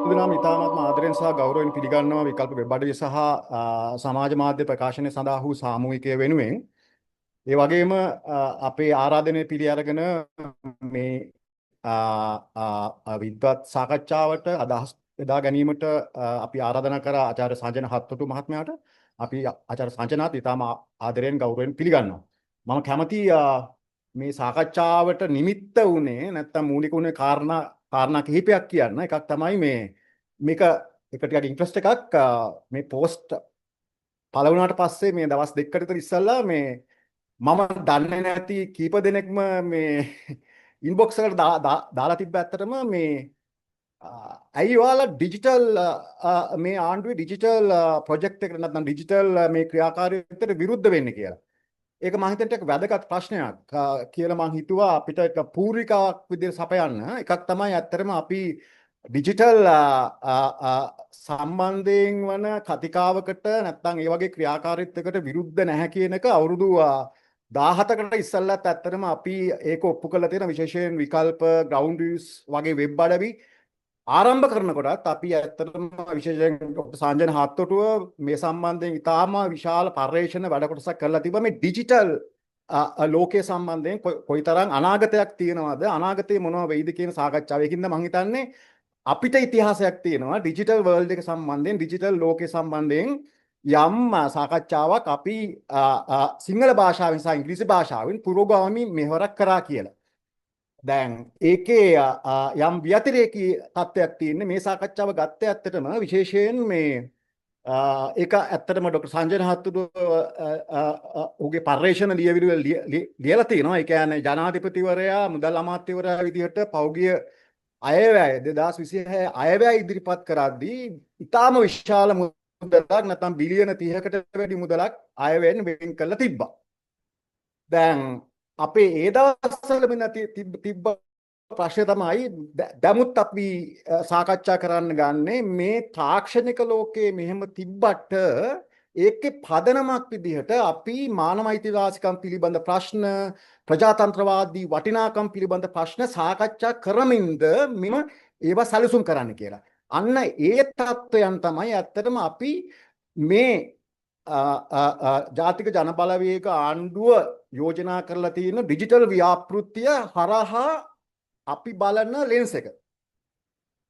දෙනාම ඉතාමත්ම ආදරෙන් සහ ගෞරවයෙන් පිළිගන්නවා විකල්ප වෙබ් අඩවිය සහ සමාජ මාධ්‍ය ප්‍රකාශනය සඳහා වූ සාමූහිකය වෙනුවෙන්. ඒ වගේම අපේ ආරාධනය පිළි අරගෙන මේ විද්වත් සාකච්ඡාවට අදහස් බෙදා ගැනීමට අපි ආරාධනා කර ආචාර්ය සංජන හත්තොටු මහත්මයාට අපි ආචාර්ය සංජනාත් ඉතාම ආදරෙන් ගෞරවයෙන් පිළිගන්නවා. මම කැමති මේ සාකච්ඡාවට නිමිත්ත වුණේ නැත්තම් මූලික වුණේ කාරණා කිහිපයක් කියන්න. එකක් තමයි මේක එක ටිකක් ඉන්ට්‍රස්ට් එකක් මේ පෝස්ට් පළ වුණාට පස්සේ මේ දවස් දෙකකට විතර ඉස්සෙල්ලා මේ මම දන්නේ නැති කීප දෙනෙක්ම මේ ඉන්බොක්ස් එකට දාලා තිබ්බ ඇත්තටම මේ ඇයි ඔයාලා ඩිජිටල් මේ ආණ්ඩුවේ ඩිජිටල් ප්‍රොජෙක්ට් එකට නැත්නම් ඩිජිටල් මේ ක්‍රියාකාරීත්වයට විරුද්ධ වෙන්නේ කියලා. ඒක මම හිතන්නේ ටිකක් වැදගත් ප්‍රශ්නයක් කියලා මම හිතුවා අපිට එක පූර්විකාවක් විදිහට සපයන්න. එකක් තමයි ඇත්තටම අපි ඩිජිටල් සම්බන්ධයෙන් වන කතිකාවකට නැත්නම් ඒ වගේ ක්‍රියාකාරීත්වයකට විරුද්ධ නැහැ කියන එක අවුරුදු 17කට ඉස්සෙල්ලත් ඇත්තටම අපි ඒක ඔප්පු කරලා තියෙන විශේෂයෙන් විකල්ප ග්‍රවුන්ඩ් රිව්ස් වගේ වෙබ් අඩවි ආරම්භ කරනකොටත් අපි ඇත්තටම විශේෂයෙන් ඩොක්ටර් සංජන හත්තොටුව මේ සම්බන්ධයෙන් ඉතාම විශාල පර්යේෂණ වැඩ කොටසක් කරලා තිබ්බා මේ ඩිජිටල් ලෝකයේ සම්බන්ධයෙන් කොයිතරම් අනාගතයක් තියෙනවද අනාගතේ මොනව වෙයිද කියන සාකච්ඡාව. ඒකින්ද මම හිතන්නේ අපිට ඉතිහාසයක් තියෙනවා ඩිජිටල් වර්ල්ඩ් එක සම්බන්ධයෙන් ඩිජිටල් ලෝකයේ සම්බන්ධයෙන් යම් සාකච්ඡාවක් අපි සිංහල භාෂාවෙන් සහ ඉංග්‍රීසි භාෂාවෙන් පුරෝගාමී මෙහෙවරක් කරා කියලා. දැන් ඒකේ යම් ව්‍යතිරේකී තත්ත්වයක් තියෙන්නේ මේ සාකච්ඡාව ගත්තේ ඇත්තටම විශේෂයෙන් මේ ඒක ඇත්තටම ඩොක්ටර් සංජන හත්තුඩු ඔහුගේ පර්යේෂණ ලියවිලි ලියලා තියෙනවා. ඒ කියන්නේ ජනාධිපතිවරයා මුදල් අමාත්‍යවරයා විදිහට පෞගිය අයවැය 2026 අයවැය ඉදිරිපත් කරද්දී ඉතාම විශාල මුදලක් නැත්නම් බිලියන 30කට වැඩි මුදලක් අයවැයෙන් වෙන් කරලා තිබ්බා. දැන් අපේ ඒ දවස්වල මෙන්න තිබ්බ ප්‍රශ්නය තමයි දැමුත් අපි සාකච්ඡා කරන්න ගන්නේ මේ තාක්ෂණික ලෝකයේ මෙහෙම තිබ්බට ඒකේ පදනමක් විදිහට අපි මානව අයිතිවාසිකම් පිළිබඳ ප්‍රශ්න ප්‍රජාතන්ත්‍රවාදී වටිනාකම් පිළිබඳ ප්‍රශ්න සාකච්ඡා කරමින්ද මෙම ඒවා සැලසුම් කරන්න කියලා. අන්න ඒ තත්ත්වයන් තමයි ඇත්තටම අපි මේ ජාතික ජනබලවේග ආණ්ඩුව යෝජනා කරලා තියෙන ඩිජිටල් ව්‍යාපෘතිය හරහා අපි බලන ලෙන්ස් එක.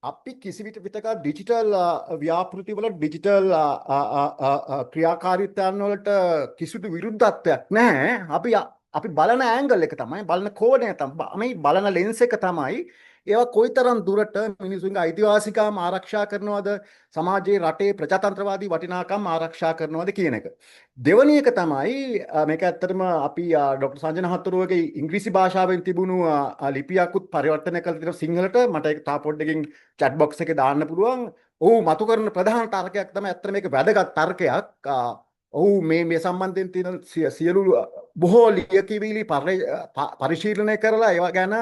අපි කිසි විටක ඩිජිටල් ව්‍යාපෘති වල ඩිජිටල් ක්‍රියාකාරීත්වයන් වලට කිසිදු විරුද්ධත්වයක් නැහැ. අපි බලන ඇන්ගල් එක තමයි බලන කෝණය තමයි බලන ලෙන්ස් එක තමයි ඒවා කොයිතරම් දුරට මිනිසුන්ගේ අයිතිවාසිකම් ආරක්ෂා කරනවද සමාජයේ රටේ ප්‍රජාතන්ත්‍රවාදී වටිනාකම් ආරක්ෂා කරනවද කියන එක. දෙවැනි එක තමයි මේක ඇත්තටම අපි ඩොක්ටර් සංජන හත්තුරුවගේ ඉංග්‍රීසි භාෂාවෙන් තිබුණු ලිපියකුත් පරිවර්තනය කරලා තියෙනවා සිංහලට. මට ඒක තා පොඩ්ඩකින් chat box එකේ දාන්න පුළුවන්. ඔව් මතු කරන ප්‍රධාන තර්කයක් තමයි ඇත්තට මේක වැදගත් තර්කයක්. ඔව් මේ සම්බන්ධයෙන් තියෙන සියලු බොහෝ ලියකියවිලි පරිශීලනය කරලා ඒවා ගැන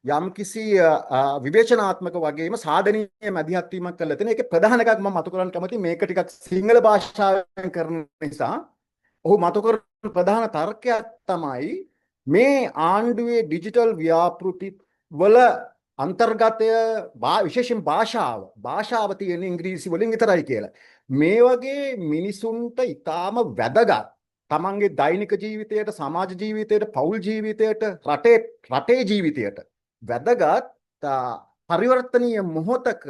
යම්කිසි විවේචනාත්මක වගේම සාධනීය මැදිහත් වීමක් කළා තියෙන. ඒකේ ප්‍රධාන එකක් මම මතු කරන්න කැමතියි. මේක ටිකක් සිංහල භාෂාවෙන් කරන නිසා ඔහු මතු කරන ප්‍රධාන තර්කයක් තමයි මේ ආණ්ඩුවේ ඩිජිටල් ව්‍යාපෘති වල අන්තර්ගතය විශේෂයෙන් භාෂාව තියෙන ඉංග්‍රීසි වලින් විතරයි කියලා. මේ වගේ මිනිසුන්ට ඊටාම වැදගත් තමන්ගේ දෛනික ජීවිතයට, සමාජ ජීවිතයට, පෞල් ජීවිතයට, රටේ ජීවිතයට වැදගත් පරිවර්තනීය මොහොතක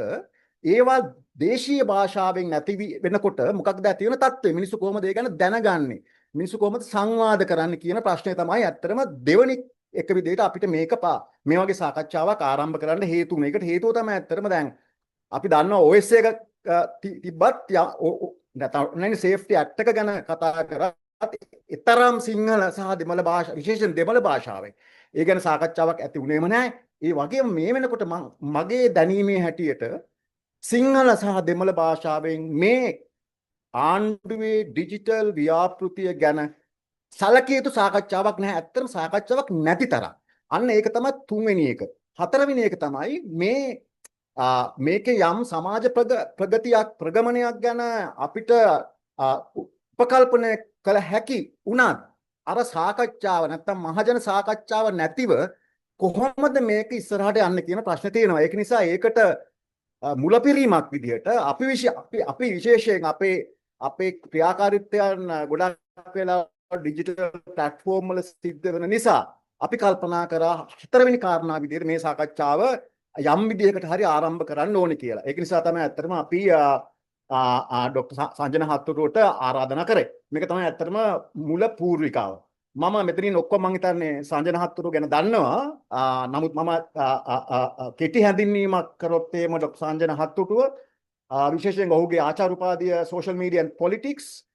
ඒවා දේශීය භාෂාවෙන් නැති වෙනකොට මොකක්ද ඇති වෙන තත්ත්වය? මිනිස්සු කොහොමද ඒ ගැන දැනගන්නේ? මිනිස්සු කොහොමද සංවාද කරන්න කියන ප්‍රශ්නය තමයි ඇත්තටම දෙවනි එක විදිහට අපිට මේක මේ වගේ සාකච්ඡාවක් ආරම්භ කරන්න හේතු වුනේ. ඒකට හේතුව තමයි ඇත්තටම දැන් අපි දන්නවා OS එක තිබ්බත් නැත්නම් සේෆ්ටි ඇක්ට් එක ගැන කතා කරා තරම් සිංහල සහ දෙමළ භාෂා විශේෂයෙන් දෙමළ භාෂාවෙන් ඒ ගැන සාකච්ඡාවක් ඇති වුණේම නැහැ. ඒ වගේම මේ වෙනකොට මගේ දැනීමේ හැටියට සිංහල සහ දෙමළ භාෂාවෙන් මේ ආණ්ඩුවේ ඩිජිටල් ව්‍යාපෘතිය ගැන සැලකිය යුතු සාකච්ඡාවක් නැහැ. ඇත්තටම සාකච්ඡාවක් නැති තරම්. අන්න ඒක තමයි තුන්වෙනි එක. හතරවෙනි එක තමයි මේකේ යම් සමාජ ප්‍රගතියක් ප්‍රගමනයක් ගැන අපිට උපකල්පනය කළ හැකි වුණත් අර සාකච්ඡාව නැත්තම් මහජන සාකච්ඡාව නැතිව කොහොමද මේක ඉස්සරහට යන්න කියන ප්‍රශ්නේ තියෙනවා. ඒක නිසා ඒකට මුලපිරීමක් විදිහට අපි විශේෂයෙන් අපේ ක්‍රියාකාරීත්වයන් ගොඩක් වෙලා ඩිජිටල් ප්ලැට්ෆෝම් වල සිද්ධ වෙන නිසා අපි කල්පනා කරා හතරවෙනි කාරණා විදිහට මේ සාකච්ඡාව යම් විදිහකට හරි ආරම්භ කරන්න ඕනේ කියලා. ඒක නිසා තමයි ඇත්තටම අපි ડોક્ટર සංජන හත්තුරුවට ආරාධනා කරේ. මේක තමයි ඇත්තටම මුල පූර්විකාව. මම මෙතනින් ඔක්කොම මං හිතන්නේ සංජන හත්තුරු ගැන දන්නවා. නමුත් මම කෙටි හැඳින්වීමක් කරොත් එහෙම ડોક્ટર සංජන හත්තුරුව විශේෂයෙන් ඔහුගේ ආචාර්ය උපාධිය සෝෂල් මීඩියා ඇන්ඩ් පොලිටික්ස්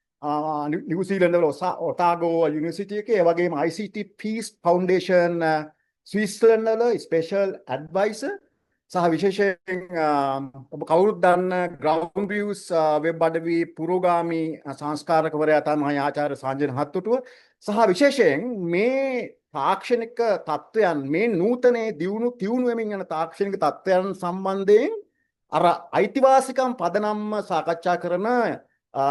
නිව්සීලන්ත වල ඔටාගෝ යුනිවර්සිටි එකේ ඒ වගේම ICT Peace Foundation ස්විස්ලන්ත වල ස්පෙෂල් ඇඩ්වයිසර් සහ විශේෂයෙන් ඔබ කවුරුත් දන්න ග්‍රවුන්ඩ් විව්ස් වෙබ් අඩවි පුරෝගාමී සංස්කාරකවරයා තමයි ආචාර්ය සංජන හත්තුරුව සහ විශේෂයෙන් මේ තාක්ෂණික තත්ත්වයන් මේ නූතනයේ තියුණු වෙමින් යන තාක්ෂණික තත්ත්වයන් සම්බන්ධයෙන් අර අයිතිවාසිකම් පදනම්ම සාකච්ඡා කරන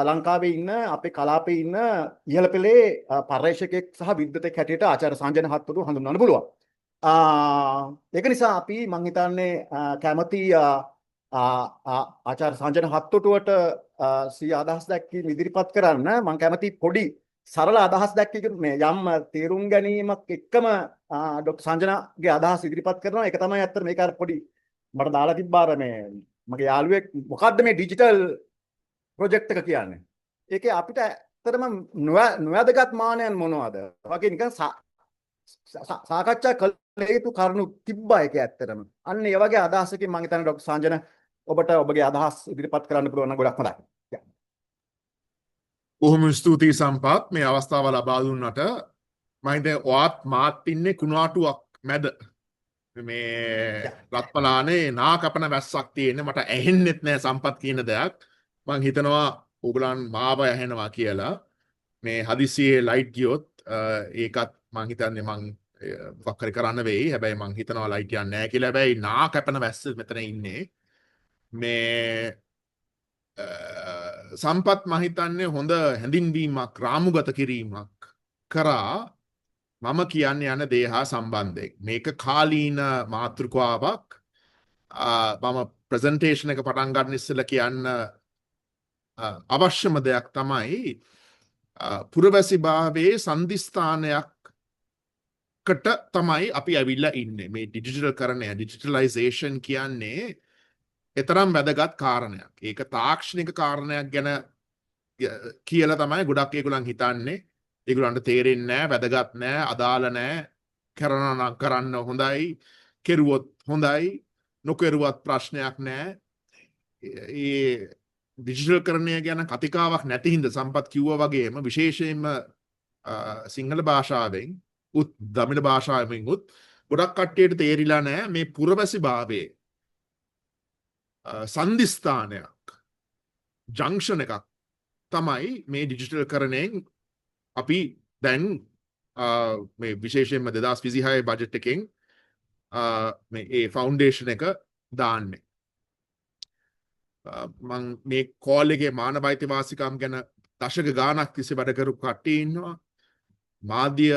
ලංකාවේ ඉන්න අපේ කලාපේ ඉන්න ඉහළ පෙළේ පර්යේෂකෙක් සහ විද්වතෙක් හැටියට ආචාර්ය සංජන හත්තුරුව හඳුන්වන්න පුළුවන්. ඒක නිසා අපි මං හිතන්නේ කැමති ආචාර්ය සංජන හත්තුරුවට සිය අදහස් දැක්වීම ඉදිරිපත් කරන්න මං කැමති පොඩි සරල අදහස් දැක්වීම මේ යම් තේරුම් ගැනීමක් එක්කම ડોક્ટર සංජනගේ අදහස් ඉදිරිපත් කරනවා. ඒක තමයි ඇත්තට මේක අර පොඩි මට දාලා තිබ්බාර මේ මගේ යාළුවෙක් මොකද්ද මේ ඩිජිටල් ප්‍රොජෙක්ට් එක කියන්නේ. ඒකේ අපිට ඇත්තටම නොවැදගත් මානයන් මොනවද? වගේ නිකන් සාකච්ඡා කළ යුතු කරුණු තිබ්බා ඒක ඇත්තටම. අන්න ඒ වගේ අදහසකින් මම හිතන්නේ ડોક્ટર සංජන ඔබට ඔබගේ අදහස් ඉදිරිපත් කරන්න පුළුවන් නම් ගොඩක් හොඳයි. බොහොම ස්තුතියි සම්පත් මේ අවස්ථාව ලබා දුන්නට. මම හිතන්නේ ඔයාත් මාත් ඉන්නේ කුණාටුවක් මැද. මේ රත්පලානේ නා කපන වැස්සක් තියෙන්නේ මට ඇහෙන්නෙත් නෑ සම්පත් කියන දෙයක්. මං හිතනවා ඕගලන් මාව ඇහෙනවා කියලා. මේ හදිසියේ ලයිට් ගියොත් ඒකත් මං හිතන්නේ මං මොකක් හරි කරන්න වෙයි. හැබැයි මං හිතනවා ලයිට් යන්නේ නැහැ කියලා. හැබැයි නා කැපෙන වැස්ස මෙතන ඉන්නේ. මේ සම්පත් මං හිතන්නේ හොඳ හැඳින්වීමක් රාමුගත කිරීමක් කරා මම කියන්න යන දේ හා සම්බන්ධයෙන්. මේක කාලීන මාතෘකාවක්. මම ප්‍රසන්ටේෂන් එක පටන් ගන්න ඉස්සෙල්ලා කියන්න අවශ්‍යම දෙයක් තමයි පුරවැසි භාවයේ සන්ධිස්ථානයකට තමයි අපි ඇවිල්ලා ඉන්නේ. මේ ඩිජිටල් කරණය ඩිජිටලයිසේෂන් කියන්නේ එතරම් වැදගත් කාරණයක්. ඒක තාක්ෂණික කාරණයක් ගැන කියලා තමයි ගොඩක් ඒගොල්ලන් හිතන්නේ. ඒගොල්ලන්ට තේරෙන්නේ නැහැ, වැදගත් නැහැ, අදාළ නැහැ, කරන්න හොඳයි, කෙරුවොත් හොඳයි, නොකරුවත් ප්‍රශ්නයක් නැහැ. ඒ ඩිජිටල් කරණය ගැන කතිකාවක් නැති හින්දා සම්පත් කිව්වා වගේම විශේෂයෙන්ම සිංහල භාෂාවෙන් උත් දමිළ භාෂාවෙන් උත් ගොඩක් කට්ටියට තේරිලා නැහැ මේ පුරවැසි භාවයේ සන්ධිස්ථානයක් ජංක්ෂන් එකක් තමයි මේ ඩිජිටල් කරණයෙන් අපි දැන් මේ විශේෂයෙන්ම 2026 බජට් එකෙන් මේ ඒ ෆවුන්ඩේෂන් එක දාන්නේ. මං මේ කෝල් එකේ මානව අයිතිවාසිකම් ගැන දශක ගාණක් තිස්සේ වැඩ කරපු කට්ටිය ඉන්නවා. මාධ්‍ය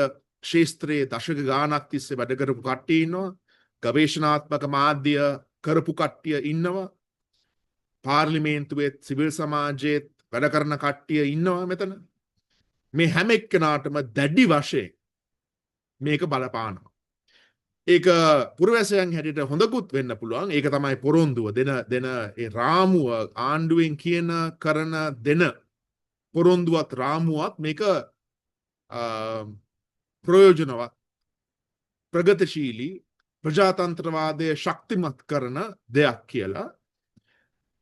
ක්ෂේත්‍රයේ දශක ගාණක් තිස්සේ වැඩ කරපු කට්ටිය ඉන්නවා. ගවේෂණාත්මක මාධ්‍ය කරපු කට්ටිය ඉන්නවා. පාර්ලිමේන්තුවේ සිවිල් සමාජයේ වැඩ කරන කට්ටිය ඉන්නවා මෙතන. මේ හැම එක්කෙනාටම දැඩි වශයෙන් මේක බලපානවා. ඒක පුරවැසියන් හැටියට හොඳකුත් වෙන්න පුළුවන්. ඒක තමයි පොරොන්දුව දෙන ඒ රාමුව ආණ්ඩුවෙන් කියන කරන දෙන පොරොන්දුවත් රාමුවත් මේක ප්‍රයෝජනවත් ප්‍රගතිශීලී ප්‍රජාතන්ත්‍රවාදය ශක්තිමත් කරන දෙයක් කියලා.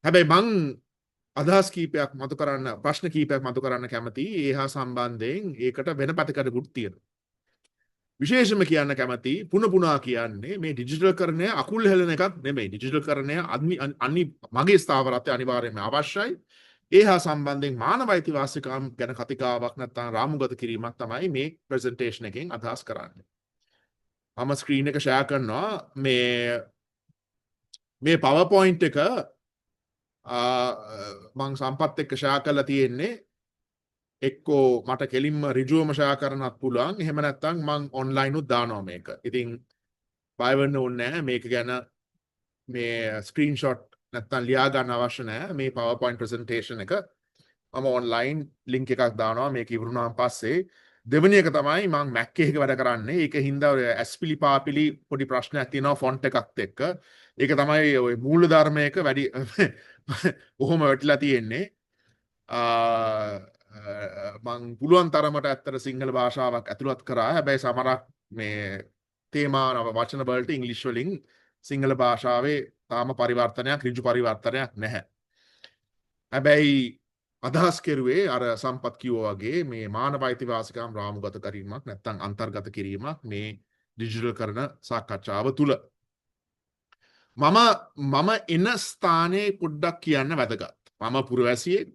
හැබැයි මං අදහස් කීපයක් මතු කරන්න ප්‍රශ්න කීපයක් මතු කරන්න කැමතියි. ඒ හා සම්බන්ධයෙන් ඒකට වෙන පැතිකඩකුත් තියෙනවා. විශේෂම කියන්න කැමති පුනපුනා කියන්නේ මේ ඩිජිටල් කරණය අකුල් හෙලන එකක් නෙමෙයි. ඩිජිටල් කරණය මගේ ස්ථාවරත්වය අනිවාර්යයෙන්ම අවශ්‍යයි. ඒ හා සම්බන්ධයෙන් මානව අයිතිවාසිකම් ගැන කතිකාවක් නැත්නම් රාමුගත කිරීමක් තමයි මේ ප්‍රසන්ටේෂන් එකෙන් අදහස් කරන්නේ. මම ස්ක්‍රීන් එක ෂෙයා කරනවා. මේ PowerPoint එක මං සම්පත් එක්ක ෂෙයා කරලා තියෙන්නේ. එක්කෝ මට කෙලින්ම ඍජුවම ෂෙයා කරන්නත් පුළුවන්. එහෙම නැත්නම් මං ඔන්ලයින් උත් දානවා මේක. ඉතින් බය වෙන්න ඕනේ නැහැ. මේක ගැන මේ ස්ක්‍රීන්ෂොට් නැත්තම් ලියා ගන්න අවශ්‍ය නැහැ මේ PowerPoint presentation එක මම online link එකක් දානවා මේක ඉවරුනාන් පස්සේ දෙවෙනි එක තමයි මම Mac එකක වැඩ කරන්නේ ඒක හින්දා ඔය ඇස්පිලි පාපිලි පොඩි ප්‍රශ්නයක් තියෙනවා font එකත් එක්ක ඒක තමයි ඔය මූල ධර්මයක වැඩි කොහොම වැටිලා තියෙන්නේ මං පුළුවන් තරමට ඇත්තට සිංහල භාෂාවක් ඇතුළත් කරා හැබැයි සමහරක් මේ තේමා වචන වලට ඉංග්‍රීසි වලින් සිංහල භාෂාවේ තාම පරිවර්තනයක් ඍජු පරිවර්තනයක් නැහැ. හැබැයි අදහස් කෙරුවේ අර සම්පත් කිව්වා වගේ මේ මානව අයිතිවාසිකම් රාමුගත කිරීමක් නැත්නම් අන්තර්ගත කිරීමක් මේ ඩිජිටල් කරන සාකච්ඡාව තුල. මම එන ස්ථානයේ පොඩ්ඩක් කියන්න වැදගත්. මම පුරවැසියෙක්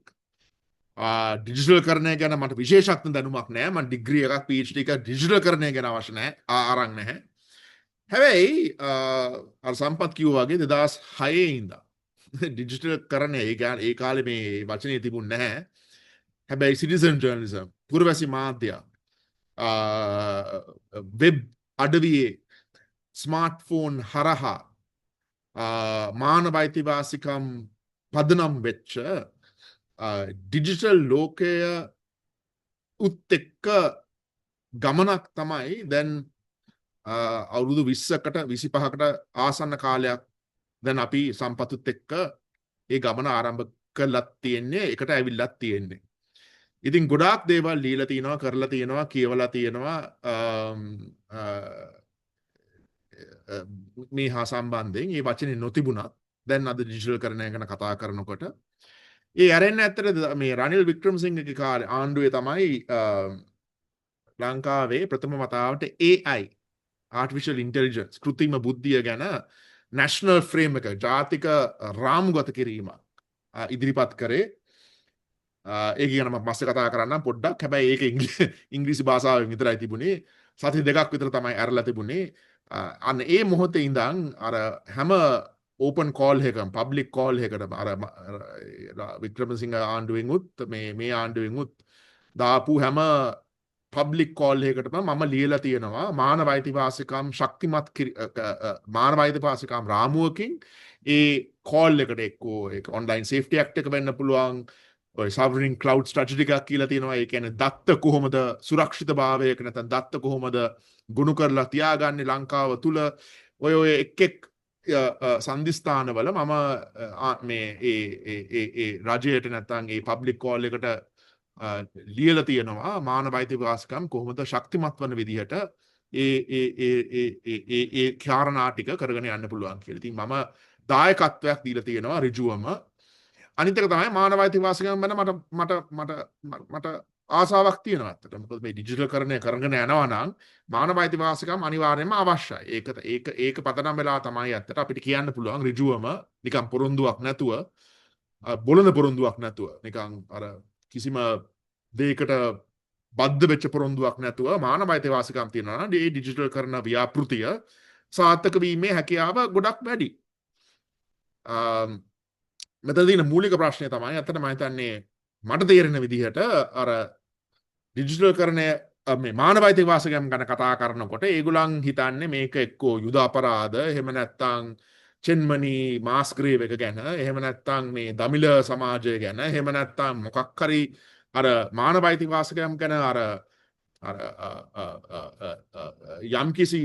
ඩිජිටල් කරණය ගැන මට විශේෂඥ දැනුමක් නැහැ. මම ඩිග්‍රී එකක් PhD එකක් ඩිජිටල් කරණය ගැන අවශ්‍ය නැහැ. අරන් නැහැ. හැබැයි අර සම්පත් කිව්වා වගේ 2006 ඉඳන් ඩිජිටල් කරණය ඒ කාලේ මේ වචනේ තිබුණ නැහැ. හැබැයි සිටිසන් ජර්නලිසම් පුරවැසි මාධ්‍ය වෙබ් අඩවියේ ස්මාර්ට්ෆෝන් හරහා මානව අයිතිවාසිකම් පදනම් වෙච්ච ඩිජිටල් ලෝකය උත් එක්ක ගමනක් තමයි දැන් අවුරුදු 20කට 25කට ආසන්න කාලයක් දැන් අපි සම්පතුත් එක්ක ඒ ගමන ආරම්භ කළත් තියෙන්නේ එකට ඇවිල්ලත් තියෙන්නේ. ඉතින් ගොඩාක් දේවල් লীලා තියෙනවා කරලා තියෙනවා කියවලා තියෙනවා මේ හා සම්බන්ධයෙන් මේ වචනේ නොතිබුණත් දැන් අද ඩිජිටල් කරණය ගැන කතා කරනකොට ඒ ඇරෙන්න ඇත්තට මේ රනිල් වික්‍රමසිංහගේ කාලේ ආණ්ඩුවේ තමයි ලංකාවේ ප්‍රථම වතාවට AI artificial intelligence කෘත්‍රිම බුද්ධිය ගැන national frame එක ජාතික රාමුගත කිරීමක් ඉදිරිපත් කරේ. ඒක ගැන මම පස්සේ කතා කරන්නම් පොඩ්ඩක්. හැබැයි ඒක ඉංග්‍රීසි භාෂාවෙන් විතරයි තිබුණේ. සති දෙකක් විතර තමයි ඇරලා තිබුණේ. අන්න ඒ මොහොතේ ඉඳන් අර හැම ඕපන් කෝල් එකකම පබ්ලික් කෝල් එකකට අර වික්‍රමසිංහ ආණ්ඩුවෙන් උත් මේ ආණ්ඩුවෙන් උත් දාපු හැම පබ්ලික් කෝල් එකකටම මම ලියලා තියෙනවා මානව අයිතිවාසිකම් ශක්තිමත් මානව අයිතිවාසිකම් රාමුවකින් ඒ කෝල් එකට එක්කෝ ඒක ඔන්ලයින් සේෆ්ටි ඇක්ට් එක වෙන්න පුළුවන් ඔය sovereign cloud strategy එකක් කියලා තියෙනවා. ඒ කියන්නේ දත්ත කොහොමද සුරක්ෂිතභාවයක නැත්නම් දත්ත කොහොමද ගොනු කරලා තියාගන්නේ ලංකාව තුල ඔය එක් සංදිස්ථානවල මම මේ ඒ රජයට නැත්නම් ඒ පබ්ලික් කෝල් එකට ලියලා තියෙනවා මානව අයිතිවාසිකම් කොහොමද ශක්තිමත් වන විදිහට ඒ කාරණා ටික කරගෙන යන්න පුළුවන් කියලා. ඉතින් මම දායකත්වයක් දීලා තියෙනවා ඍජුවම. අනිත් එක තමයි මානව අයිතිවාසිකම් ගැන මට ආසාවක් තියෙනවා අත්තට. මොකද මේ ඩිජිටල් කරණය කරගෙන යනවා නම් මානව අයිතිවාසිකම් අනිවාර්යයෙන්ම අවශ්‍යයි. ඒක පදනම් වෙලා තමයි අත්තට අපිට කියන්න පුළුවන් ඍජුවම නිකන් පොරොන්දුවක් නැතුව බොළඳ පොරොන්දුවක් නැතුව නිකන් අර කිසිම දෙයකට බද්ධ වෙච්ච පොරොන්දුවක් නැතුව මානව අයිතිවාසිකම් තියෙනවා නම් මේ ඩිජිටල් කරන ව්‍යාපෘතිය සාර්ථක වීමේ හැකියාව ගොඩක් වැඩි. මෙතන තියෙන මූලික ප්‍රශ්නය තමයි අතට මම හිතන්නේ මට තේරෙන විදිහට අර ඩිජිටල් කරණය මේ මානව අයිතිවාසිකම් ගැන කතා කරනකොට ඒගොල්ලන් හිතන්නේ මේක එක්කෝ යුද අපරාධ එහෙම නැත්නම් චෙන්මනි මාස් ග්‍රේව් එක ගැන එහෙම නැත්නම් මේ දමිළ සමාජය ගැන එහෙම නැත්නම් මොකක් හරි අර මානව අයිතිවාසිකම් ගැන අර යම්කිසි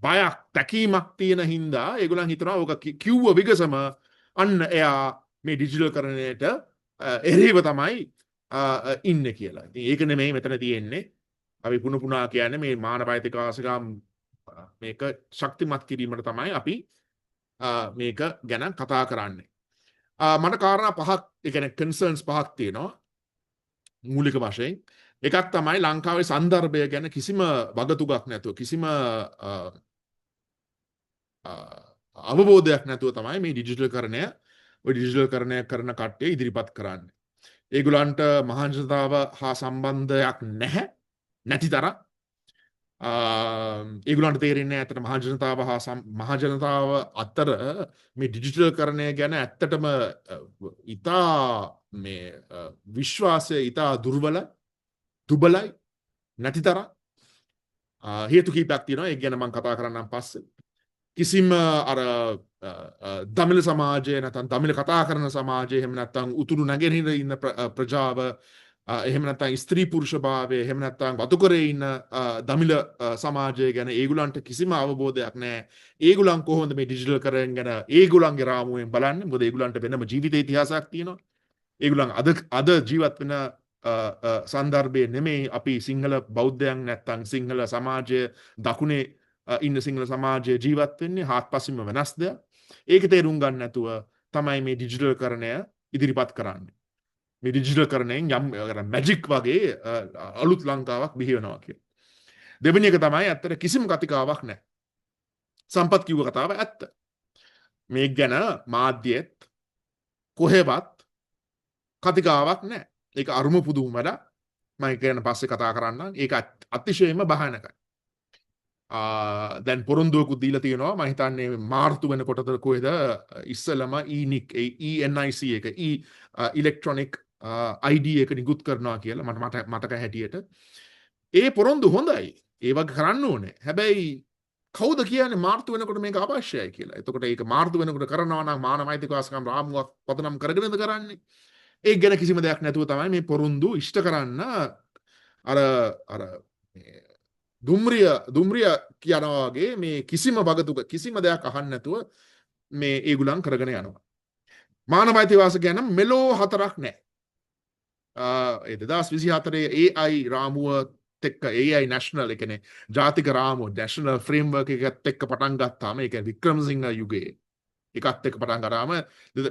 බයක් තැකීමක් තියෙන හින්දා ඒගොල්ලන් හිතනවා ඕක කිව්ව විගසම අන්න එයා මේ ඩිජිටල් කරණයට එරෙහිව තමයි ඉන්නේ කියලා. ඉතින් ඒක නෙමෙයි මෙතන තියෙන්නේ. අපි පුනා කියන්නේ මේ මානව අයිතිවාසිකම් මේක ශක්තිමත් කිරීමට තමයි අපි මේක ගැන කතා කරන්නේ. මට කාරණා පහක් ඒ කියන්නේ කන්සර්න්ස් පහක් තියෙනවා මූලික වශයෙන්. එකක් තමයි ලංකාවේ සන්දර්භය ගැන කිසිම වගතුගක් නැතුව කිසිම අවබෝධයක් නැතුව තමයි මේ ඩිජිටල් කරණය කරන කට්ටිය ඉදිරිපත් කරන්නේ. ඒගොල්ලන්ට මහජනතාව හා සම්බන්ධයක් නැහැ නැති තරම්. ඒගොල්ලන්ට තේරෙන්නේ ඇත්තට මහජනතාව අතර මේ ඩිජිටල් කරණය ගැන ඇත්තටම ඉතා මේ විශ්වාසය ඉතා දුබලයි නැති තරම්. හේතු කීපයක් තියෙනවා. ඒක ගැන මම කතා කරන්නම් පස්සේ. කිසිම අර දමිළ සමාජය නැත්නම් දමිළ කතා කරන සමාජය එහෙම නැත්නම් උතුරු නැගෙනහිර ඉන්න ප්‍රජාව එහෙම නැත්නම් ස්ත්‍රී පුරුෂ භාවය එහෙම නැත්නම් වතුකරේ ඉන්න දමිළ සමාජය ගැන ඒගොල්ලන්ට කිසිම අවබෝධයක් නැහැ. ඒගොල්ලන් කොහොමද මේ ඩිජිටල් කරන් ගැන ඒගොල්ලන්ගේ රාමුවෙන් බලන්නේ? මොකද ඒගොල්ලන්ට වෙනම ජීවිත ඉතිහාසයක් තියෙනවා. ඒගොල්ලන් අද ජීවත් වෙන සන්දර්භයේ නෙමෙයි අපි සිංහල බෞද්ධයන් නැත්නම් සිංහල සමාජය දකුණේ ඉන්න සිංහල සමාජය ජීවත් වෙන්නේ හාත්පසින්ම වෙනස් දෙයක්. ඒක තේරුම් ගන්න නැතුව තමයි මේ ඩිජිටල් කරණය ඉදිරිපත් කරන්නේ. මේ ඩිජිටල් කරණයෙන් යම් මැජික් වගේ අලුත් ලංකාවක් බිහි වෙනවා කියලා. දෙවෙනි එක තමයි ඇත්තට කිසිම කතිකාවක් නැහැ. සම්පත් කිව්ව කතාව ඇත්ත. මේක ගැන මාධ්‍යෙත් කොහෙවත් කතිකාවක් නැහැ. ඒක අරුම පුදුම වැඩක්. මම කියන පස්සේ කතා කරන්නම්. ඒක අතිශයම භයානකයි. දැන් පොරොන්දුවකුත් දීලා තියෙනවා. මම හිතන්නේ මාර්තු වෙනකොටද කොහෙද ඉස්සලම ENIC එක ඉලෙක්ට්‍රොනික ID එක නිකුත් කරනවා කියලා මට මතක හැටියට. ඒ පොරොන්දු හොඳයි. ඒ වගේ කරන්න ඕනේ. හැබැයි කවුද කියන්නේ මාර්තු වෙනකොට මේක අවශ්‍යයි කියලා. එතකොට ඒක මාර්තු වෙනකොට කරනවා නම් මානවයිතිකවාසිකම් රාමුවක් පදනම් කරගෙනද කරන්නේ? ඒක ගැන කිසිම දෙයක් නැතුව තමයි මේ පොරොන්දු ඉෂ්ට කරන්න අර දුම්රිය කියනවා වගේ මේ කිසිම වගතුක කිසිම දෙයක් අහන්න නැතුව මේ ඒගොල්ලන් කරගෙන යනවා. මානවයිතිවාසික ගැන මෙලෝ හතරක් නැහැ. 2024 AI රාමුවත් එක්ක AI national එකනේ ජාතික රාමුව national framework එකත් එක්ක පටන් ගත්තාම ඒ කියන්නේ වික්‍රමසිංහ යුගයේ එකත් එක්ක පටන් ගත්තාම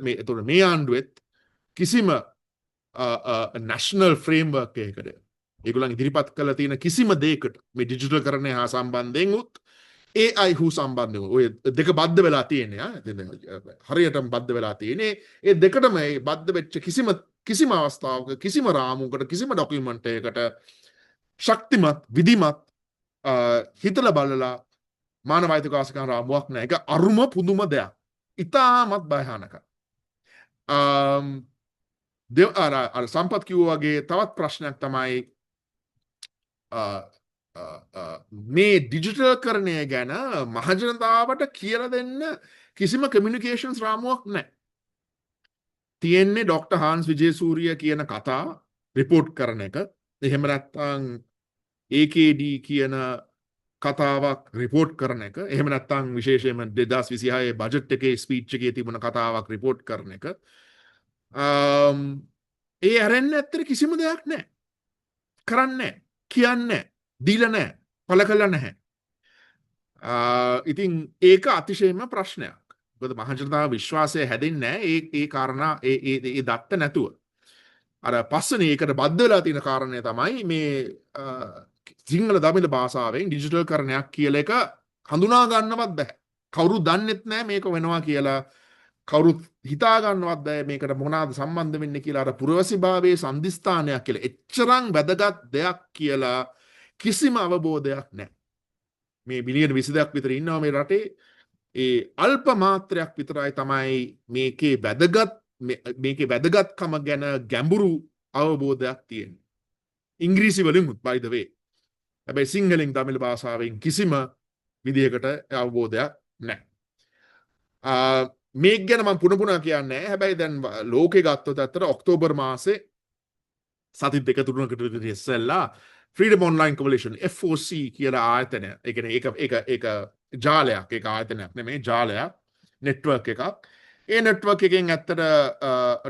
මේ එතකොට මේ ආණ්ඩුවෙත් කිසිම national framework එකකට ඒගොල්ලන් ඉදිරිපත් කළ තියෙන කිසිම දෙයකට මේ ඩිජිටල් කරණය හා සම්බන්ධයෙන් උත් AI හු සම්බන්ධව ඔය දෙක බද්ධ වෙලා තියෙන්නේ හරියටම බද්ධ වෙලා තියෙන්නේ ඒ දෙකටම ඒ බද්ධ වෙච්ච කිසිම අවස්ථාවක කිසිම රාමුවකට කිසිම ડોකියුමන්ට් එකකට ශක්තිමත් විධිමත් හිතලා බලලා මානවයිතිකවාසිකම් රාමුවක් නැහැ. ඒක අරුම පුදුම දෙයක්. ඉතාමත් භයානකයි. අර සම්පත් කිව්වා වගේ තවත් ප්‍රශ්නයක් තමයි මේ ඩිජිටල් කරණය ගැන මහජනතාවට කියලා දෙන්න කිසිම කමියුනිකේෂන්ස් රාමුවක් නැහැ. තියෙන්නේ ඩොක්ටර් හාන්ස් විජේසූරිය කියන කතා රිපෝට් කරන එක. එහෙම නැත්නම් AKD කියන කතාවක් රිපෝට් කරන එක. එහෙම නැත්නම් විශේෂයෙන්ම 2026 බජට් එකේ ස්පීච් එකේ තිබුණ කතාවක් රිපෝට් කරන එක. ඒ ඇරෙන්න ඇත්තට කිසිම දෙයක් නැහැ. කරන්නේ කියන්නේ දීලා නැහැ. පළ කළා නැහැ. ඉතින් ඒක අතිශයම ප්‍රශ්නයක්. මොකද මහජනතාව විශ්වාසය හැදෙන්නේ නැහැ ඒ කාරණා ඒ දත්ත නැතුව. අර පස්වෙනි ඒකට බද්ධ වෙලා තියෙන කාරණය තමයි මේ සිංහල දමිළ භාෂාවෙන් ඩිජිටල් කරණයක් කියලා එක හඳුනා ගන්නවත් බැහැ. කවුරුත් දන්නෙත් නැහැ මේක වෙනවා කියලා. කවුරුත් හිතා ගන්නවත් බැහැ මේකට මොනවාද සම්බන්ධ වෙන්නේ කියලා. අර පුරවැසිභාවයේ සම්දිස්ථානයක් කියලා එච්චරම් වැදගත් දෙයක් කියලා කිසිම අවබෝධයක් නැහැ. මේ බිලියන 22ක් විතර ඉන්නවා මේ රටේ. ඒ අල්ප මාත්‍රයක් විතරයි තමයි මේකේ වැදගත්කම ගැන ගැඹුරු අවබෝධයක් තියෙන්නේ. ඉංග්‍රීසි වලින් by the way. හැබැයි සිංහලෙන් දමිළ භාෂාවෙන් කිසිම විදියකට අවබෝධයක් නැහැ. මේක ගැන මම පුන කියන්නේ හැබැයි දැන් ලෝකේ ගත්තොත් අතර ඔක්තෝබර් මාසේ සති දෙක තුනකට විතර ඉස්සෙල්ලා Freedom Online Coalition FOC කියලා ආයතනය. ඒ කියන්නේ ඒක ජාලයක්. ඒක ආයතනයක් නෙමෙයි ජාලයක්. නෙට්වර්ක් එකක්. ඒ නෙට්වර්ක් එකෙන් ඇත්තට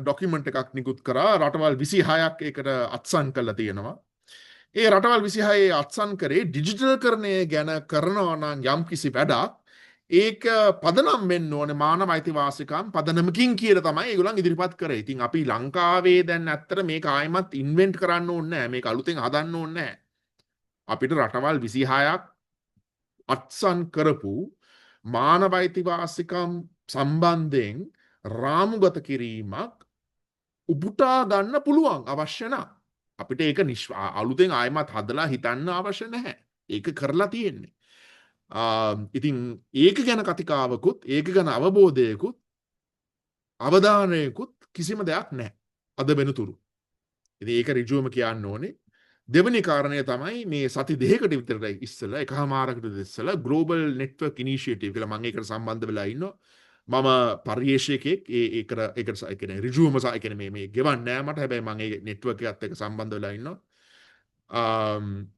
ડોකියුමන්ට් එකක් නිකුත් කරා. රටවල් 26ක් ඒකට අත්සන් කරලා තියෙනවා. ඒ රටවල් 26 අත්සන් කරේ ඩිජිටල් කරණය ගැන කරනවා නම් යම්කිසි වැඩක් ඒක පදනම් වෙන්න ඕනේ මානව අයිතිවාසිකම් පදනමකින් කියලා තමයි ඒගොල්ලන් ඉදිරිපත් කරේ. ඉතින් අපි ලංකාවේ දැන් ඇත්තට මේක ආයෙමත් ඉන්වෙන්ට් කරන්න ඕනේ නැහැ. මේක අලුතෙන් හදන්න ඕනේ නැහැ. අපිට රටවල් 26ක් අත්සන් කරපු මානව අයිතිවාසිකම් සම්බන්ධයෙන් රාමුගත කිරීමක් උපුටා ගන්න පුළුවන් අවශ්‍ය නම්. අපිට ඒක අලුතෙන් ආයෙමත් හදලා හිතන්න අවශ්‍ය නැහැ. ඒක කරලා තියෙන්නේ. ඉතින් ඒක ගැන කතිකාවකුත් ඒක ගැන අවබෝධයකුත් අවධානයකුත් කිසිම දෙයක් නැහැ අද වෙනතුරු. ඉතින් ඒක ඍජුවම කියන්න ඕනේ දෙවනි කාරණය තමයි මේ සති දෙකකට විතර ඉස්සෙල්ලා එකහමාරකට ඉස්සෙල්ලා ග්ලෝබල් නෙට්වර්ක් ඉනිෂියේටිව් කියලා මම ඒකට සම්බන්ධ වෙලා ඉන්නවා. මම පරිේශකයෙක් ඒකට ඒ කියන්නේ ඍජුවම ඒ කියන්නේ මේ ගෙවන්නේ නැහැ මට. හැබැයි මම ඒ නෙට්වර්ක් එකත් එක්ක සම්බන්ධ වෙලා ඉන්නවා.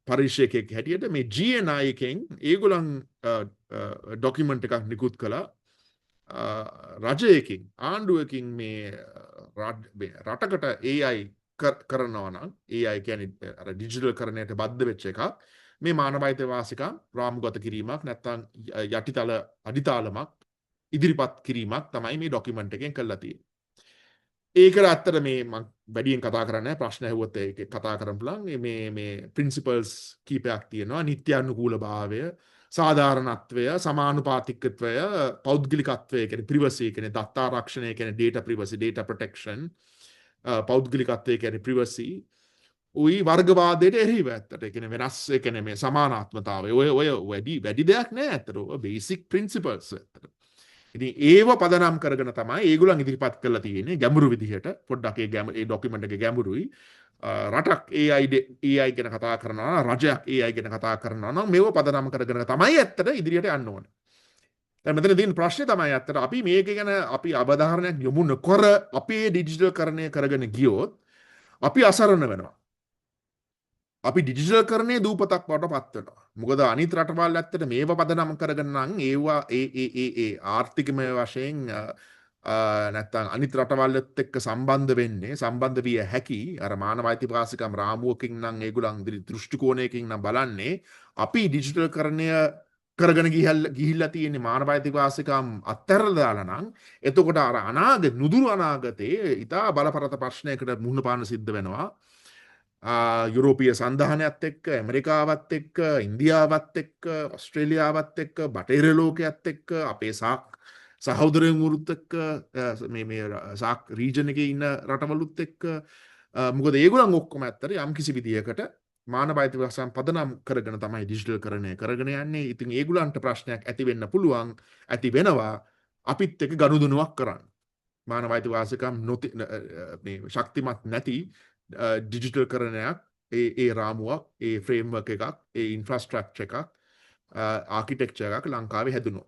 පරිශයකෙක් හැටියට මේ GNI එකෙන් ඒගොල්ලන් ඩොකියුමන්ට් එකක් නිකුත් කළා. රජයකින් ආණ්ඩුවකින් මේ රටකට AI කරනවා නම් AI කියන්නේ අර ඩිජිටල් කරණයට බද්ධ වෙච්ච එකක්. මේ මානවයිත වාසිකම් රාමුගත කිරීමක් නැත්නම් යටිතල අඩිතාලමක් ඉදිරිපත් කිරීමක් තමයි මේ ඩොකියුමන්ට් එකෙන් කරලා තියෙන්නේ. ඒකට ඇත්තට මේ මම වැඩියෙන් කතා කරන්නේ ප්‍රශ්න ඇහුවොත් ඒක කතා කරන්න පුළුවන්. මේ ප්‍රින්සිපල්ස් කීපයක් තියෙනවා. නිත්‍යානුකූලභාවය, සාධාරණත්වය, සමානුපාතිකත්වය, පෞද්ගලිකත්වය කියන්නේ ප්‍රිවසි කියන්නේ දත්ත ආරක්ෂණය කියන්නේ data privacy, data protection, පෞද්ගලිකත්වය කියන්නේ ප්‍රිවසි. උයි වර්ගවාදයට එරෙහිව ඇත්තට. ඒ කියන්නේ වෙනස් ඒ කියන්නේ මේ සමානාත්මතාවය. ඔය වැඩි දෙයක් නෑ ඇත්තට. ඔය බේසික් ප්‍රින්සිපල්ස් ඇත්තට. ඉතින් ඒව පදනම් කරගෙන තමයි ඒගොල්ලන් ඉදිරිපත් කරලා තියෙන්නේ ගැඹුරු විදිහට. පොඩ්ඩක් ඒ ඩොකියුමන්ට් එක ගැඹුරුයි. රටක් AI ගැන කතා කරනවා නම් රජයක් AI ගැන කතා කරනවා නම් මේව පදනම් කරගෙන තමයි ඇත්තට ඉදිරියට යන්න ඕනේ. දැන් මෙතන තියෙන ප්‍රශ්නේ තමයි ඇත්තට අපි මේක ගැන අපි අවධාරණයක් යොමු නොකර අපේ ඩිජිටල් කරණය කරගෙන ගියොත් අපි අසරණ වෙනවා. අපි ඩිජිටල් කරණයේ දූපතක් බවට පත් වෙනවා. මොකද අනිත් රටවල් ඇත්තට මේව පදනම් කරගෙන නම් ඒවා ඒ ආර්ථිකමය වශයෙන් නැත්තම් අනිත් රටවල්ත් එක්ක සම්බන්ධ විය හැකි අර මානව අයිතිවාසිකම් රාමුවකින් නම් ඒගොල්ලන් දෘෂ්ටි කෝණයකින් නම් බලන්නේ අපි ඩිජිටල් කරණය කරගෙන ගිහිල්ලා තියෙන මානව අයිතිවාසිකම් අත්හැරලා දාලා නම් එතකොට අර නුදුරු අනාගතේ ඉතා බලපරත ප්‍රශ්නයකට මුහුණ පාන්න සිද්ධ වෙනවා. යුරෝපීය සන්ධානයත් එක්ක ඇමරිකාවත් එක්ක ඉන්දියාවත් එක්ක ඔස්ට්‍රේලියාවත් එක්ක බටහිර ලෝකයේත් එක්ක අපේ සහෝදරයන් එක්ක මේ සාක් රීජන් එකේ ඉන්න රටවලුත් එක්ක මොකද ඒගොල්ලන් ඔක්කොම ඇත්තට යම්කිසි විදියකට මානව අයිතිවාසිකම් පදනම් කරගෙන තමයි ඩිජිටල් කරණය කරගෙන යන්නේ. ඉතින් ඒගොල්ලන්ට ප්‍රශ්නයක් ඇති වෙන්න පුළුවන් ඇති වෙනවා අපිත් එක්ක ගනුදෙනුවක් කරන්න. මානව අයිතිවාසිකම් මේ ශක්තිමත් නැති ඩිජිටල් කරණයක් ඒ රාමුවක් ඒ ෆ්‍රේම්වර්ක් එකක් ඒ ඉන්ෆ්‍රාස්ට්‍රක්චර් එකක් ආකිටෙක්චර් එකක් ලංකාවේ හැදුණා.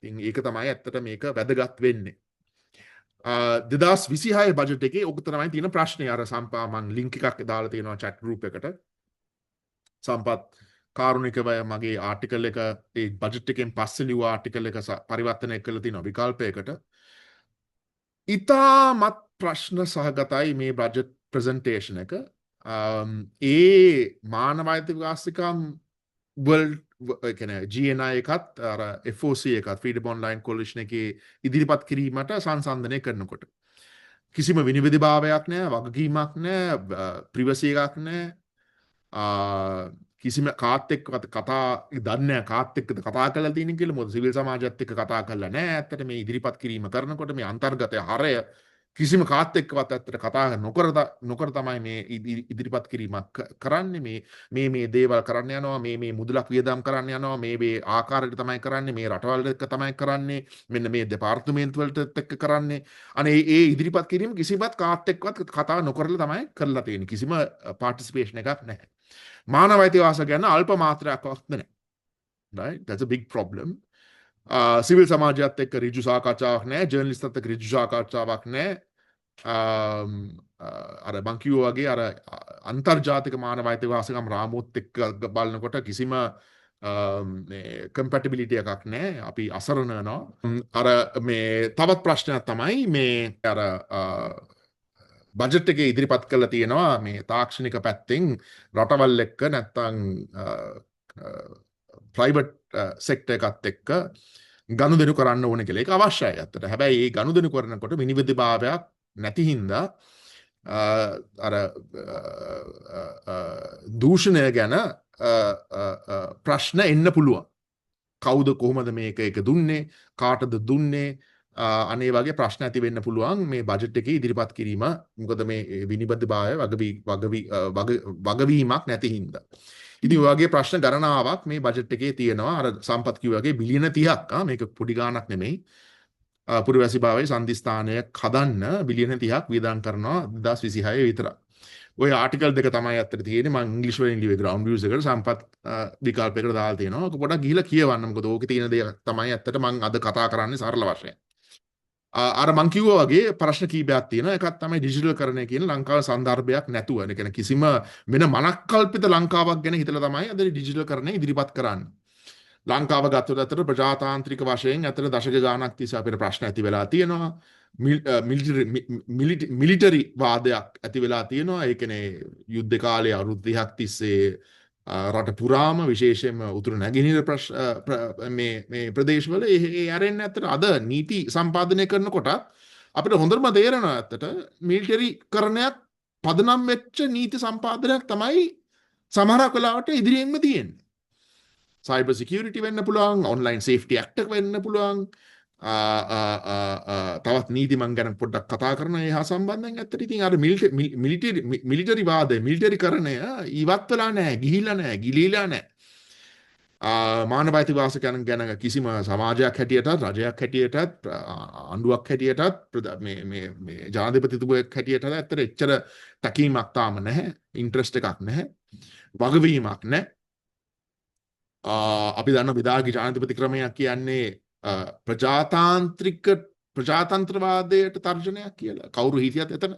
ඉතින් ඒක තමයි ඇත්තට මේක වැදගත් වෙන්නේ. 2026 බජට් එකේ ඔක තමයි තියෙන ප්‍රශ්නේ. අර සම්පා මං ලින්ක් එකක් දාලා තියෙනවා chat group එකට. සම්පත් කාරුණිකව මගේ ආටිකල් එක ඒ බජට් එකෙන් පස්සේ ලියුව ආටිකල් එක පරිවර්තනය කරලා තියෙනවා විකල්පයකට. ඉතාමත් ප්‍රශ්න සහගතයි මේ බජට් ප්‍රසන්ටේෂන් එක. ඒ මානව අයිතිවාසිකම් වර්ල්ඩ් GNI එකත් අර FOC එකත් Freedom Online Coalition එකේ ඉදිරිපත් කිරීමට සංසන්දනය කරනකොට කිසිම විනිවිදභාවයක් නැහැ, වගකීමක් නැහැ, ප්‍රිවසි එකක් නැහැ. කිසිම කාත් එක්ක කතා දන්නේ නැහැ කාත් එක්කද කතා කරලා තියෙන කියලා. මොකද සිවිල් සමාජයත් එක්ක කතා කරලා නැහැ. ඇත්තට මේ ඉදිරිපත් කිරීම කරනකොට මේ අන්තර්ගත හරය කිසිම කාත් එක්කවත් ඇත්තට කතා නොකර තමයි මේ ඉදිරිපත් කිරීමක් කරන්නේ. මේ දේවල් කරන්න යනවා, මේ මුදලක් වියදම් කරන්න යනවා, මේ ආකාරයට තමයි කරන්නේ, මේ රටවල් එක්ක තමයි කරන්නේ, මෙන්න මේ දෙපාර්තමේන්තු වලට එක්ක කරන්නේ. අනේ ඒ ඉදිරිපත් කිරීම කිසිමත් කාත් එක්කවත් කතා නොකරලා තමයි කරලා තියෙන්නේ. කිසිම පාර්ටිසිපේෂන් එකක් නැහැ. මානව අයිතිවාසිකම් ගැන අල්ප මාත්‍රයක්වත් නැහැ. Right? That's a big problem. සිවිල් සමාජයත් එක්ක ඍජු සාකච්ඡාවක් නැහැ, ජර්නලිස්ට්ත් එක්ක ඍජු සාකච්ඡාවක් නැහැ. අර මං කිව්වා වගේ අර අන්තර්ජාතික මානව අයිතිවාසිකම් රාමුවත් එක්ක බලනකොට කිසිම මේ කම්පැටිබිලිටි එකක් නැහැ. අපි අසරණ වෙනවා. අර මේ තවත් ප්‍රශ්නයක් තමයි මේ අර බජට් එකේ ඉදිරිපත් කරලා තියෙනවා මේ තාක්ෂණික පැත්තෙන් රටවල් එක්ක නැත්තම් ප්‍රයිවට් සෙක්ටර් එකත් එක්ක ගනුදෙනු කරන්න ඕනේ කියලා. ඒක අවශ්‍යයි අත්තට. හැබැයි මේ ගනුදෙනු කරනකොට විනිවිදභාවයක් නැති හින්දා අර දූෂණය ගැන ප්‍රශ්න එන්න පුළුවන්. කවුද කොහොමද මේක දුන්නේ? කාටද දුන්නේ? අනේ වගේ ප්‍රශ්න ඇති වෙන්න පුළුවන් මේ බජට් එකේ ඉදිරිපත් කිරීම. මොකද මේ විනිවිදභාවය වගවීමක් නැති හින්දා. ඉතින් ඔය වගේ ප්‍රශ්න ගණනාවක් මේ බජට් එකේ තියෙනවා. අර සම්පත් කිව්වා වගේ බිලියන 30ක් මේක පොඩි ගාණක් නෙමෙයි. පුරවැසි භාවයේ සන්ධිස්ථානයක් හදන්න බිලියන 30ක් වියදම් කරනවා 2026 විතර. ඔය ආටිකල් දෙක තමයි අතර තියෙන්නේ මම ඉංග්‍රීසි වලින් ලියුවේ ග්‍රවුන්ඩ් views එකට සම්පත් විකල්පයකට දාලා තියෙනවා. ඔක පොඩ්ඩක් ගිහිල්ලා කියවන්න. මොකද ඕකේ තියෙන දේ තමයි ඇත්තට මම අද කතා කරන්නේ සරල වශයෙන්. අර මං කිව්වා වගේ ප්‍රශ්න කීපයක් තියෙනවා. එකක් තමයි ඩිජිටල් කරණය කියන ලංකාවේ සන්දර්භයක් නැතුව. ඒ කියන්නේ කිසිම වෙන මනක්කල්පිත ලංකාවක් ගැන හිතලා තමයි අද ඩිජිටල් කරණය ඉදිරිපත් කරන්නේ. ලංකාව ගත්තොත් අතට ප්‍රජාතාන්ත්‍රික වශයෙන් අතට දශක ගාණක් තිස්සේ අපිට ප්‍රශ්න ඇති වෙලා තියෙනවා. මිලිටරි වාදයක් ඇති වෙලා තියෙනවා. ඒ කියන්නේ යුද්ධ කාලේ අවුරුදු 30ක් තිස්සේ රට පුරාම විශේෂයෙන්ම උතුරු නැගෙනහිර මේ ප්‍රදේශවල ඒ අරෙන්න ඇත්තට අද නීති සම්පාදනය කරනකොට අපිට හොඳටම තේරෙනවා ඇත්තට මිලිටරි කරණයක් පදනම් වෙච්ච නීති සම්පාදනයක් තමයි සමහරක් වෙලාවට ඉදිරියෙන්ම තියෙන්නේ. සයිබර් සිකියුරිටි වෙන්න පුළුවන්, ඔන්ලයින් සේෆ්ටි ඇක්ට් එක වෙන්න පුළුවන්. තවත් නීති මං ගැන පොඩ්ඩක් කතා කරන ඒ හා සම්බන්ධයෙන් ඇත්තට ඉතින් අර මිලිටරි වාදය, මිලිටරි කරණය ඉවත් වෙලා නැහැ, ගිහිල්ලා නැහැ, ගිලීලා නැහැ. මානව අයිතිවාසිකම් ගැන කිසිම සමාජයක් හැටියටත්, රජයක් හැටියටත්, ආණ්ඩුවක් හැටියටත් මේ ජනාධිපතිතුමෙක් හැටියටත් ඇත්තට එච්චර තැකීමක් තාම නැහැ, ඉන්ට්‍රස්ට් එකක් නැහැ, වගවීමක් නැහැ. අපි දන්න විදාගි ජනාධිපති ක්‍රමයක් කියන්නේ ප්‍රජාතන්ත්‍රවාදයට තර්ජනයක් කියලා. කවුරු හිටියත් එතන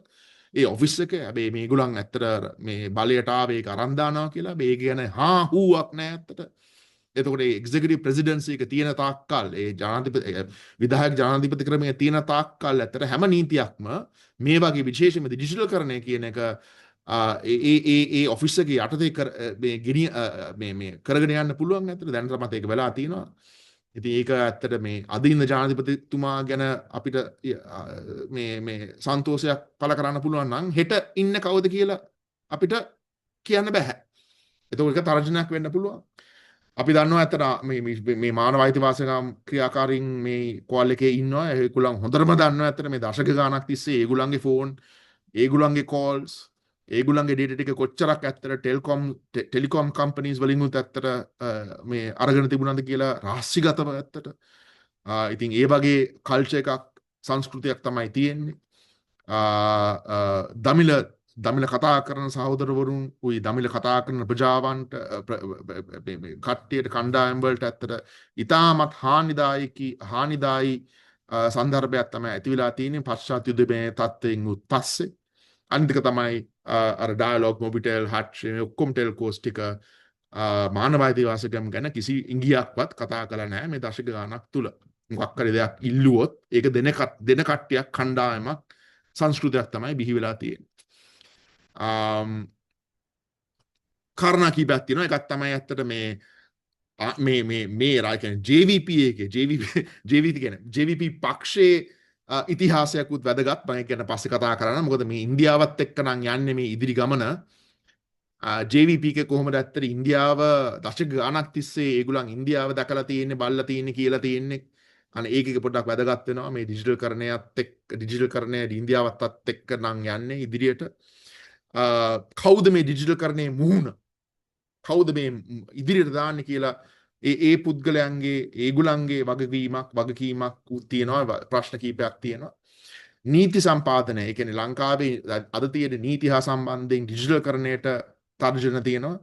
ඒ ඔෆිස් එක හැබැයි මේගොල්ලන් ඇත්තට මේ බලයට ආවේ ඒක අරන් දානවා කියලා. මේක ගැන හා හූවක් නැහැ ඇත්තට. එතකොට ඒ එක්සිකියුටිව් ප්‍රෙසිඩන්සි එක තියෙන තාක්කල් ඒ විධායක ජනාධිපති ක්‍රමය තියෙන තාක්කල් ඇත්තට හැම නීතියක්ම මේ වගේ විශේෂයෙන්ම ඩිජිටල් කරණය කියන එක ඒ ඔෆිස් එකේ යටතේ මේ කරගෙන යන්න පුළුවන් ඇත්තට. දැන් තමයි ඒක වෙලා තියෙනවා. ඉතින් ඒක ඇත්තට මේ අද ඉන්න ජනාධිපතිතුමා ගැන අපිට මේ සන්තෝෂයක් පළ කරන්න පුළුවන් නම් හෙට ඉන්න කවුද කියලා අපිට කියන්න බෑ. ඒක තර්ජනයක් වෙන්න පුළුවන්. අපි දන්නවා ඇත්තට මේ මානව අයිතිවාසිකම් ක්‍රියාකාරීන් මේ කෝල් එකේ ඉන්නවා. ඒගොල්ලන් හොඳටම දන්නවා ඇත්තට මේ දශක ගාණක් තිස්සේ ඒගොල්ලන්ගේ ෆෝන්, ඒගොල්ලන්ගේ කෝල්ස්, ඒගොල්ලන්ගේ ඩේටා ටික කොච්චරක් ඇත්තට ටෙලිකොම් කම්පනීස් වලින් උත් ඇත්තට මේ අරගෙන තිබුණාද කියලා රහස්‍යගතව ඇත්තට. ඉතින් ඒ වගේ කල්චර් එකක්, සංස්කෘතියක් තමයි තියෙන්නේ. දමිළ කතා කරන සහෝදරවරුන්, උයි දමිළ කතා කරන ප්‍රජාවන්ට කට්ටියට කණ්ඩායම් වලට ඇත්තට ඉතාමත් හානිදායි සන්දර්භයක් තමයි ඇති වෙලා තියෙන්නේ පශ්චාත් යුද්ධයේ තත්ත්වයෙන් උත් පස්සේ. අනිතික තමයි අර ඩයලොග්, මොබිටෙල්, හට් මේ ඔක්කොම ටෙල්කෝස් ටික මානව අයිතිවාසිකම් ගැන කිසි ඉඟියක්වත් කතා කළා නැහැ මේ දශක ගාණක් තුල. මොකක් හරි දෙයක් ඉල්ලුවොත් ඒක දෙන කට්ටියක්, කණ්ඩායමක්, සංස්කෘතියක් තමයි බිහි වෙලා තියෙන්නේ. කාරණා කීපයක් තියෙනවා. එකක් තමයි ඇත්තට මේ රාජ කියන්නේ JVP කියන්නේ පක්ෂයේ ඉතිහාසයකුත් වැදගත්. මම ගැන පස්සේ කතා කරන්න. මොකද මේ ඉන්දියාවත් එක්ක නම් යන්නේ මේ ඉදිරි ගමන. JVP එක කොහොමද ඇත්තට ඉන්දියාව දශක ගාණක් තිස්සේ ඒගොල්ලන් ඉන්දියාව දැකලා තියෙන්නේ, බලලා තියෙන්නේ, කියලා තියෙන්නේ. අනේ ඒකේ පොඩ්ඩක් වැදගත් වෙනවා. මේ ඩිජිටල් කරණය ඉන්දියාවත් එක්ක නම් යන්නේ ඉදිරියට. කවුද මේ ඩිජිටල් කරණයේ මුහුණ? කවුද මේ ඉදිරියට දාන්නේ කියලා ඒ පුද්ගලයන්ගේ ඒගොල්ලන්ගේ වගකීමක් තියෙනවා. ප්‍රශ්න කීපයක් තියෙනවා. නීති සම්පාදනය, ඒ කියන්නේ ලංකාවේ අද තියෙන නීති හා සම්බන්ධයෙන් ඩිජිටල් කරණයට තර්ජන තියෙනවා.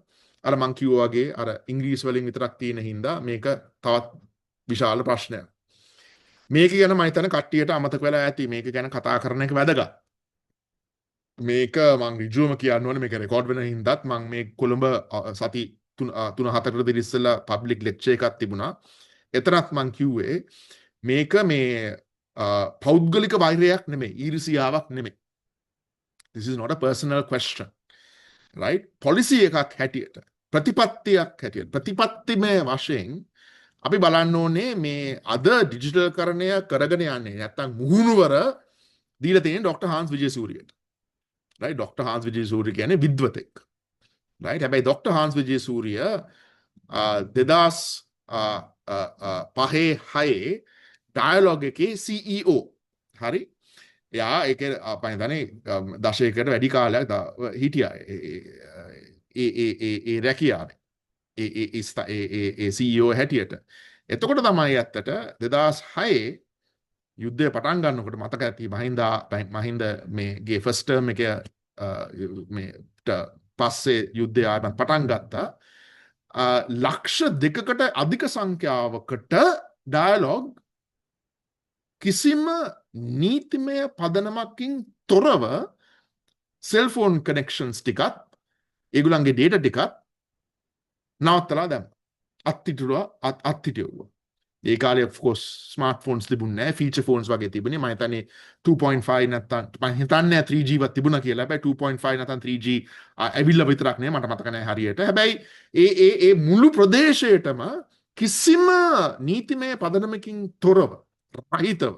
අර මං කිව්වා වගේ අර ඉංග්‍රීසි වලින් විතරක් තියෙන හින්දා මේක තවත් විශාල ප්‍රශ්නයක්. මේක ගැන මම හිතන කට්ටියට අමතක වෙලා ඇති. මේක ගැන කතා කරන එක වැදගත්. මේක මං ඍජුවම කියන්න ඕනේ. මේක රෙකෝඩ් වෙන හින්දාත් මං මේ කොළඹ සති 3-4 දින ඉස්සෙල්ලා පබ්ලික් ලෙක්චර් එකක් තිබුණා. එතරම් මං කිව්වේ මේක මේ පෞද්ගලික වෛරයක් නෙමෙයි, ඊර්ෂියාවක් නෙමෙයි. This is not a personal question. Right? policy එකක් හැටියට, ප්‍රතිපත්තියක් හැටියට, ප්‍රතිපත්තිමය වශයෙන් අපි බලන්න ඕනේ මේ අද ඩිජිටල් කරණය කරගෙන යන්නේ නැත්තම් මුහුණුවර දීලා තියෙන ડોક્ટર හාන්ස් විජේසූරියට. right? ડોક્ટર හාන්ස් විජේසූරිය කියන්නේ විද්වතෙක්. right? හැබැයි ડોક્ટર හාන්ස් විජේසූරිය 2005-6 ඩයලොග් එකේ CEO. හරි? එයා ඒක අපෙන් දන්නේ දශකයකට වැඩි කාලයක් හිටියා. ඒ රැකියාවේ. ඒ CEO හැටියට. එතකොට තමයි ඇත්තට 2006 යුද්ධය පටන් ගන්නකොට මතක ඇති මහින්ද මේගේ ෆස්ට් ටර්ම් එක මේ පස්සේ යුද්ධය ආරම්භ පටන් ගත්තා. ලක්ෂ දෙකකට අධික සංඛ්‍යාවකට ඩයලොග් කිසිම නීතිමය පදනමකින් තොරව සෙල්ෆෝන් කනෙක්ෂන්ස් ටිකත් ඒගොල්ලන්ගේ ඩේටා ටිකත් නවත්තලා දැම්මා. අත්හිටුවා. ඒ කාලේ of course smartphones තිබුණේ නැහැ, feature phones වගේ තිබුණේ. මම හිතන්නේ 2.5 නැත්තම් මම හිතන්නේ 3G වත් තිබුණා කියලා. හැබැයි 2.5 නැත්තම් 3G ඇවිල්ලා විතරක් නේ, මට මතක නැහැ හරියට. හැබැයි ඒ මුළු ප්‍රදේශයටම කිසිම නීතිමය පදනමකින් තොරව රහිතව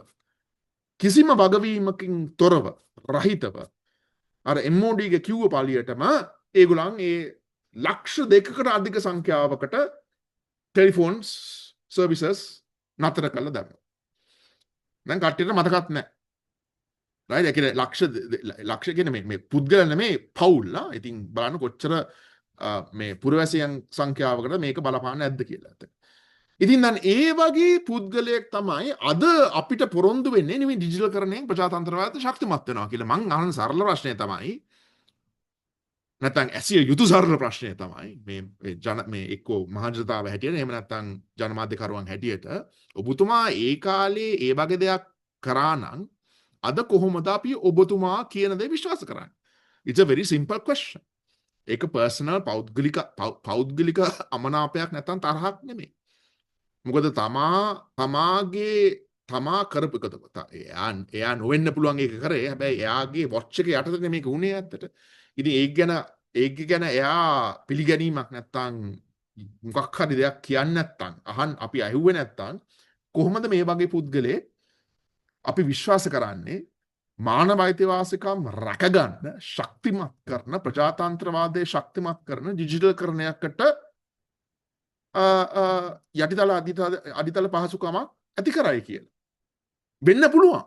කිසිම වගවීමකින් තොරව රහිතව අර MOD ගේ කිව්ව පාළියටම ඒගොල්ලන් ඒ ලක්ෂ දෙකකට අධික සංඛ්‍යාවකට ටෙලිෆෝන්ස් සර්විසස් නතර කළා දැම්මා. දැන් කට්ටියට මතකත් නැහැ. right? ඒ කියන්නේ ලක්ෂ කියන්නේ මේ පුද්ගල නෙමේ පවුල් ලා. ඉතින් බලන්න කොච්චර මේ පුරවැසියන් සංඛ්‍යාවකට මේක බලපාන්න නැද්ද කියලා. ඉතින් දැන් ඒ වගේ පුද්ගලයෙක් තමයි අද අපිට පොරොන්දු වෙන්නේ නෙමෙයි ඩිජිටල් කරණයෙන් ප්‍රජාතන්ත්‍රවාදය ශක්තිමත් වෙනවා කියලා. මං අහන සරල ප්‍රශ්නය තමයි, නැත්නම් ඇසිය යුතු සරල ප්‍රශ්නය තමයි මේ එක්කෝ මහජනතාව හැටියට එහෙම නැත්නම් ජනමාධ්‍යකරුවන් හැටියට ඔබතුමා ඒ කාලේ ඒ වගේ දෙයක් කරා නම් අද කොහොමද අපි ඔබතුමා කියන දේ විශ්වාස කරන්නේ? It's a very simple question. ඒක personal පෞද්ගලික අමනාපයක් නැත්නම් තරහක් නෙමෙයි. මොකද තමා කරපු එකද එයා නොවෙන්න පුළුවන් ඒක කරේ. හැබැයි එයාගේ වොච් එක යටතේ මේක උනේ ඇත්තට. ඉතින් ඒක ගැන එයා පිළිගැනීමක් නැත්තම් මොකක් හරි දෙයක් කියන්නේ නැත්තම් අපි අහුවේ නැත්තම් කොහොමද මේ වගේ පුද්ගලයෙක් අපි විශ්වාස කරන්නේ මානව අයිතිවාසිකම් රැකගන්න ශක්තිමත් කරන ප්‍රජාතන්ත්‍රවාදයේ ශක්තිමත් කරන ඩිජිටල් කරණයකට යටිතල අඩිතල පහසුකමක් ඇති කරයි කියලා. වෙන්න පුළුවන්.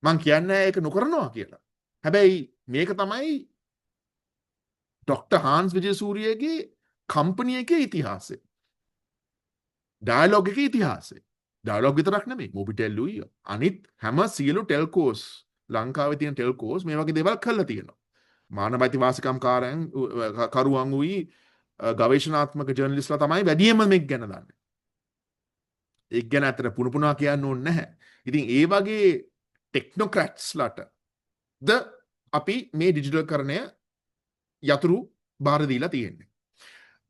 මං කියන්නේ ඒක නොකරනවා කියලා. හැබැයි මේක තමයි ඩොක්ටර් හාන්ස් විජේසූරියගේ කම්පැනි එකේ ඉතිහාසය. ඩයලොග් එකේ ඉතිහාසය. ඩයලොග් විතරක් නෙමෙයි, මොබිටෙල් උයි අනිත් හැම සියලු ටෙල්කෝස් ලංකාවේ තියෙන ටෙල්කෝස් මේ වගේ දේවල් කරලා තියෙනවා. මානව අයිතිවාසිකම් කරුවන් උයි ගවේෂණාත්මක ජර්නලිස්ට්ලා තමයි වැඩියෙන්ම මේක ගැන දන්නේ. ඒක ගැන අතර පුනුපුනා කියන්න ඕනේ නැහැ. ඉතින් ඒ වගේ ටෙක්නොක්‍රැට්ස්ලාට ද අපි මේ ඩිජිටල් කරණය යතුරු බාර දීලා තියෙන්නේ.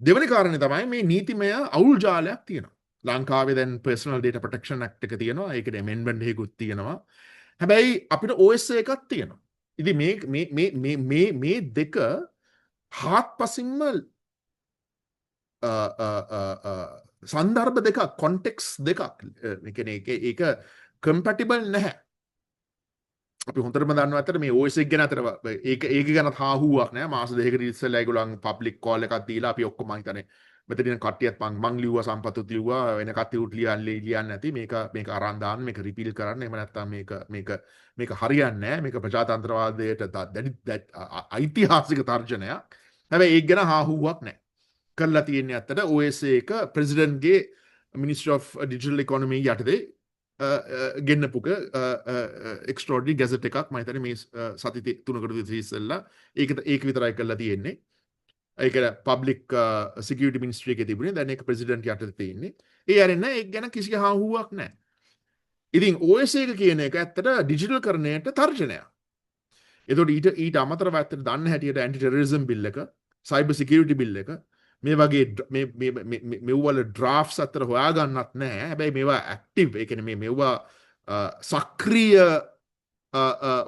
දෙවෙනි කාරණේ තමයි මේ නීතිමය අවුල් ජාලයක් තියෙනවා. ලංකාවේ දැන් Personal Data Protection Act එක තියෙනවා. ඒකට amendment එකකුත් තියෙනවා. හැබැයි අපිට OSA එකක් තියෙනවා. ඉතින් මේ දෙක හාත්පසින්ම සන්දර්භ දෙකක්, කොන්ටෙක්ස් දෙකක්. ඒ කියන්නේ ඒක කම්පැටිබල් නැහැ. අපි හොඳටම දන්නවා අතර මේ OS එක ගැන අතර ඒක ගැන හාහුවක් නෑ. මාස දෙකකට ඉස්සෙල්ලා ඒගොල්ලන් පබ්ලික් කෝල් එකක් දීලා අපි ඔක්කොම හිතන්නේ මෙතන ඉන්න කට්ටියත් මං ලිව්වා, සම්පතුත් ලිව්වා, වෙන කට්ටියුත් ලියන්නේ නැති මේක අරන් දාන්න, මේක රිපීල් කරන්න. එහෙම නැත්නම් මේක හරියන්නේ නෑ. මේක ප්‍රජාතන්ත්‍රවාදයට ඓතිහාසික තර්ජනයක්. හැබැයි ඒක ගැන හාහුවක් නෑ. කරලා තියෙන්නේ අතට OSA එක ප්‍රෙසිඩන්ට්ගේ මිනිස්ට්‍රි ඔෆ් ඩිජිටල් ඉකොනොමි යටතේ ගෙන්නපුක එක්ස්ට්‍රෝඩිනරි ගැසට් එකක් මම හිතන්නේ මේ සති 3කට විතර ඉස්සෙල්ලා ඒක විතරයි කරලා තියෙන්නේ. ඒක පබ්ලික් සිකියුරිටි මිනිස්ට්‍රි එකේ තිබුණේ. දැන් ඒක ප්‍රෙසිඩන්ට් යටතේ තියෙන්නේ. ඒ අරින්න ඒක ගැන කිසි හාහුවක් නැහැ. ඉතින් OS එක කියන එක ඇත්තට ඩිජිටල් කරණයට තර්ජනයක්. ඒතකොට ඊට අමතරව ඇත්තට දන්න හැටියට ඇන්ටි ටෙරරිසම් බිල් එක, සයිබර් සිකියුරිටි බිල් එක මේ වගේ මෙව්වල ඩ්‍රාෆ්ට්ස් අතර හොයාගන්නත් නැහැ. හැබැයි මේවා ඇක්ටිව්, ඒ කියන්නේ මේවා සක්‍රීය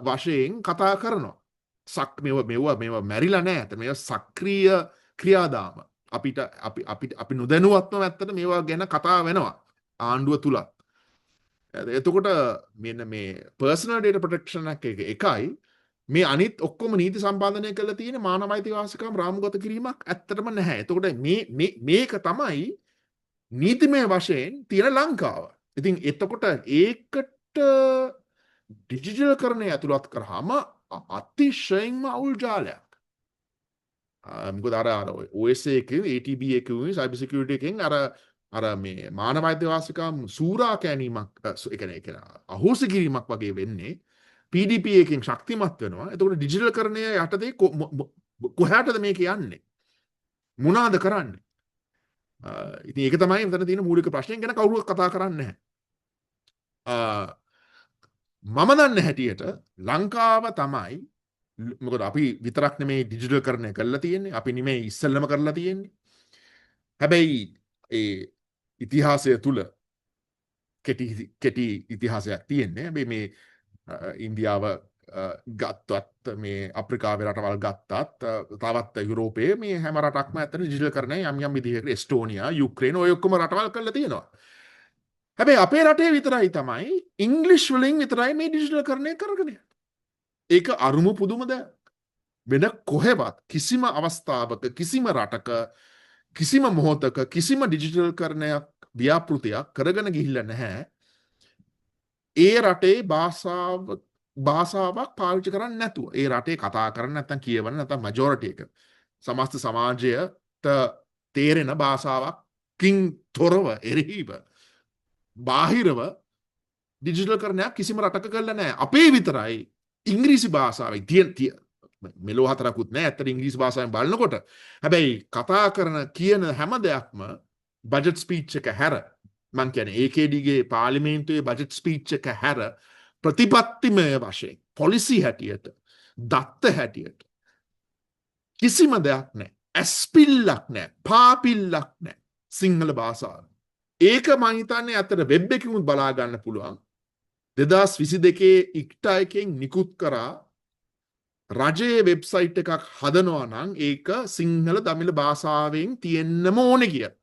වශයෙන් කතා කරනවා. මේවා මැරිලා නැහැ. මේවා සක්‍රීය ක්‍රියාදාම. අපි නොදැනුවත්වම ඇත්තට මේවා ගැන කතා වෙනවා ආණ්ඩුව තුලත්. එතකොට මෙන්න මේ personal data protection එකයි මේ අනිත් ඔක්කොම නීති සම්පාදනය කරලා තියෙන මානව අයිතිවාසිකම් රාමුගත කිරීමක් ඇත්තටම නැහැ. එතකොට මේක තමයි නීතිමය වශයෙන් තියෙන ලංකාව. ඉතින් එතකොට ඒකට ඩිජිටල් කරණය ඇතුළත් කරාම අතිශයින්ම අවුල් ජාලයක්. මොකද අර OSA එකේ ATB එකේ cyber security එකෙන් අර මේ මානව අයිතිවාසිකම් සූරා කැනීමක්, ඒ කියන්නේ අහෝසි කිරීමක් වගේ වෙන්නේ PDP එකෙන් ශක්තිමත් වෙනවා. එතකොට ඩිජිටල් කරණය යටතේ කොහාටද මේක යන්නේ? මොනවාද කරන්නේ? ඉතින් ඒක තමයි මෙතන තියෙන මූලික ප්‍රශ්නය ගැන කවුරුත් කතා කරන්නේ නැහැ. මම දන්න හැටියට ලංකාව තමයි මොකද අපි විතරක් නෙමේ ඩිජිටල් කරණය කරලා තියෙන්නේ. අපි නෙමේ ඉස්සෙල්ලම කරලා තියෙන්නේ. හැබැයි ඒ ඉතිහාසය තුල කෙටි ඉතිහාසයක් තියෙන්නේ. හැබැයි මේ ඉන්දියාව ගත්තත් මේ අප්‍රිකාවේ රටවල් ගත්තත් තවත් යුරෝපයේ මේ හැම රටක්ම ඇත්තට ඩිජිටල් කරණය යම් යම් විදිහකට එස්ටෝනියා යුක්‍රේන ඔය ඔක්කොම රටවල් කරලා තියෙනවා. හැබැයි අපේ රටේ විතරයි තමයි ඉංග්‍රීසි වලින් විතරයි මේ ඩිජිටල් කරණය කරගෙන යන්නේ. ඒක අරුම පුදුම දෙයක්. වෙන කොහෙවත් කිසිම අවස්ථාවක කිසිම රටක කිසිම මොහොතක කිසිම ඩිජිටල් කරණයක් ව්‍යාපෘතියක් කරගෙන ගිහිල්ලා නැහැ. ඒ රටේ භාෂාවක් පාවිච්චි කරන්නේ නැතුව. ඒ රටේ කතා කරන්නේ නැත්නම් කියවන්නේ නැත්නම් මැජොරිටි එක සමස්ත සමාජයට තේරෙන භාෂාවකින් තොරව එරෙහිව බාහිරව ඩිජිටල් කරණයක් කිසිම රටක කරලා නැහැ. අපේ විතරයි ඉංග්‍රීසි භාෂාවෙන් තියෙන මෙලෝ හතරකුත් නැහැ ඇත්තට ඉංග්‍රීසි භාෂාවෙන් බලනකොට. හැබැයි කතා කරන කියන හැම දෙයක්ම බජට් ස්පීච් එක හැර මං කියන්නේ AKD ගේ පාර්ලිමේන්තුවේ බජට් ස්පීච් එක හැර ප්‍රතිපත්තිමය වශයෙන් පොලිසි හැටියට දත්ත හැටියට කිසිම දෙයක් නැහැ. ඇස්පිල්ලක් නැහැ. පාපිල්ලක් නැහැ සිංහල භාෂාව. ඒක මං හිතන්නේ අතට වෙබ් එකකින් බලා ගන්න පුළුවන්. 2022 ඉක්ටා එකෙන් නිකුත් කරා රජයේ වෙබ්සයිට් එකක් හදනවා නම් ඒක සිංහල දමිළ භාෂාවෙන් තියෙන්නම ඕනේ කියලා.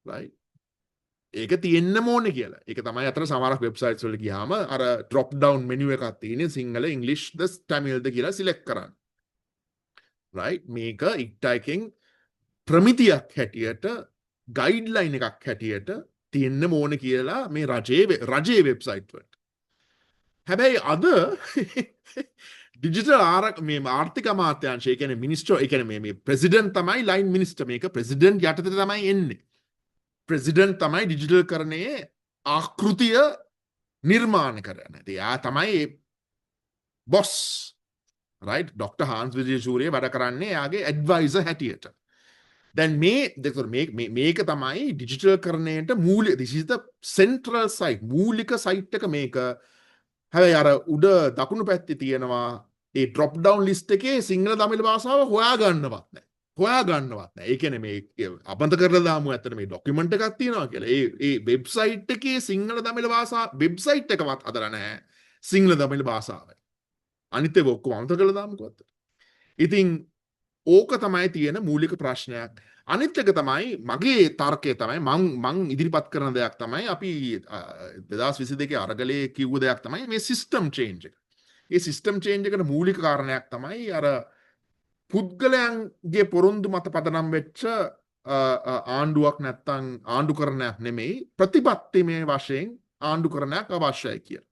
right? ඒක තියෙන්නම ඕනේ කියලා. ඒක තමයි අතර සමහරක් වෙබ්සයිට්ස් වල ගියාම අර drop down menu එකක් තියෙන්නේ සිංහල ඉංග්‍රීසි ද තමිල්ද කියලා සිලෙක්ට් කරන්න. right? මේක ඉක්ටා එකෙන් ප්‍රමිතියක් හැටියට ගයිඩ්ලයින් එකක් හැටියට තියෙන්නම ඕනේ කියලා මේ රජයේ වෙබ්සයිට් වලට. හැබැයි අද ඩිජිටල් මේ ආර්ථික අමාත්‍යාංශය කියන්නේ මිනිස්ටර් ඒ කියන්නේ මේ ප්‍රෙසිඩන්ට් තමයි ලයින් මිනිස්ටර් මේක ප්‍රෙසිඩන්ට් යටතේ තමයි එන්නේ. ප්‍රෙසිඩන්ට් තමයි ඩිජිටල් කරණයේ ආකෘතිය නිර්මාණය කරන්නේ. ඉතින් යා තමයි boss. right? Doctor Hans Wijesuriya වැඩ කරන්නේ යාගේ ඇඩ්වයිසර් හැටියට. දැන් මේක තමයි ඩිජිටල් කරණයට මූලික this is the central site මූලික සයිට් එක මේක. හැබැයි අර උඩ දකුණු පැත්තේ තියෙනවා ඒ drop down list එකේ සිංහල දමිළ භාෂාව හොයාගන්නවත් නැහැ. ඒ කියන්නේ මේ අපන්ත කරලා දාමු ඇත්තට මේ ડોකියුමන්ට් එකක් තියෙනවා කියලා. ඒ වෙබ්සයිට් එකේ සිංහල දමිළ භාෂාව වෙබ්සයිට් එකවත් හදලා නැහැ සිංහල දමිළ භාෂාවයි. අනිත් ඒවා ඔක්කොම අමතක කරලා දාමුකෝ ඇත්තට. ඉතින් ඕක තමයි තියෙන මූලික ප්‍රශ්නයක්. අනිත් එක තමයි මගේ තර්කය තමයි මං ඉදිරිපත් කරන දෙයක් තමයි අපි 2022 අරගලයේ කිව්ව දෙයක් තමයි මේ සිස්ටම් චේන්ජ් එක. මේ සිස්ටම් චේන්ජ් එකට මූලික කාරණයක් තමයි අර පුද්ගලයන්ගේ පොරොන්දු මත පදනම් වෙච්ච ආණ්ඩුවක් නැත්තම් ආණ්ඩුකරණයක් නෙමෙයි ප්‍රතිපත්තිමය වශයෙන් ආණ්ඩුකරණයක් අවශ්‍යයි කියලා.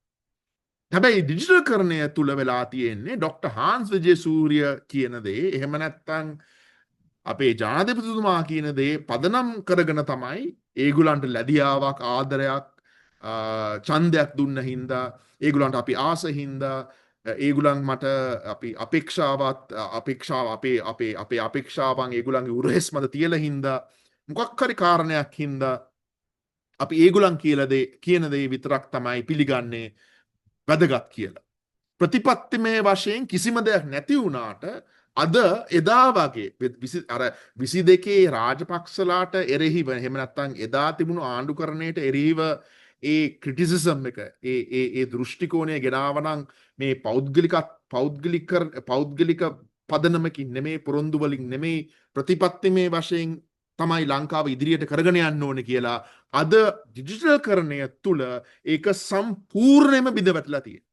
හැබැයි ඩිජිටල් කරණය තුල වෙලා තියෙන්නේ ඩොක්ටර් හාන්ස් විජේසූරිය කියන දේ එහෙම නැත්තම් අපේ ජනාධිපතිතුමා කියන දේ පදනම් කරගෙන තමයි ඒගොල්ලන්ට ලැබියාවක් ආදරයක් ඡන්දයක් දුන්න හින්දා ඒගොල්ලන්ට අපි ආස හින්දා ඒගොල්ලන් මට අපි අපේක්ෂාව අපේ අපේක්ෂාවන් ඒගොල්ලන්ගේ උරහෙස් මත තියලා හින්දා මොකක් හරි කාරණයක් හින්දා අපි ඒගොල්ලන් කියන දේ විතරක් තමයි පිළිගන්නේ වැදගත් කියලා. ප්‍රතිපත්තිමය වශයෙන් කිසිම දෙයක් නැති වුණාට අද එදා වගේ 22 රාජපක්ෂලාට එරෙහිව එහෙම නැත්නම් එදා තිබුණු ආණ්ඩුකරණයට එරෙහිව ඒ ක්‍රිටිසිසම් එක ඒ දෘෂ්ටි කෝණය ගෙනාව නම් මේ පෞද්ගලික පදනමකින් නෙමේ පොරොන්දු වලින් නෙමේ ප්‍රතිපත්තිමය වශයෙන් තමයි ලංකාව ඉදිරියට කරගෙන යන්න ඕනේ කියලා අද ඩිජිටල් කරණය තුල ඒක සම්පූර්ණයෙන්ම බිඳ වැටලා තියෙනවා.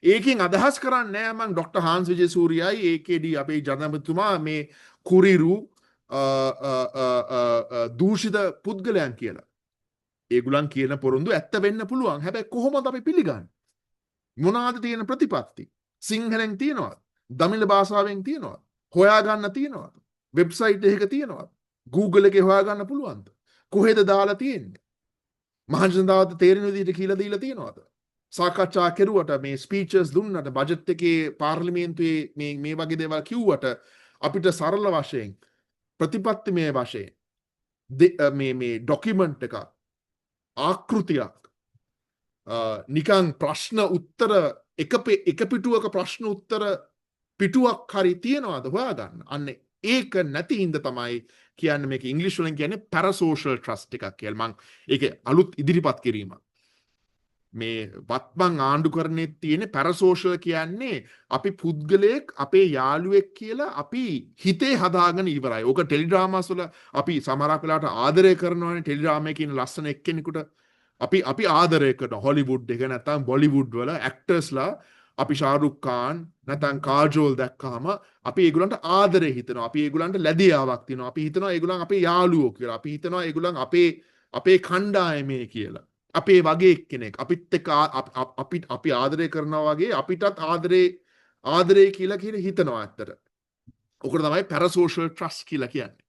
ඒකෙන් අදහස් කරන්නේ නැහැ මම ඩොක්ටර් හාන්ස් විජේසූරියයි AKD අපේ ජනපතිතුමා මේ කුරිරු දූෂිත පුද්ගලයන් කියලා. ඒගොල්ලන් කියන පොරොන්දු ඇත්ත වෙන්න පුළුවන්. හැබැයි කොහොමද අපි පිළිගන්නේ? මොනවාද තියෙන ප්‍රතිපත්ති? සිංහලෙන් තියනවද? දමිළ භාෂාවෙන් තියනවද? හොයාගන්න තියනවද? වෙබ්සයිට් එකක තියනවද? Google එකේ හොයාගන්න පුළුවන්ද? කොහෙද දාලා තියෙන්නේ? මහජනතාවට තේරෙන විදිහට කියලා දීලා තියනවද? සාකච්ඡා කෙරුවට මේ ස්පීචස් දුන්නට බජට් එකේ පාර්ලිමේන්තුවේ මේ වගේ දේවල් කිව්වට අපිට සරල වශයෙන් ප්‍රතිපත්තිමය වශයෙන් මේ ඩොකියුමන්ට් එකක් ආකෘතියක් නිකන් ප්‍රශ්න උත්තර එක පිටුවක ප්‍රශ්න උත්තර පිටුවක් හරි තියනවාද හොයාගන්න. අන්න ඒක නැති හින්දා තමයි කියන්නේ මේක ඉංග්‍රීසි වලින් කියන්නේ පැරසෝෂල් ට්‍රස්ට් එකක් කියලා. මම ඒක අලුත් ඉදිරිපත් කිරීමක්. මේ වත්මන් ආණ්ඩුකරණයේ තියෙන පැරසෝෂල් කියන්නේ අපි පුද්ගලයෙක් අපේ යාළුවෙක් කියලා අපි හිතේ හදාගෙන ඉවරයි. ඕක ටෙලිඩ්‍රාමාස් වල අපි සමහරක් වෙලාවට ආදරය කරනවානේ ටෙලිඩ්‍රාමයේ කියන ලස්සන එක්කෙනෙකුට අපි ආදරය කරන හොලිවුඩ් එක නැත්නම් බොලිවුඩ් වල ඇක්ටර්ස්ලා අපි ශාරුක් ખાන් නැත්නම් කාජෝල් දැක්කම අපි ඒගොල්ලන්ට ආදරේ හිතනවා. අපි ඒගොල්ලන්ට ලැබියාවක් තියෙනවා. අපි හිතනවා ඒගොල්ලන් අපේ යාළුවෝ කියලා. අපි හිතනවා ඒගොල්ලන් අපේ කණ්ඩායමේ කියලා. අපේ වගේ කෙනෙක්. අපිත් එක්ක අපි ආදරය කරනවා වගේ අපිටත් ආදරේ කියලා හිතනවා ඇත්තට. ඔකට තමයි පැරසෝෂල් ට්‍රස්ට් කියලා කියන්නේ.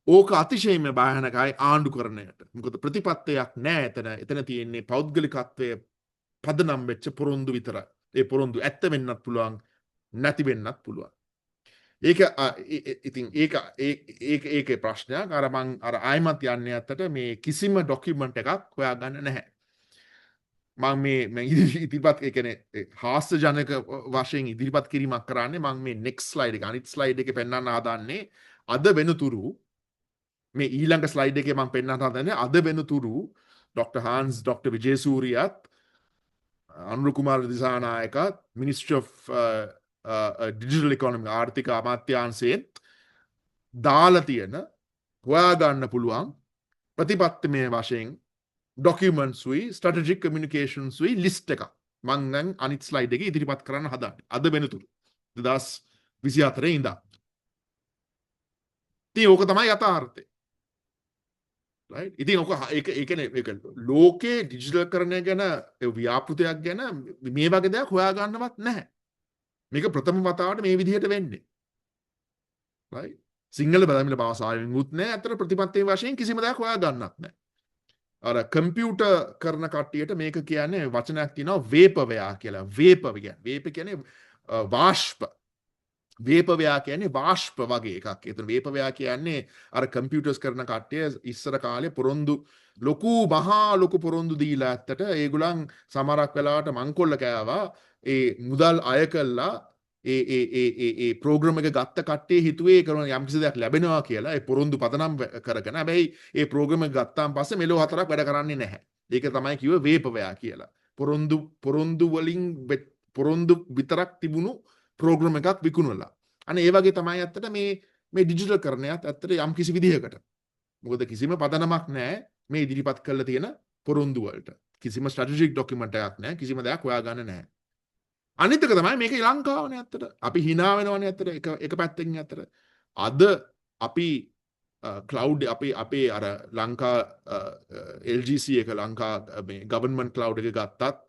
ඕක අතිශයින්ම භයානකයි ආණ්ඩුකරණයට. මොකද ප්‍රතිපත්තියක් නැහැ එතන. එතන තියෙන්නේ පෞද්ගලිකත්වයේ පදනම් වෙච්ච පොරොන්දු විතරයි. ඒ පොරොන්දු ඇත්ත වෙන්නත් පුළුවන් නැති වෙන්නත් පුළුවන්. ඉතින් ඒකේ ප්‍රශ්නයක්. අර ආයිමත් යන්නේ ඇත්තට මේ කිසිම ඩොකියුමන්ට් එකක් හොයාගන්න නැහැ. මම මේ ඉදිරිපත් ඒ කියන්නේ හාස්‍යජනක වශයෙන් ඉදිරිපත් කිරීමක් කරන්නේ මම මේ next slide එක අනිත් slide එකේ පෙන්වන්න හදන්නේ අද වෙනතුරු මේ ඊළඟ ස්ලයිඩ් එකේ මම පෙන්නන්න හදන්නේ අද වෙනතුරු ඩොක්ටර් හාන්ස් ඩොක්ටර් විජේසූරියත් අනුර කුමාර දිසානායකත් මිනිස්ට්‍රි ඔෆ් ඩිජිටල් ඉකොනොමි ආර්ථික අමාත්‍යාංශයෙන් දාලා තියෙන හොයාගන්න පුළුවන් ප්‍රතිපත්තිමය වශයෙන් ඩොකියුමන්ට්ස් උයි ස්ට්‍රැටජික් කමියුනිකේෂන්ස් උයි ලිස්ට් එක මම දැන් අනිත් ස්ලයිඩ් එකේ ඉදිරිපත් කරන්න හදන්නේ අද වෙනතුරු 2024 ඉඳන් ඉතින් ඕක තමයි යථාර්ථය. right? ඉතින් ඕක ඒක ලෝකේ ඩිජිටල් කරණය ගැන ව්‍යාපෘතයක් ගැන මේ වගේ දෙයක් හොයාගන්නවත් නැහැ. මේක ප්‍රථම වතාවට මේ විදිහට වෙන්නේ. right? සිංහල බදමිල භාෂාවෙන් උත් නැහැ. අතර ප්‍රතිපත්තියේ වශයෙන් කිසිම දෙයක් හොයාගන්නත් නැහැ. අර කම්පියුටර් කරන කට්ටියට මේක කියන්නේ වචනයක් තියෙනවා වේපවයා කියලා. වේප කියන්නේ වාෂ්ප. වේපවයා කියන්නේ වාෂ්ප වගේ එකක්. ඒතන වේපවයා කියන්නේ අර කම්පියුටර්ස් කරන කට්ටිය ඉස්සර කාලේ පොරොන්දු මහා ලොකු පොරොන්දු දීලා ඇත්තට ඒගොල්ලන් සමහරක් වෙලාවට මංකොල්ල කෑවා. ඒ මුදල් අය කළා ඒ ප්‍රෝග්‍රෑම් එක ගත්ත කට්ටිය හිතුවේ කරන යම්කිසි දෙයක් ලැබෙනවා කියලා. ඒ පොරොන්දු පදනම් කරගෙන. හැබැයි ඒ ප්‍රෝග්‍රෑම් එක ගත්තාන් පස්සේ මෙලෝ හතරක් වැඩ කරන්නේ නැහැ. ඒක තමයි කිව්වේ වේපවයා කියලා. පොරොන්දු විතරක් තිබුණු ප්‍රෝග්‍රෑම් එකක් විකුණලා. අනේ ඒ වගේ තමයි ඇත්තට මේ ඩිජිටල් කරණයත් ඇත්තට යම් කිසි විදිහකට. මොකද කිසිම පදනමක් නැහැ මේ ඉදිරිපත් කරලා තියෙන පොරොන්දු වලට. කිසිම ස්ට්‍රැටජික් ඩොකියුමන්ට් එකක් නැහැ. කිසිම දෙයක් හොයාගන්න නැහැ. අනිත් එක තමයි මේක ලංකාවනේ ඇත්තට. අපි hina වෙනවනේ ඇත්තට එක පැත්තකින් ඇත්තට. අද අපි ක්ලවුඩ් අපේ අර ලංකා LGC එක ලංකා මේ ගවර්න්මන්ට් ක්ලවුඩ් එක ගත්තත්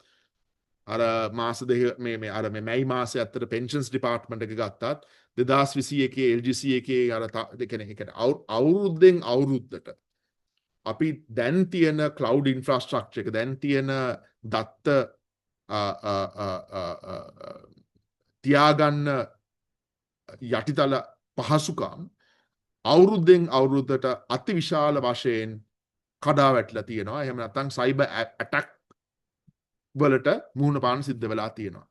අර මාස දෙක මේ මැයි මාසේ අතර පෙන්ෂන්ස් ඩිපාර්ට්මන්ට් එක ගත්තත් 2021 LGC එකේ අර අවුරුද්දෙන් අවුරුද්දට අපි දැන් තියෙන ක්ලවුඩ් ඉන්ෆ්‍රාස්ට්‍රක්චර් එක දැන් තියෙන දත්ත තියාගන්න යටිතල පහසුකම් අවුරුද්දෙන් අවුරුද්දට අතිවිශාල වශයෙන් කඩා වැටලා තියෙනවා. එහෙම නැත්නම් සයිබර් ඇටැක් වලට මුහුණ පාන සිද්ධ වෙලා තියෙනවා.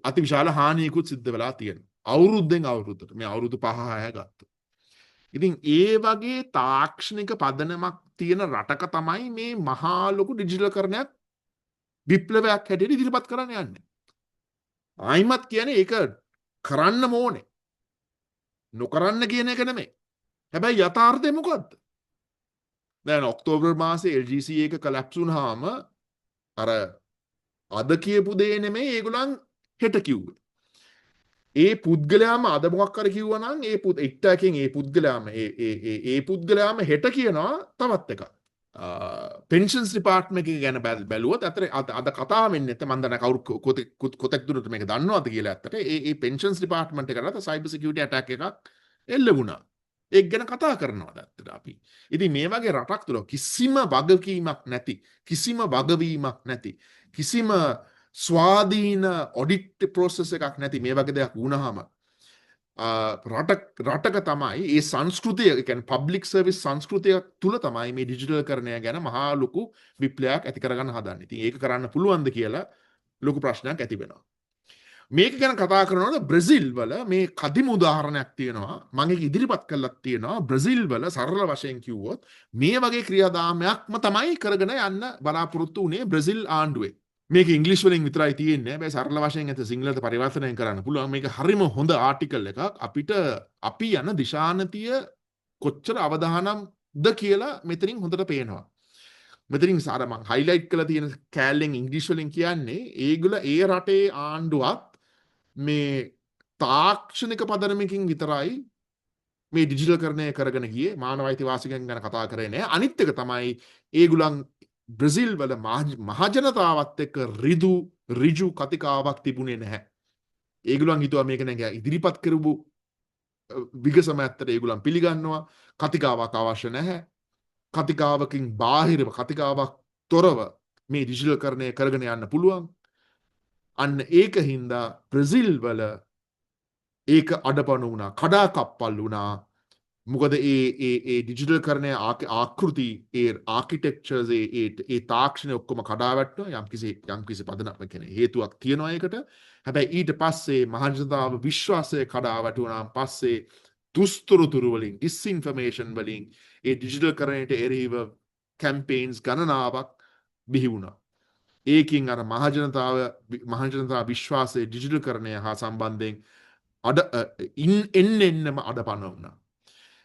අතිවිශාල හානියකුත් සිද්ධ වෙලා තියෙනවා. අවුරුද්දෙන් අවුරුද්දට මේ අවුරුදු 5-6 ගත්තා. ඉතින් ඒ වගේ තාක්ෂණික පදනමක් තියෙන රටක තමයි මේ මහා ලොකු ඩිජිටල් කරණයක් විප්ලවයක් හැටියට ඉදිරිපත් කරන්න යන්නේ. ආයිමත් කියන්නේ ඒක කරන්න ඕනේ. නොකරන්න කියන එක නෙමෙයි. හැබැයි යථාර්ථය මොකද්ද? දැන් ඔක්තෝබර් මාසේ LGC එක කොලැප්ස් වුණාම අර අද කියපු දේ නෙමෙයි ඒගොල්ලන් හෙට කිව්වේ. ඒ පුද්ගලයාම අද මොකක් කර කිව්වා නම් ඒ පුද්ගලයාම හෙට කියනවා තවත් එකක්. පෙන්ෂන්ස් ඩිපාර්ට්මන්ට් එක ගැන බැලුවොත් අතර අද කතා වෙන්නේ නැත්නම් මම දන්න කවුරු කොතෙක් දුරට මේක දන්නවද කියලා ඇත්තට ඒ පෙන්ෂන්ස් ඩිපාර්ට්මන්ට් එකට සයිබර් සිකියුරිටි ඇටැක් එකක් එල්ල වුණා. ඒක ගැන කතා කරනවා ඇත්තට අපි. ඉතින් මේ වගේ රටක් තුල කිසිම වගකීමක් නැති, කිසිම වගවීමක් නැති, කිසිම ස්වාධීන ඔඩිට් ප්‍රෝසෙස් එකක් නැති මේ වගේ දෙයක් වුණාම රටක තමයි ඒ සංස්කෘතිය ඒ කියන්නේ පබ්ලික් සර්විස් සංස්කෘතිය තුල තමයි මේ ඩිජිටල් කරණය ගැන මහා ලොකු විප්ලවයක් ඇති කරගන්න හදන්නේ. ඉතින් ඒක කරන්න පුළුවන්ද කියලා ලොකු ප්‍රශ්නයක් ඇති වෙනවා. මේක ගැන කතා කරනකොට බ්‍රසීල් වල මේ කදිම උදාහරණයක් තියෙනවා. මම ඒක ඉදිරිපත් කළා තියෙනවා. බ්‍රසීල් වල සරල වශයෙන් කිව්වොත් මේ වගේ ක්‍රියාදාමයක්ම තමයි කරගෙන යන්න බලාපොරොත්තු වුණේ බ්‍රසීල් ආණ්ඩුවේ. මේක ඉංග්‍රීසි වලින් විතරයි තියෙන්නේ. හැබැයි සරල වශයෙන් ඇත්ත සිංහලට පරිවර්තනය කරන්න පුළුවන්. මේක හරිම හොඳ ආටිකල් එකක්. අපිට අපි යන දිශානතිය කොච්චර අවදානම්ද කියලා මෙතනින් හොඳට පේනවා. මෙතනින් සාර මං හයිලයිට් කරලා තියෙන කෑල්ලෙන් ඉංග්‍රීසි වලින් කියන්නේ ඒගොල්ල ඒ රටේ ආණ්ඩුවත් මේ තාක්ෂණික පදනමකින් විතරයි මේ ඩිජිටල් කරණය කරගෙන ගියේ. මානව අයිතිවාසිකම් ගැන කතා කරේ නෑ. අනිත් එක තමයි ඒගොල්ලන් බ්‍රසීල් වල මහජනතාවත් එක්ක ඍජු කතිකාවක් තිබුණේ නැහැ. ඒගොල්ලන් හිතුවා මේක නෑ ඉදිරිපත් කරපු විගසම ඇත්තට ඒගොල්ලන් පිළිගන්නවා. කතිකාවක් අවශ්‍ය නැහැ. කතිකාවකින් බාහිරව කතිකාවක් තොරව මේ ඩිජිටල් කරණය කරගෙන යන්න පුළුවන්. අන්න ඒක හින්දා බ්‍රසීල් වල ඒක අඩපණු වුණා. කඩාකප්පල් වුණා. මොකද ඒ ඩිජිටල් කරණය ආකෘති ඒ ආකිටෙක්චර්ස් ඒ තාක්ෂණය ඔක්කොම කඩා වැටුණා. යම්කිසි පදනමක් කියන්නේ හේතුවක් තියෙනවා ඒකට. හැබැයි ඊට පස්සේ මහජනතාව විශ්වාසය කඩා වැටුණාන් පස්සේ දුස්තුරුතුරු වලින් ඩිස්ඉන්ෆර්මේෂන් වලින් ඒ ඩිජිටල් කරණයට එරෙහිව කැම්පේන්ස් ගණනාවක් බිහි වුණා. ඒකින් අර මහජනතාව විශ්වාසයේ ඩිජිටල් කරණය හා සම්බන්ධයෙන් එන්නම අඩපණ වුණා.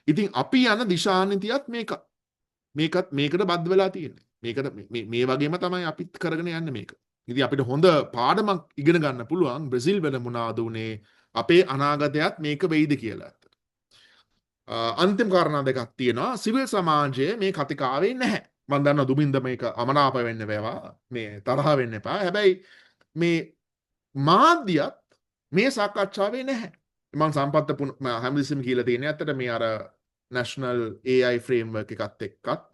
ඉතින් අපි යන දිශානතියත් මේකට බද්ධ වෙලා තියෙන්නේ. මේකට මේ වගේම තමයි අපිත් කරගෙන යන්නේ මේක. ඉතින් අපිට හොඳ පාඩමක් ඉගෙන ගන්න පුළුවන් බ්‍රසීල් වල මොනවාද උනේ අපේ අනාගතයත් මේක වෙයිද කියලා. අන්තිම කාරණා දෙකක් තියෙනවා. සිවිල් සමාජයේ මේ කතිකාවේ නැහැ. මම දන්නවා දුමින්ද මේක අමනාප වෙන්න වේවා. මේ තරහ වෙන්න එපා. හැබැයි මේ මාධ්‍යත් මේ සාකච්ඡාවේ නැහැ. මම සම්පත්ත හැමදෙස්සෙම කියලා තියෙන්නේ ඇත්තට මේ අර national AI framework එකත් එක්කත්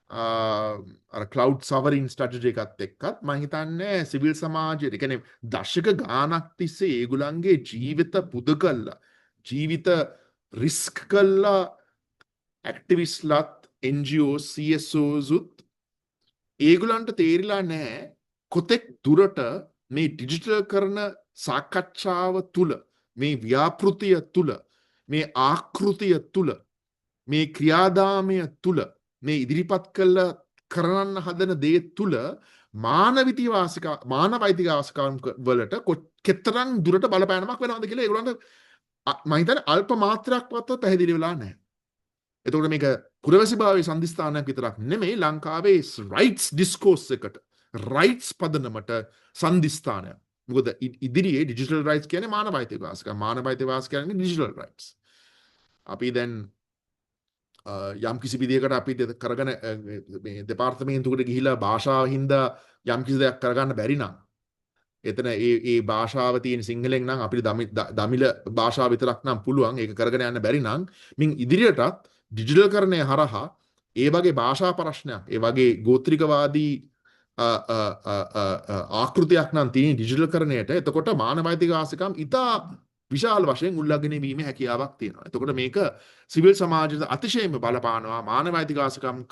අර cloud sovereign strategy එකත් එක්කත් මම හිතන්නේ සිවිල් සමාජයේ කියන්නේ දශක ගාණක් තිස්සේ ඒගොල්ලන්ගේ ජීවිත පුද කළා ජීවිත රිස්ක් කළා ඇක්ටිවිස්ට්ලාත් NGOs CSOs උත් ඒගොල්ලන්ට තේරිලා නැහැ කොතෙක් දුරට මේ ඩිජිටල් කරන සාකච්ඡාව තුල මේ ව්‍යාපෘතිය තුල මේ ආකෘතිය තුල මේ ක්‍රියාදාමය තුල මේ ඉදිරිපත් කළ කරන්න හදන දේ තුල මානවයිතිවාසිකම් වලට කෙතරම් දුරට බලපෑමක් වෙනවද කියලා ඒගොල්ලන්ට මම හිතන්නේ අල්ප මාත්‍රයක්වත් පැහැදිලි වෙලා නැහැ. එතකොට මේක පුරවැසිභාවයේ සම්දිස්ථානයක් විතරක් නෙමෙයි ලංකාවේ රයිට්ස් ඩිස්කෝස් එකට රයිට්ස් පදනමට සම්දිස්ථානයක්. මොකද ඉදිරියේ ඩිජිටල් රයිට්ස් කියන්නේ මානවයිතිවාසිකම්. මානවයිතිවාසිකම් කියන්නේ ඩිජිටල් රයිට්ස්. අපි දැන් යම් කිසි විදියකට අපි කරගෙන මේ දෙපාර්තමේන්තුවකට ගිහිලා භාෂාව හින්දා යම් කිසි දෙයක් කරගන්න බැරි නම් එතන ඒ භාෂාව තියෙන සිංහලෙන් නම් අපිට දමිළ භාෂාව විතරක් නම් පුළුවන් ඒක කරගෙන යන්න බැරි නම් මින් ඉදිරියටත් ඩිජිටල් කරණය හරහා ඒ වගේ භාෂා ප්‍රශ්නයක් ඒ වගේ ගෝත්‍රිකවාදී ආකෘතියක් නම් තියෙන ඩිජිටල් කරණයට එතකොට මානවයිතිවාසිකම් ඉතා විශාල වශයෙන් උල්ලංඝනය වීමේ හැකියාවක් තියෙනවා. එතකොට මේක සිවිල් සමාජයට අතිශයින්ම බලපානවා මානවයිතිවාසිකම්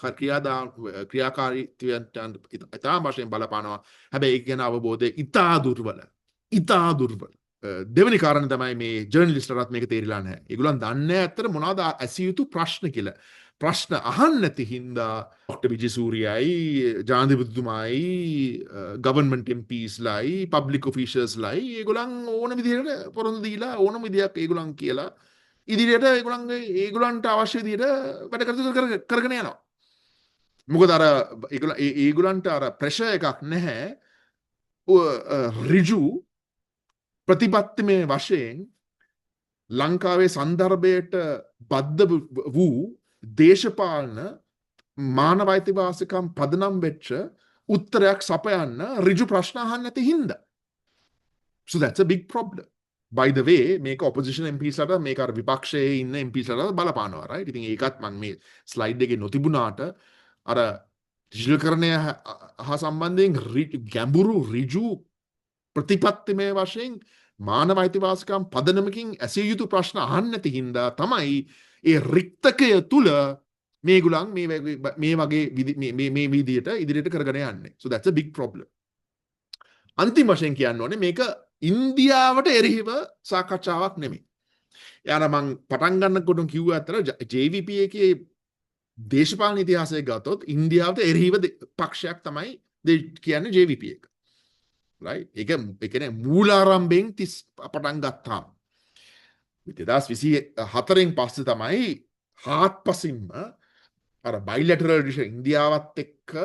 ක්‍රියාකාරීත්වයන්ට ඉතාම වශයෙන් බලපානවා. හැබැයි ඒක ගැන අවබෝධය ඉතා දුර්වල. දෙවෙනි කාරණේ තමයි මේ ජර්නලිස්ට්ලාට මේක තේරිලා නැහැ. ඒගොල්ලන් දන්නේ ඇත්තට මොනවද ඇසිය යුතු ප්‍රශ්න කියලා. ප්‍රශ්න අහන්න නැති හින්දා ඩොක්ටර් විජේසූරියයි ජානදිපතිතුමායි ගවර්න්මන්ට් MPස්ලායි පබ්ලික් ඔෆිෂල්ස්ලායි ඒගොල්ලන් ඕන විදිහට පොරොන්දු දීලා ඕනම විදියක් ඒගොල්ලන් කියලා ඉදිරියට ඒගොල්ලන්ට අවශ්‍ය විදිහට වැඩ කටයුතු කරගෙන යනවා. මොකද අර ඒගොල්ලන්ට අර ප්‍රෙෂර් එකක් නැහැ. ඍජු ප්‍රතිපත්තිමය වශයෙන් ලංකාවේ සන්දර්භයට බද්ධ වූ දේශපාලන මානවයිතිවාසිකම් පදනම් වෙච්ච උත්තරයක් සපයන්න ඍජු ප්‍රශ්න අහන්න නැති හින්දා. So that's a big problem. By the way, මේක opposition MPs ලට මේක අර විපක්ෂයේ ඉන්න MPs ලට බලපානවා right. ඉතින් ඒකත් මම මේ ස්ලයිඩ් එකේ නොතිබුණාට අර ඩිජිටල්කරණය හා සම්බන්ධයෙන් ගැඹුරු ඍජු ප්‍රතිපත්තිමය වශයෙන් මානව අයිතිවාසිකම් පදනමකින් ඇසිය යුතු ප්‍රශ්න අහන්න නැති හින්දා තමයි ඒ රික්තකය තුල මේගොල්ලන් මේ වගේ මේ විදියට ඉදිරියට කරගෙන යන්නේ. So that's a big problem. අන්තිම වශයෙන් කියන්න ඕනේ මේක ඉන්දියාවට එරෙහිව සාකච්ඡාවක් නෙමෙයි. යාර මං පටන් ගන්නකොට කිව්ව අතර JVP එකේ දේශපාලන ඉතිහාසය ගත්තොත් ඉන්දියාවට එරෙහිව පක්ෂයක් තමයි කියන්නේ JVP එක. right? ඒ කියන්නේ මූලාරම්භයෙන් පටන් ගත්තාම 2024න් පස්සේ තමයි හාත්පසින්ම අර බයිලැටරල් රිලේෂන් ඉන්දියාවත් එක්ක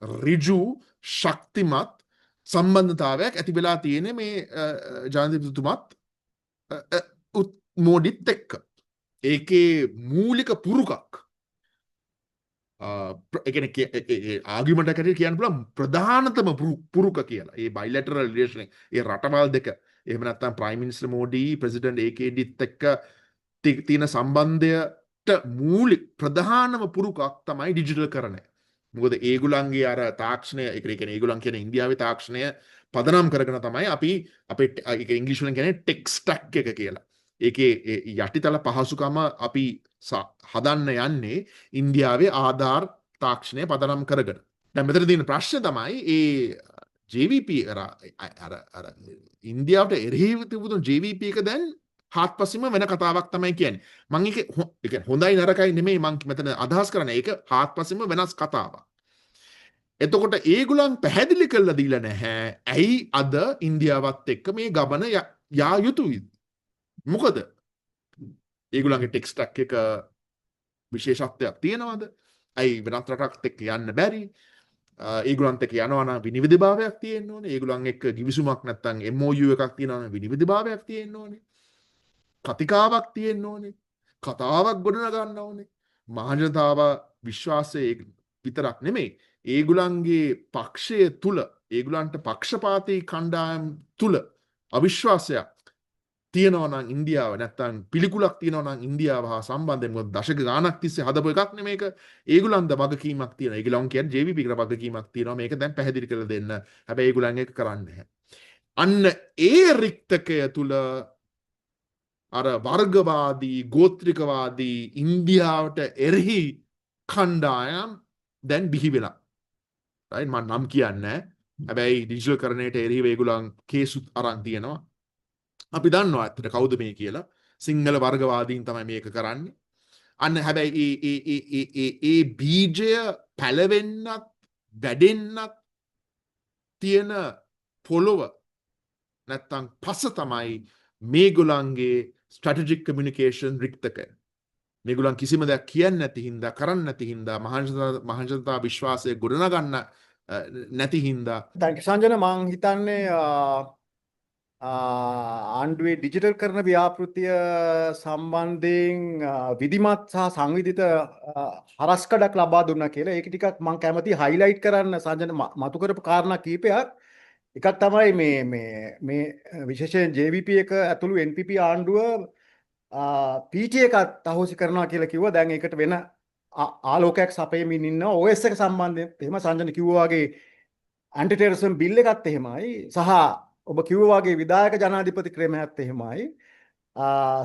ඍජු ශක්තිමත් සම්බන්ධතාවයක් ඇති වෙලා තියෙන මේ ජනාධිපතිතුමත් මෝඩිත් එක්ක. ඒකේ මූලික පුරුකක් ආගිමට කැට කියන්න පුළුවන් ප්‍රධානතම පුරුක කියලා. ඒ බයිලැටරල් රිලේෂන් ඒ රටවල් දෙක එහෙම නැත්නම් ප්‍රයිම් මිනිස්ටර් මෝඩි ප්‍රෙසිඩන්ට් AKDත් එක්ක තියෙන සම්බන්ධයට මූලික ප්‍රධානම පුරුකක් තමයි ඩිජිටල්කරණය. මොකද ඒගොල්ලන්ගේ අර තාක්ෂණය ඒ කියන්නේ ඒගොල්ලන් කියන ඉන්දියාවේ තාක්ෂණය පදනම් කරගෙන තමයි අපි අපේ ඒක ඉංග්‍රීසි වලින් කියන්නේ ටෙක් ස්ටැක් එක කියලා. ඒකේ යටිතල පහසුකම අපි හදන්න යන්නේ ඉන්දියාවේ ආධාර තාක්ෂණය පදනම් කරගෙන. දැන් මෙතන තියෙන ප්‍රශ්නේ තමයි ඒ JVP අර ඉන්දියාවට එරෙහිව තිබුණු JVP එක දැන් හාත්පසින්ම වෙන කතාවක් තමයි කියන්නේ. මම ඒක හොඳයි නරකයි නෙමෙයි මම මෙතන අදහස් කරන්නේ. ඒක හාත්පසින්ම වෙනස් කතාවක්. එතකොට ඒගොල්ලන් පැහැදිලි කරලා දීලා නැහැ. ඇයි අද ඉන්දියාවත් එක්ක මේ ගමන යා යුතුයි? මොකද ඒගොල්ලන්ගේ ටෙක් ස්ටැක් එක විශේෂත්වයක් තියෙනවද? ඇයි වෙනත් රටක් එක්ක යන්න බැරි? ඒගොල්ලන්ට එක්ක යනවා නම් විනිවිදභාවයක් තියෙන්න ඕනේ. ඒගොල්ලන් එක්ක ගිවිසුමක් නැත්නම් MOU එකක් තියෙනවා නම් විනිවිදභාවයක් තියෙන්න ඕනේ. කතිකාවක් තියෙන්න ඕනේ. කතාවක් ගොඩනගන්න ඕනේ. මහජනතාව විශ්වාසය විතරක් නෙමෙයි. ඒගොල්ලන්ගේ පක්ෂය තුල ඒගොල්ලන්ට පක්ෂපාතී කණ්ඩායම් තුල අවිශ්වාසයක් තියෙනවා නම් ඉන්දියාව නැත්තම් පිළිකුලක් තියෙනවා නම් ඉන්දියාව හා සම්බන්ධයෙන් මොකද දශක ගාණක් තිස්සේ හදපු එකක් නෙමේක. ඒගොල්ලන්ද වගකීමක් තියෙනවා. ඒගොල්ලන් කියන්නේ JVP එකට වගකීමක් තියෙනවා. මේක දැන් පැහැදිලි කරලා දෙන්න. හැබැයි ඒගොල්ලන් ඒක කරන්නේ නැහැ. අන්න ඒ රික්තකය තුල අර වර්ගවාදී ගෝත්‍රිකවාදී ඉන්දියාවට එරෙහි කණ්ඩායම් දැන් බිහි වෙලා. right මම නම් කියන්නේ. හැබැයි ඩිජිටල් කරණයට එරෙහිව ඒගොල්ලන් කේසුත් අරන් තියෙනවා. අපි දන්නවා ඇත්තට කවුද මේ කියලා. සිංහල වර්ගවාදීන් තමයි මේක කරන්නේ. අන්න හැබැයි ඒ බීජය පැලවෙන්නත් වැඩෙන්නත් තියෙන පොළොව නැත්තම් පස තමයි මේගොල්ලන්ගේ ස්ට්‍රැටජික් කමියුනිකේෂන් රික්තකය. මේගොල්ලන් කිසිම දෙයක් කියන්නේ නැති හින්දා කරන්නේ නැති හින්දා මහජනතා විශ්වාසය ගොඩනගන්න නැති හින්දා සංජන මං හිතන්නේ ආණ්ඩුවේ ඩිජිටල් කරන ව්‍යාපෘතිය සම්බන්ධයෙන් විධිමත් සහ සංවිධිත හරස්කඩක් ලබා දුන්නා කියලා. ඒක ටිකක් මම කැමති හයිලයිට් කරන්න සංජන මතු කරපු කාරණා කීපයක්. එකක් තමයි මේ විශේෂයෙන් JVP එක ඇතුළු NPP ආණ්ඩුව PT එකත් අහෝසි කරනවා කියලා කිව්වා. දැන් ඒකට වෙන ආලෝකයක් සපයමින් ඉන්නවා. OS එක සම්බන්ධයෙන් එහෙම සංජන කිව්වා වගේ ඇන්ටි ටෙරරිසම් බිල් එකත් එහෙමයි. සහ ඔබ කිව්වා වගේ විධායක ජනාධිපති ක්‍රමයත් එහෙමයි.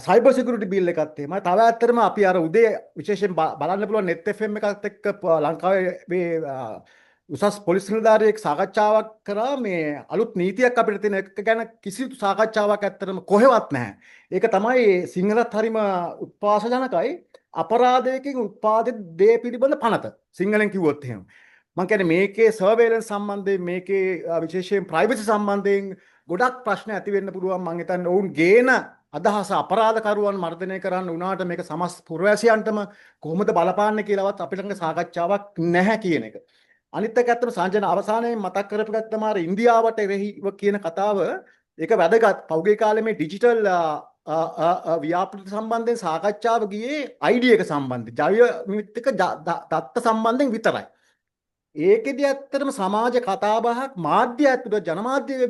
සයිබර් සිකියුරිටි බිල් එකත් එහෙමයි. තව ඇත්තටම අපි අර උදේ විශේෂයෙන් බලන්න පුළුවන් net FM එකත් එක්ක ලංකාවේ උසස් පොලිස් නිලධාරියෙක් සාකච්ඡාවක් කරා මේ අලුත් නීතියක් අපිට තියෙන එක ගැන කිසිදු සාකච්ඡාවක් ඇත්තටම කොහෙවත් නැහැ. ඒක තමයි සිංහලත් හරිම උත්පාසජනකයි අපරාධයකින් උත්පාදිත දේ පිළිබඳ පනත. සිංහලෙන් කිව්වොත් එහෙම. මම කියන්නේ මේකේ සර්වේලන්ස් සම්බන්ධයෙන් මේකේ විශේෂයෙන් ප්‍රයිවසි සම්බන්ධයෙන් ගොඩක් ප්‍රශ්න ඇති වෙන්න පුළුවන්. මම හිතන්නේ ඔවුන් ගේන අදහස අපරාධකරුවන් මර්ධනය කරන්න උනාට මේක සමස් පුරවැසියන්ටම කොහොමද බලපාන්නේ කියලාවත් අපිට ළඟ සාකච්ඡාවක් නැහැ කියන එක. අනිත් එක ඇත්තම සංජන අවසානයේ මතක් කරපු එකක් තමයි ඉන්දියාවට එරෙහිව කියන කතාව. ඒක වැදගත්. පෞගේ කාලේ මේ ඩිජිටල් ව්‍යාපෘති සම්බන්ධයෙන් සාකච්ඡාව ගියේ ID එක සම්බන්ධයෙන්. ජෛව විවිධක දත්ත සම්බන්ධයෙන් විතරයි. ඒකෙදි ඇත්තටම සමාජ කතාබහක් මාධ්‍ය ඇතුළත ජනමාධ්‍ය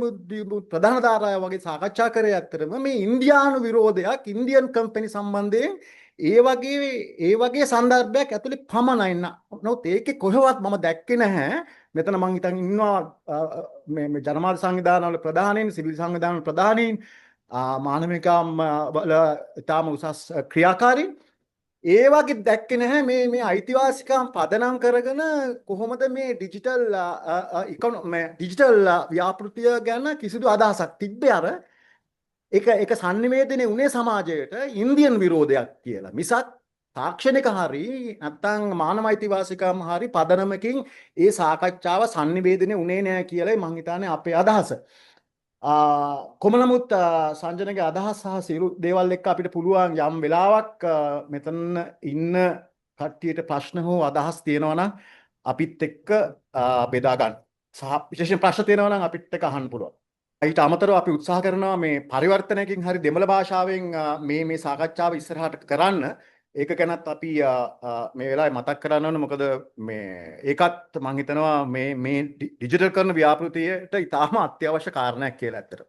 ප්‍රධාන ධාරාව වගේ සාකච්ඡා කරේ ඇත්තටම මේ ඉන්දියානු විරෝධයක් ඉන්දියන් කම්පැනි සම්බන්ධයෙන් ඒ වගේ සන්දර්භයක් ඇතුලේ පමණයි නමුත් ඒකේ කොහෙවත් මම දැක්කේ නැහැ මෙතන මං හිතන් ඉන්නවා මේ ජනමාධ්‍ය සංවිධානවල ප්‍රධානීන් සිවිල් සංවිධාන ප්‍රධානීන් මානවිකම් වල ඊටාම උසස් ක්‍රියාකාරීන් ඒ වගේ දැක්කේ නැහැ මේ අයිතිවාසිකම් පදනම් කරගෙන කොහොමද මේ ඩිජිටල් ව්‍යාපෘතිය ගැන කිසිදු අදහසක් තිබ්බේ අර ඒක sannivedanaye උනේ සමාජයට ඉන්දියන් විරෝධයක් කියලා. මිසක් තාක්ෂණික හරි නැත්නම් මානව අයිතිවාසිකම් හරි පදනමකින් ඒ සාකච්ඡාව sannivedanaye උනේ නෑ කියලායි මං හිතන්නේ අපේ අදහස. කොහොම නමුත් සංජනගේ අදහස් සහ සියලු දේවල් එක්ක අපිට පුළුවන් යම් වෙලාවක් මෙතන ඉන්න කට්ටියට ප්‍රශ්න හෝ අදහස් තියෙනවා නම් අපිත් එක්ක බෙදා ගන්න. සහ විශේෂයෙන් ප්‍රශ්න තියෙනවා නම් අපිත් එක්ක අහන්න පුළුවන්. ඊට අමතරව අපි උත්සාහ කරනවා මේ පරිවර්තනයකින් හරි දෙමළ භාෂාවෙන් මේ සාකච්ඡාව ඉස්සරහට කරන්න. ඒක ගැනත් අපි මේ වෙලාවේ මතක් කරන්න ඕනේ මොකද මේ ඒකත් මම හිතනවා මේ ඩිජිටල් කරන ව්‍යාපෘතියට ඉතාම අත්‍යවශ්‍ය කාරණයක් කියලා ඇත්තට.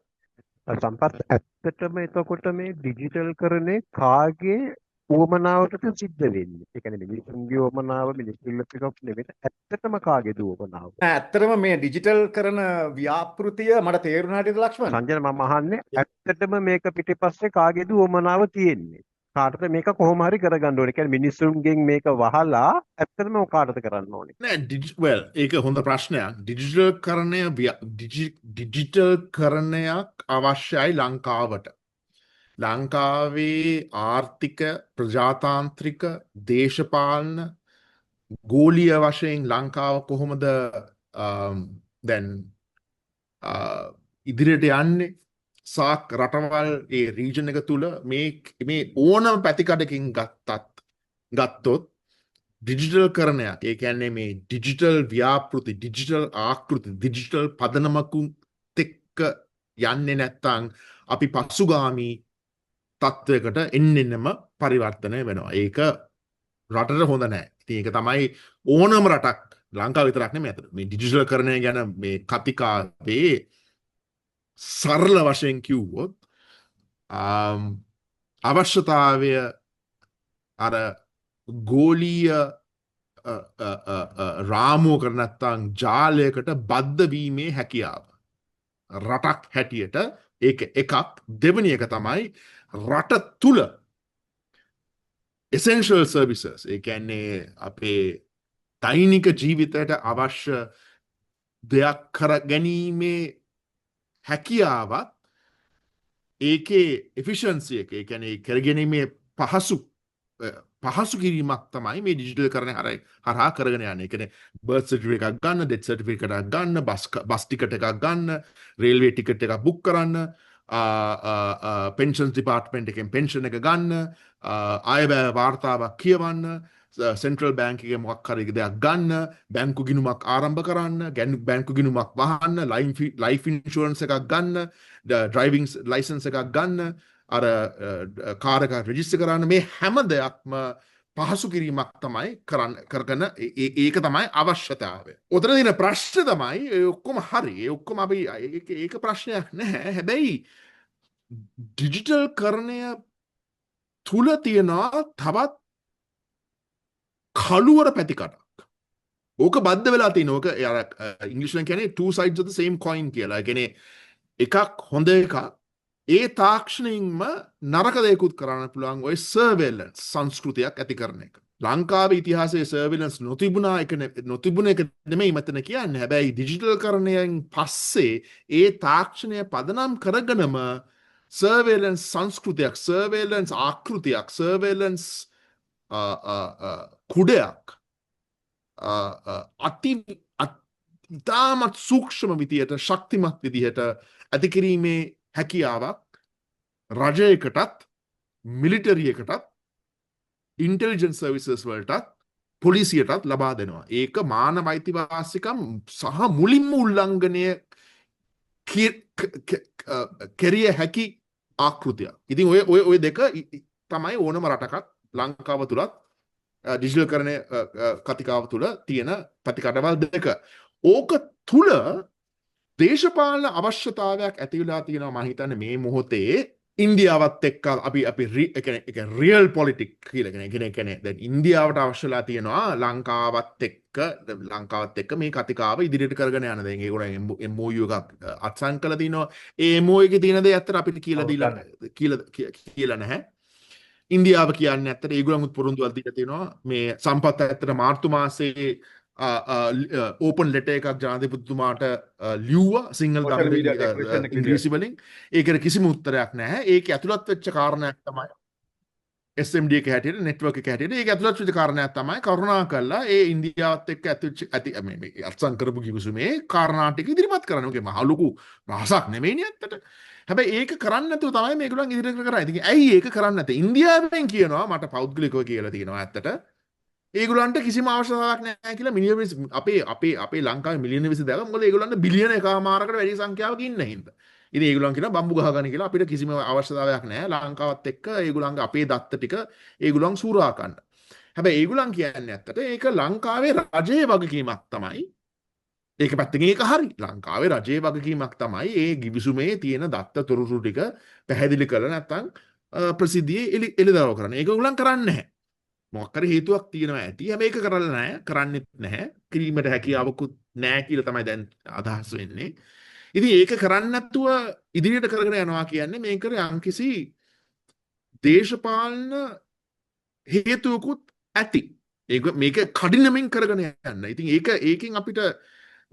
සම්පත් ඇත්තටම එතකොට මේ ඩිජිටල් කරන්නේ කාගේ උවමනාවකට සිද්ධ වෙන්නේ. ඒ කියන්නේ මිනිස්සුන්ගේ උවමනාව මිනිස්සුන්ල පිටක් නෙවෙයි ඇත්තටම කාගේද උවමනාව. ඇත්තටම මේ ඩිජිටල් කරන ව්‍යාපෘතිය මට තේරුණාට ලක්ෂ්මන්. සංජන මම අහන්නේ ඇත්තටම මේක පිටිපස්සේ කාගේද උවමනාව තියෙන්නේ. කාටද මේක කොහොම හරි කරගන්න ඕනේ. කියන්නේ මිනිස්සුන්ගෙන් මේක වහලා ඇත්තටම කාටද කරන්න ඕනේ. well ඒක හොඳ ප්‍රශ්නයක්. ඩිජිටල් කරණයක් අවශ්‍යයි ලංකාවට. ලංකාවේ ආර්ථික ප්‍රජාතාන්ත්‍රික දේශපාලන ගෝලීය වශයෙන් ලංකාව කොහොමද දැන් ඉදිරියට යන්නේ සාක් රටවල් ඒ රීජන් එක තුල මේ ඕනම පැතිකඩකින් ගත්තොත් ඩිජිටල් කරණයක් ඒ කියන්නේ මේ ඩිජිටල් ව්‍යාපෘති ඩිජිටල් ආකෘති ඩිජිටල් පදනමකුත් එක්ක යන්නේ නැත්නම් අපි පසුගාමී තත්ත්වයකට එන්නෙන්නම පරිවර්තනය වෙනවා. ඒක රටට හොඳ නැහැ. ඉතින් ඒක තමයි ඕනම රටක් ලංකාව විතරක් නෙමෙයි අතට මේ ඩිජිටල් කරණය ගැන මේ කතිකාවේ සරල වශයෙන් කිව්වොත් අවශ්‍යතාවය අර ගෝලීය රාමුවකට නැත්නම් ජාලයකට බද්ධ වීමේ හැකියාව. රටක් හැටියට ඒක එකක්. දෙවෙනි එක තමයි රට තුල essential services ඒ කියන්නේ අපේ දෛනික ජීවිතයට අවශ්‍ය දෙයක් කර ගැනීමේ හැකියාවත් ඒකේ efficiency එක ඒ කියන්නේ කරගැනීමේ පහසු කිරීමක් තමයි මේ ඩිජිටල් කරන හරහා කරගෙන යන්නේ. ඒ කියන්නේ බර්ත් සර්ටිෆිකේට් එකක් ගන්න, ඩෙත් සර්ටිෆිකේට් එකක් ගන්න, බස් ටිකට් එකක් ගන්න, රේල්වේ ටිකට් එකක් බුක් කරන්න, පෙන්ෂන් ඩිපාර්ට්මන්ට් එකෙන් පෙන්ෂන් එක ගන්න, අයවැය වාර්තාවක් කියවන්න, සෙන්ට්‍රල් බැංක් එකේ මොකක් හරි දෙයක් ගන්න, බැංකු ගිණුමක් ආරම්භ කරන්න, බැංකු ගිණුමක් වහන්න, ලයිෆ් ඉන්ෂුරන්ස් එකක් ගන්න, ඩ්‍රයිවිං ලයිසන්ස් එකක් ගන්න, අර කාර් එක රෙජිස්ටර් කරන්න, මේ හැම දෙයක්ම පහසු කිරීමක් තමයි කරගෙන ඒක තමයි අවශ්‍යතාවය. උතන දින ප්‍රශ්න තමයි ඒ ඔක්කොම හරි. ඒ ඔක්කොම අපි ඒක ප්‍රශ්නයක් නැහැ. හැබැයි ඩිජිටල් කරණය තුල තියෙනවා තවත් කළුවර පැතිකඩක්. ඕක බද්ධ වෙලා තියෙන ඕක ඉංග්‍රීසියෙන් කියන්නේ two sides of the same coin කියලා. ඒ කියන්නේ එකක් හොඳ එකක් ඒ තාක්ෂණයෙන්ම නරක දෙයක්ුත් කරන්න පුළුවන් ඔය සර්වෙලන්ස් සංස්කෘතියක් ඇති කරන එක. ලංකාවේ ඉතිහාසයේ සර්වෙලන්ස් නොතිබුණ එක නෙමෙයි මතන කියන්නේ. හැබැයි ඩිජිටල් කරණයෙන් පස්සේ ඒ තාක්ෂණය පදනම් කරගෙනම සර්වෙලන්ස් සංස්කෘතියක්, සර්වෙලන්ස් ආකෘතියක්, සර්වෙලන්ස් කුඩයක් ඉතාමත් සූක්ෂම විදියට ශක්තිමත් විදිහට ඇති කිරීමේ හැකියාවක් රජයකටත් මිලිටරියකටත් ඉන්ටෙලිජන්ස් සර්විසස් වලටත් පොලිසියටත් ලබා දෙනවා. ඒක මානව අයිතිවාසිකම් සහ මුලින්ම උල්ලංඝනය කෙරිය හැකි ආකෘතියක්. ඉතින් ඔය දෙක තමයි ඕනම රටකත් ලංකාව තුලත් ඩිජිටල් කරන කතිකාව තුල තියෙන ප්‍රතිකඩවල් දෙක. ඕක තුල දේශපාලන අවශ්‍යතාවයක් ඇති වෙලා තියෙනවා මම හිතන්නේ මේ මොහොතේ ඉන්දියාවත් එක්ක අපි රියල් පොලිටික් කියලගෙන දැන් ඉන්දියාවට අවශ්‍යලා තියෙනවා ලංකාවත් එක්ක මේ කතිකාව ඉදිරියට කරගෙන යන දැන් ඒගොල්ලෝ MOU එකක් අත්සන් කළා තිනවා ඒ MOU එකේ තියෙන දේ ඇත්තට අපිට කියලා නැහැ ඉන්දියාව කියන්නේ ඇත්තට ඒගොල්ලන්ත් පොරොන්දුවක් දීලා තියෙනවා මේ සම්පත් ඇත්තට මාර්තු මාසයේ ඕපන් ලෙටර් එකක් ජනාධිපතිතුමාට ලිව්වා සිංහල ඉංග්‍රීසි වලින් ඒකට කිසිම උත්තරයක් නැහැ ඒක ඇතුළත් වෙච්ච කාරණයක් තමයි SMD එක හැටියට නෙට්වර්ක් එක හැටියට ඒක ඇතුළත් වෙච්ච කාරණයක් තමයි කරුණා කළා ඒ ඉන්දියාවත් එක්ක ඇති මේ අත්සන් කරපු කිවිසුමේ කාරණා ටික ඉදිරිපත් කරන්න ඕකේ මහ ලොකු රහසක් නෙමෙයිනේ ඇත්තට හැබැයි ඒක කරන්නේ නැතුව තමයි මේගොල්ලන් ඉදිරියට කරන්නේ ඉතින් ඇයි ඒක කරන්නේ නැත්තේ ඉන්දියාවෙන් කියනවා මට පෞද්ගලිකව කියලා තියෙනවා ඇත්තට ඒගොල්ලන්ට කිසිම අවශ්‍යතාවයක් නැහැ කියලා මිලියන අපේ ලංකාවේ මිලියන 22ක් මොකද ඒගොල්ලන්ට බිලියන එකමාරකට වැඩි සංඛ්‍යාවක ඉන්න හින්දා. ඉතින් ඒගොල්ලන් කියනවා බම්බු ගහගන්න කියලා අපිට කිසිම අවශ්‍යතාවයක් නැහැ ලංකාවත් එක්ක ඒගොල්ලන්ගේ අපේ දත්ත ටික ඒගොල්ලන් සූරා ගන්න. හැබැයි ඒගොල්ලන් කියන්නේ ඇත්තට ඒක ලංකාවේ රජයේ වගකීමක් තමයි. ඒක පැත්තකින් ඒක හරි. ලංකාවේ රජයේ වගකීමක් තමයි ඒ ගිවිසුමේ තියෙන දත්ත තොරතුරු ටික පැහැදිලි කරලා නැත්නම් ප්‍රසිද්ධියේ එළිදරව් කරන්න. ඒක ඒගොල්ලන් කරන්නේ නැහැ. මොකක් හරි හේතුවක් තියෙනවා ඇති. හැබැයි ඒක කරලා නැහැ. කරන්නෙත් නැහැ. කිරීමට හැකියාවකුත් නැහැ කියලා තමයි දැන් අදහස් වෙන්නේ. ඉතින් ඒක කරන්නේ නැතුව ඉදිරියට කරගෙන යනවා කියන්නේ මේකට යම්කිසි දේශපාලන හේතුකුත් ඇති. මේක කඩිනමින් කරගෙන යන්න. ඉතින් ඒකෙන් අපිට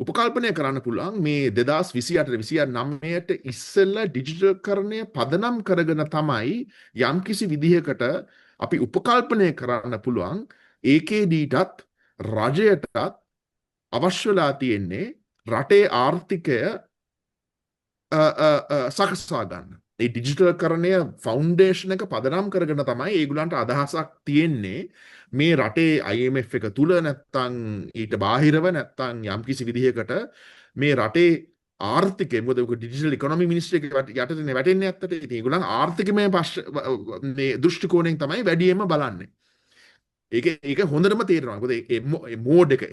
උපකල්පනය කරන්න පුළුවන් මේ 2028-29ට ඉස්සෙල්ලා ඩිජිටල්කරණය පදනම් කරගෙන තමයි යම්කිසි විදිහකට අපි උපකල්පනය කරන්න පුළුවන් AKDටත් රජයටත් අවශ්‍යලා තියෙන්නේ රටේ ආර්ථිකය සකසා ගන්න. ඒ ඩිජිටල්කරණය ෆවුන්ඩේෂන් එක පදනම් කරගෙන තමයි ඒගොල්ලන්ට අදහසක් තියෙන්නේ මේ රටේ IMF එක තුල නැත්තම් ඊට බාහිරව නැත්තම් යම්කිසි විදිහකට මේ රටේ ආර්ථිකය මොකද ඔක ඩිජිටල් ඉකොනොමි මිනිස්ට්‍රි එක යටතේ වැටෙන්නේ ඇත්තට ඉතින් ඒගොල්ලන් ආර්ථිකමය මේ දෘෂ්ටි කෝණයෙන් තමයි වැඩියෙන්ම බලන්නේ. ඒක හොඳටම තේරෙනවා. මොකද ඒ මෝඩ් එක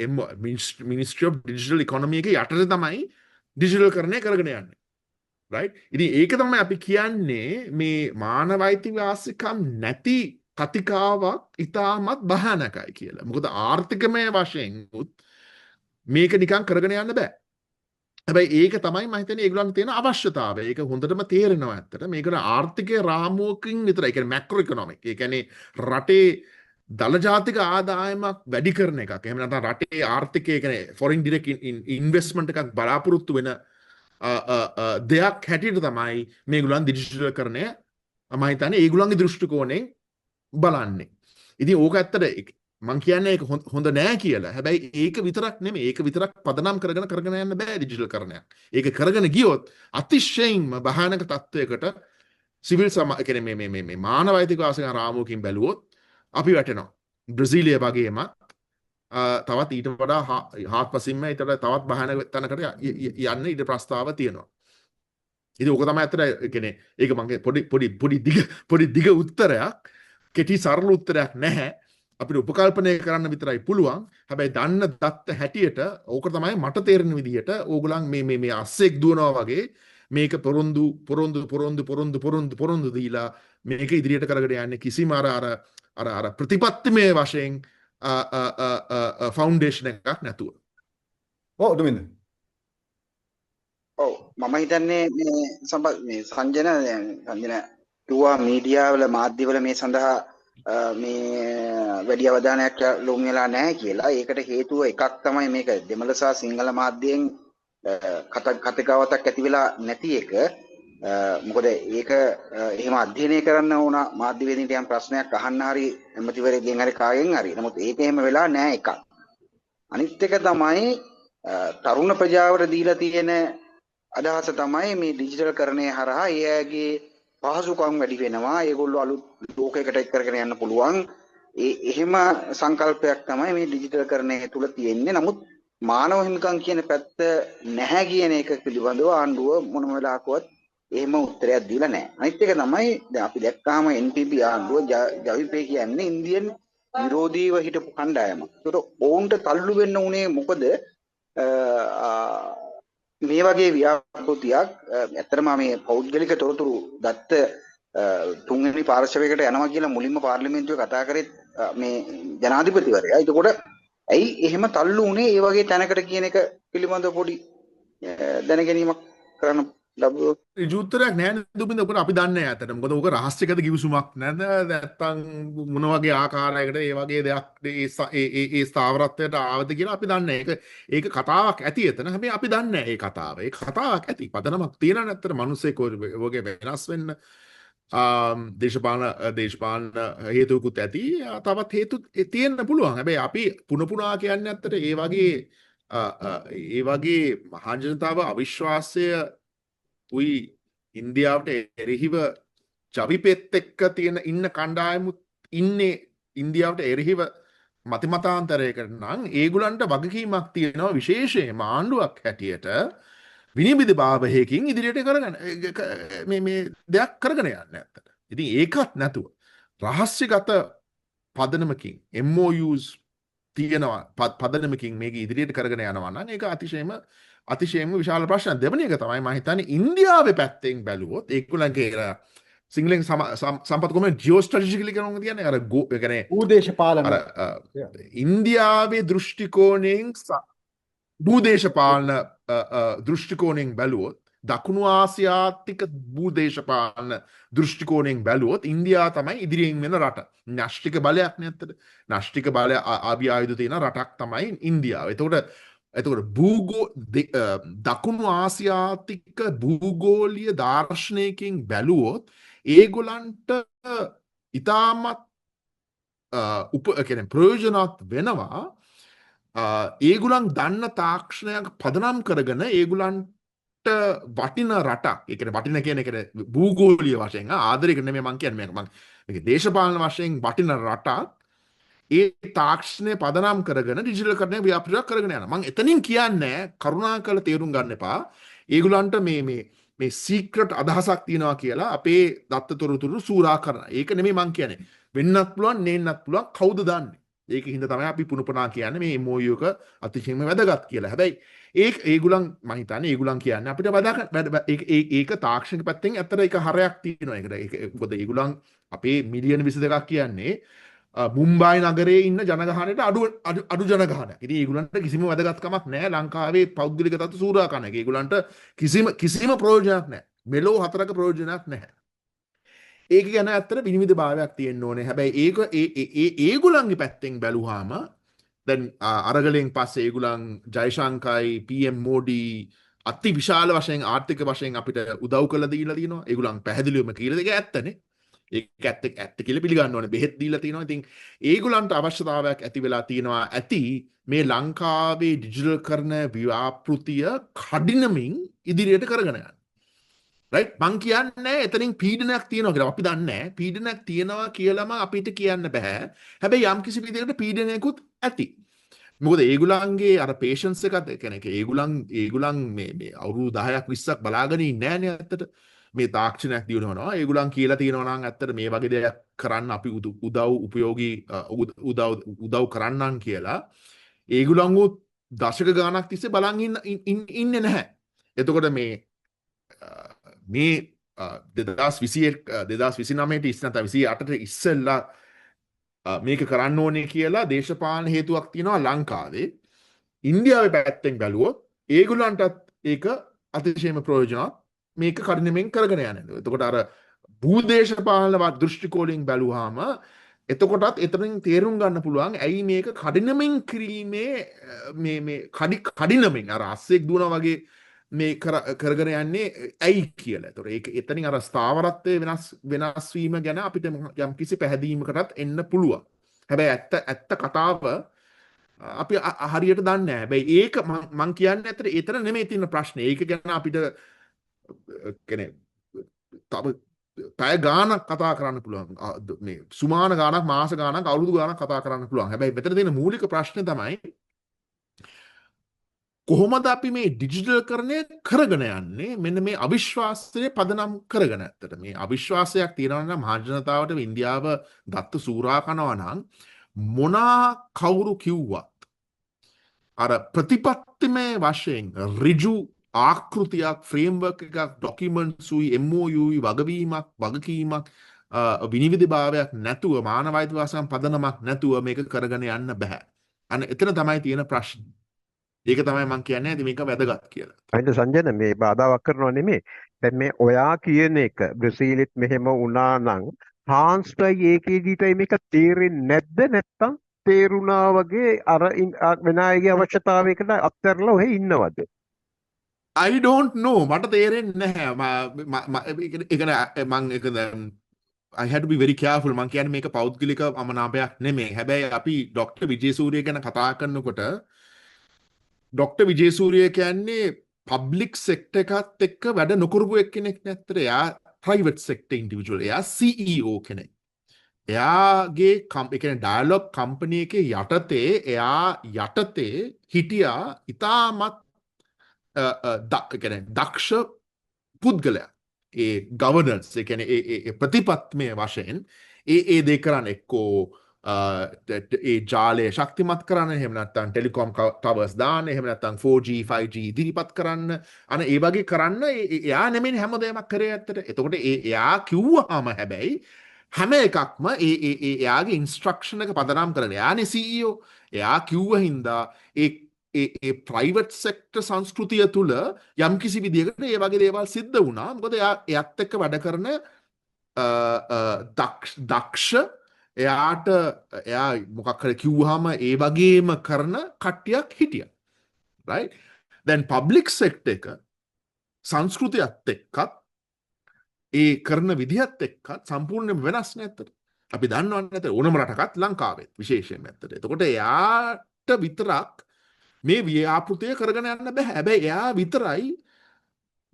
මිනිස්ට්‍රි ඔෆ් ඩිජිටල් ඉකොනොමි එක යටතේ තමයි ඩිජිටල්කරණය කරගෙන යන්නේ. right ඉතින් ඒක තමයි අපි කියන්නේ මේ මානව අයිතිවාසිකම් නැති කතිකාවක් ඉතාමත් භයානකයි කියලා. මොකද ආර්ථිකමය වශයෙන් මේක නිකන් කරගෙන යන්න බෑ. හැබැයි ඒක තමයි මම හිතන්නේ ඒගොල්ලන්ට තියෙන අවශ්‍යතාවය. ඒක හොඳටම තේරෙනවා ඇත්තට. මේකට ආර්ථිකයේ රාමුවකින් විතරයි. ඒ කියන්නේ මැක්‍රෝ ඉකොනොමික්. ඒ කියන්නේ රටේ දල ජාතික ආදායමක් වැඩි කරන එකක්. එහෙම නැත්නම් රටේ ආර්ථිකය කියන්නේ ෆොරින් ඩිරෙක්ට් ඉන්වෙස්ට්මන්ට් එකක් බලාපොරොත්තු වෙන දෙයක් හැටියට තමයි මේගොල්ලන් ඩිජිටල්කරණය මම හිතන්නේ ඒගොල්ලන්ගේ දෘෂ්ටි කෝණයෙන් බලන්නේ. ඉතින් ඕක ඇත්තට මං කියන්නේ ඒක හොඳ නෑ කියලා. හැබැයි ඒක විතරක් නෙමෙයි. ඒක විතරක් පදනම් කරගෙන යන්න බෑ ඩිජිටල්කරණයක්. ඒක කරගෙන ගියොත් අතිශයින්ම භයානක තත්වයකට සිවිල් කියන්නේ මේ මානව අයිතිවාසිකම් රාමුවකින් බැලුවොත් අපි වැටෙනවා. බ්‍රසීලිය වගේම තවත් ඊට වඩා හාත්පසින්ම ඊට තවත් භයානක තැනකට යන්න ඊට ප්‍රස්තාව තියෙනවා. ඉතින් ඕක තමයි ඇත්තට කියන්නේ ඒක මගේ පොඩි දිග උත්තරයක් කෙටි සරල උත්තරයක් නැහැ. අපිට උපකල්පනය කරන්න විතරයි පුළුවන්. හැබැයි දන්න දත්ත හැටියට ඕක තමයි මට තේරෙන විදිහට ඕගොල්ලන් මේ අස්සෙක් දුවනවා වගේ මේක පොරොන්දු දීලා මේක ඉදිරියට කරගෙන යන්නේ කිසිම අර ප්‍රතිපත්තිමය වශයෙන් ෆවුන්ඩේෂන් එකක් නැතුව. ඔව් දුමින්ද. ඔව් මම හිතන්නේ මේ සංජන කිව්වා මීඩියාවල මාධ්‍යවල මේ සඳහා මේ වැඩි අවධානයක් ලොමු වෙලා නැහැ කියලා. ඒකට හේතුව එකක් තමයි මේක දෙමළ සහ සිංහල මාධ්‍යයෙන් කතිකාවතක් ඇති වෙලා නැති එක. මොකද ඒක එහෙම අධ්‍යයනය කරන්න ඕන මාධ්‍යවේදීන්ට යම් ප්‍රශ්නයක් අහන්න හරි එමෙතිවරයෙක්ගෙන් හරි කාගෙන් හරි. නමුත් ඒක එහෙම වෙලා නැහැ එකක්. අනිත් එක තමයි තරුණ ප්‍රජාවට දීලා තියෙන අදහස තමයි මේ ඩිජිටල්කරණය හරහා එයාගේ පහසුකම් වැඩි වෙනවා. ඒගොල්ලෝ අලුත් ලෝකයකට එක් කරගෙන යන්න පුළුවන්. එහෙම සංකල්පයක් තමයි මේ ඩිජිටල්කරණය තුල තියෙන්නේ. නමුත් මානව හිමිකම් කියන පැත්ත නැහැ කියන එක පිළිබඳව ආණ්ඩුව මොනම වෙලාවකවත් එහෙම උත්තරයක් දීලා නැහැ. අනිත් එක තමයි දැන් අපි දැක්කාම NPP ආණ්ඩුව ජවිපේ කියන්නේ ඉන්දියන් විරෝධීව හිටපු කණ්ඩායමක්. ඒකට ඔවුන්ට තල්ලු වෙන්න උනේ මොකද? මේ වගේ ව්‍යාපෘතියක් ඇත්තටම මේ පෞද්ගලික තොරතුරු දත්ත තුන්වෙනි පාර්ශවයකට යනවා කියලා මුලින්ම පාර්ලිමේන්තුවේ කතා කරේ මේ ජනාධිපතිවරයා. එතකොට ඇයි එහෙම තල්ලු වුණේ ඒ වගේ තැනකට කියන එක පිළිබඳව පොඩි දැනගැනීමක් කරන්න ලැබුවොත්. ඍජුත්තරයක් නැහැ දුමින්ද. ඔකට අපි දන්නේ නැහැ ඇත්තට. මොකද ඕක රහස්‍යගත ගිවිසුමක් නැද්ද? නැත්තම් මොන වගේ ආකාරයකට ඒ වගේ දෙයක් ඒ ස්ථාවරත්වයට ආවද කියලා අපි දන්නේ නැහැ. ඒක කතාවක් ඇති එතන. හැබැයි අපි දන්නේ නැහැ ඒ කතාව. ඒ කතාවක් ඇති. පදනමක් තියෙනවා නැත්තට මිනිස්සෙක් වගේ වෙනස් වෙන්න දේශපාලන හේතුකුත් ඇති. තවත් හේතු තියෙන්න පුළුවන්. හැබැයි අපි පුනපුනා කියන්නේ ඇත්තට ඒ වගේ මහා ජනතාව අවිශ්වාසය උයි ඉන්දියාවට එරෙහිව ජවිපෙත් එක්ක තියෙන ඉන්න කණ්ඩායමුත් ඉන්නේ ඉන්දියාවට එරෙහිව මතිමතාන්තරයකට නම් ඒගොල්ලන්ට වගකීමක් තියෙනවා විශේෂයෙන්ම ආණ්ඩුවක් හැටියට විනිවිද භාවයකින් ඉදිරියට කරගෙන මේ දෙයක් කරගෙන යන්න ඇත්තට. ඉතින් ඒකත් නැතුව රහස්‍යගත පදනමකින් MOUs තියෙනවා පදනමකින් මේක ඉදිරියට කරගෙන යනවා නම් ඒක අතිශයම විශාල ප්‍රශ්නයක්. දෙවෙනි එක තමයි මම හිතන්නේ ඉන්දියාවේ පැත්තෙන් බැලුවොත් ඒගොල්ලන්ගේ සිංහලෙන් සම්පත් කොමෙන් ජියෝ ස්ට්‍රැටජිකලි කරනවා කියන්නේ අර කියන්නේ භූදේශපාලන ඉන්දියාවේ දෘෂ්ටි කෝණයෙන් භූදේශපාලන දෘෂ්ටි කෝණයෙන් බැලුවොත් දකුණු ආසියාතික භූදේශපාලන දෘෂ්ටි කෝණයෙන් බැලුවොත් ඉන්දියාව තමයි ඉදිරියෙන් වෙන රට. න්‍යෂ්ටික බලයක් නේ ඇත්තට. න්‍යෂ්ටික බලය ආයුධ තියෙන රටක් තමයි ඉන්දියාව. එතකොට දකුණු ආසියාතික භූගෝලීය දාර්ශනිකයෙන් බැලුවොත් ඒගොල්ලන්ට ඉතාමත් ප්‍රයෝජනවත් වෙනවා ඒගොල්ලන් දන්න තාක්ෂණයක් පදනම් කරගෙන ඒගොල්ලන්ට වටින රටක්. ඒ කියන්නේ වටින කියන එක භූගෝලීය වශයෙන් ආදරයක නෙමෙයි මම කියන්නේ මේක දේශපාලන වශයෙන් වටින රටක් ඒ තාක්ෂණය පදනම් කරගෙන ඩිජිටල් කරන ව්‍යාපෘතියක් කරගෙන යනවා. මම එතනින් කියන්නේ කරුණාකරලා තේරුම් ගන්න එපා. ඒගොල්ලන්ට මේ සීක්‍රට් අදහසක් තියෙනවා කියලා අපේ දත්ත තොරතුරු සූරා කරන. ඒක නෙමෙයි මම කියන්නේ. වෙන්නත් පුළුවන්, නේන්නත් පුළුවන්. කවුද දන්නේ? ඒක හින්දා තමයි අපි පුනපනා කියන්නේ මේ MOU එක අතිශයින්ම වැදගත් කියලා. හැබැයි ඒගොල්ලන් මම හිතන්නේ ඒගොල්ලන් කියන්නේ අපිට ඒක තාක්ෂණික පැත්තෙන් ඇත්තට ඒක හරයක් තියෙනවා. ඒකට මොකද ඒගොල්ලන් අපේ මිලියන 22ක් කියන්නේ මුම්බායි නගරයේ ඉන්න ජනගහනයට අඩු ජනගහනයක්. ඉතින් ඒගොල්ලන්ට කිසිම වැදගත්කමක් නැහැ ලංකාවේ පෞද්ගලික තත්ත්ව සූරා කරන එක. ඒගොල්ලන්ට කිසිම ප්‍රයෝජනයක් නැහැ. මෙලෝ හතරක ප්‍රයෝජනයක් නැහැ. ඒක ගැන ඇත්තට විනිවිද භාවයක් තියෙන්න ඕනේ. හැබැයි ඒක ඒගොල්ලන්ගේ පැත්තෙන් බැලුවාම දැන් අරගලෙන් පස්සේ ඒගොල්ලන් ජයශංකයි PM මෝඩි අති විශාල වශයෙන් ආර්ථික වශයෙන් අපිට උදව් කළා දීලා තියෙනවා. ඒගොල්ලන් පැහැදිලිවම කියලා දෙක ඇත්තනේ. ඒක ඇත්ත කියලා පිළිගන්න ඕනේ. බෙහෙත් දීලා තියෙනවා. ඉතින් ඒගොල්ලන්ට අවශ්‍යතාවයක් ඇති වෙලා තියෙනවා. ඇති මේ ලංකාවේ ඩිජිටල් කරන ව්‍යාපෘතිය කඩිනමින් ඉදිරියට කරගෙන යන්න. රයිට් මං කියන්නේ එතනින් පීඩනයක් තියෙනවා කියලා. අපි දන්නේ නැහැ. පීඩනයක් තියෙනවා කියලාම අපිට කියන්න බෑ. හැබැයි යම් කිසි විදිහකට පීඩනයකුත් ඇති. මොකද ඒගොල්ලන්ගේ අර පේෂන්ස් එකත් කියන්නේ ඒගොල්ලන් මේ අවුරුදු 10ක් 20ක් බලාගෙන ඉන්නේ නෑනේ ඇත්තට. මේ තාක්ෂණයක් දියුණුවනවා. ඒගොල්ලන් කියලා තියෙනවා නම් ඇත්තට මේ වගේ දෙයක් කරන්න අපි උදව් කරන්නම් කියලා. ඒගොල්ලන් දශක ගාණක් තිස්සේ බලන් ඉන්නේ නැහැ. එතකොට මේ 2029ට ඉස්සෙල්ලා මේක කරන්න ඕනේ කියලා දේශපාලන හේතුවක් තියෙනවා ලංකාවේ. ඉන්දියාවේ පැත්තෙන් බැලුවොත් ඒගොල්ලන්ටත් ඒක අතිශයම ප්‍රයෝජනවත් මේක කඩිනමින් කරගෙන යන්නේ. එතකොට අර භූදේශපාලන දෘෂ්ටි කෝණයෙන් බැලුවාම එතකොටත් එතනින් තේරුම් ගන්න පුළුවන් ඇයි මේක කඩිනමින් කිරීමේ මේ කඩිනමින් අර අස්සෙක් දුවනා වගේ මේ කරගෙන යන්නේ ඇයි කියලා. ඒතොර ඒක එතනින් අර ස්ථාවරත්වයේ වෙනස් වීම ගැන අපිට යම් කිසි පැහැදීමකටත් එන්න පුළුවන්. හැබැයි ඇත්ත කතාව අපි හරියට දන්නේ නැහැ. හැබැයි ඒක මම කියන්නේ ඇත්තට ඒතර නෙමෙයි තියෙන ප්‍රශ්නේ. ඒක ගැන අපිට කියන්නේ තව පැය ගාණක් කතා කරන්න පුළුවන්. මේ සුමාන ගාණක් මාස ගාණක් අවුරුදු ගාණක් කතා කරන්න පුළුවන්. හැබැයි මෙතන තියෙන මූලික ප්‍රශ්නේ තමයි කොහොමද අපි මේ ඩිජිටල් කරණය කරගෙන යන්නේ මෙන්න මේ අවිශ්වාසය පදනම් කරගෙන. ඇත්තට මේ අවිශ්වාසයක් තියෙනවා නම් මහා ජනතාවට ඉන්දියාව දත්ත සූරා කරනවා නම් මොනා කවුරු කිව්වත් අර ප්‍රතිපත්තිමය වශයෙන් ඍජු ආකෘතියක් ෆ්‍රේම්වර්ක් එකක් ඩොකියුමන්ට්ස්ුයි MOUයි වගකීමක් විනිවිදභාවයක් නැතුව මානව අයිතිවාසිකම් පදනමක් නැතුව මේක කරගෙන යන්න බෑ. අන්න එතන තමයි තියෙන ප්‍රශ්නේ. ඒක තමයි මම කියන්නේ ඉතින් මේක වැදගත් කියලා. අයින්ද සංජන මේ බාධාවක් කරනව නෙමෙයි. දැන් මේ ඔයා කියන එක බ්‍රසීලෙත් මෙහෙම වුණා නම් හාන්ස්ටයි ඒකේදීටයි මේක තේරෙන්නේ නැද්ද නැත්තම් තේරුණා වගේ අර වෙන අයගේ අවශ්‍යතාවයකට අත්හැරලා ඔහෙ ඉන්නවද? I don't know මට තේරෙන්නේ නැහැ. ඒක මම I had to be very careful. මම කියන්නේ මේක පෞද්ගලික අමනාපයක් නෙමෙයි. හැබැයි අපි ඩොක්ටර් විජේසූරිය ගැන කතා කරනකොට ඩොක්ටර් විජේසූරිය කියන්නේ පබ්ලික් සෙක්ටර් එකත් එක්ක වැඩ නොකරපු එක්කෙනෙක් නැත්තර. එයා ප්‍රයිවට් සෙක්ටර් ඉන්ඩිවිජුවල්. එයා CEO කෙනෙක්. එයාගේ ඒ කියන්නේ ඩයලොග් කම්පැනි එකේ යටතේ එයා යටතේ හිටියා ඉතාමත් දක්ෂ පුද්ගලයා. ඒ ගවර්නන්ස් ඒ කියන්නේ ඒ ප්‍රතිපත්තිමය වශයෙන් ඒ දේ කරන්න එක්කෝ ඒ ජාලය ශක්තිමත් කරන්න, එහෙම නැත්නම් ටෙලිකොම් ටවර්ස් දාන්න, එහෙම නැත්නම් 4G 5G ඉදිරිපත් කරන්න, අන ඒ වගේ කරන්න එයා නෙමෙයි හැමදේම කරේ ඇත්තට. එතකොට එයා කිව්වහම හැබැයි හැම එකක්ම එයාගේ ඉන්ස්ට්‍රක්ෂන් එක පදනම් කරගෙන එයානේ CEO. එයා කිව්ව හින්දා ඒ ප්‍රයිවට් සෙක්ටර් සංස්කෘතිය තුළ යම් කිසි විදිහකට ඒ වගේ දේවල් සිද්ධ වුණා. මොකද එයාත් එක්ක වැඩ කරන දක්ෂ එයා මොකක් හරි කිව්වහම ඒ වගේම කරන කට්ටියක් හිටියා. right? දැන් පබ්ලික් සෙක්ටර් එක සංස්කෘතියත් එක්කත් ඒ කරන විදිහත් එක්කත් සම්පූර්ණයෙන්ම වෙනස් නේ ඇත්තට. අපි දන්නවනේ ඇත්තට ඕනම රටකත් ලංකාවෙත් විශේෂයෙන්ම ඇත්තට. එතකොට එයාට විතරක් මේ ව්‍යාපෘතිය කරගෙන යන්න බෑ. හැබැයි එයා විතරයි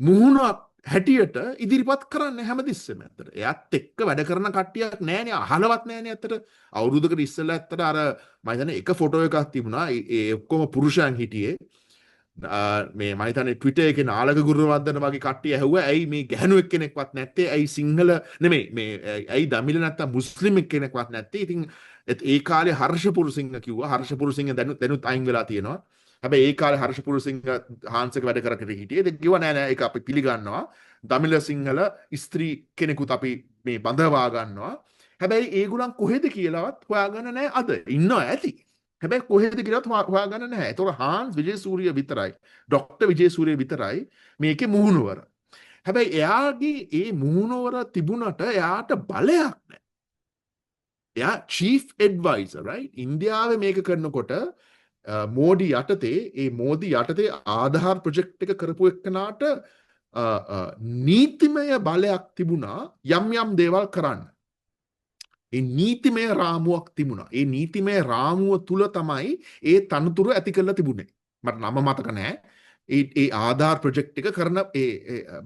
මුහුණක් හැටියට ඉදිරිපත් කරන්න හැමතිස්සෙම ඇත්තට. එයාත් එක්ක වැඩ කරන කට්ටියක් නෑනේ, අහලවත් නෑනේ ඇත්තට. අවුරුද්දකට ඉස්සෙල්ලා ඇත්තට අර මම හිතන්නේ එක ෆොටෝ එකක් තිබුණා. ඒ ඔක්කොම පුරුෂයන් හිටියේ. මේ මම හිතන්නේ ට්විටර් එකේ නාලක ගුරුවර්ධන වගේ කට්ටිය ඇහුවා ඇයි මේ ගැහණු එක්කෙනෙක්වත් නැත්තේ? ඇයි සිංහල නෙමෙයි මේ ඇයි දමිළ නැත්තම් මුස්ලිම් එක්කෙනෙක්වත් නැත්තේ? ඉතින් ඒ කාලේ හර්ෂ පුරුසිංහ කිව්වා. හර්ෂ පුරුසිංහ දැනුත් අයින් වෙලා තියෙනවා. හැබැයි ඒ කාලේ හර්ෂ පුරුසිංහ හාන්සක වැඩ කරකට හිටියේ. ඒක කිව්වා නෑ ඒක අපි පිළිගන්නවා. දමිළ සිංහල ස්ත්‍රී කෙනෙකුත් අපි මේ බඳවා ගන්නවා. හැබැයි ඒගොල්ලන් කොහෙද කියලාවත් හොයාගන්න නෑ අද. ඉන්නවා ඇති. හැබැයි කොහෙද කියලාවත් හොයාගන්න නැහැ. ඒතකොට හාන්ස් විජේසූරිය විතරයි, ඩොක්ටර් විජේසූරිය විතරයි මේකේ මුහුණුවර. හැබැයි එයාගේ ඒ මුහුණුවර තිබුණට එයාට බලයක් නැහැ. එයා චීෆ් ඇඩ්වයිසර් right? ඉන්දියාවේ මේක කරනකොට මෝඩි යටතේ ආධාර ප්‍රොජෙක්ට් එක කරපු එක්කනාට නීතිමය බලයක් තිබුණා යම් දේවල් කරන්න. ඒ නීතිමය රාමුවක් තිබුණා. ඒ නීතිමය රාමුව තුල තමයි ඒ තනතුරු ඇති කරලා තිබුණේ. මට නම මතක නැහැ. ඒ ආධාර ප්‍රොජෙක්ට් එක කරන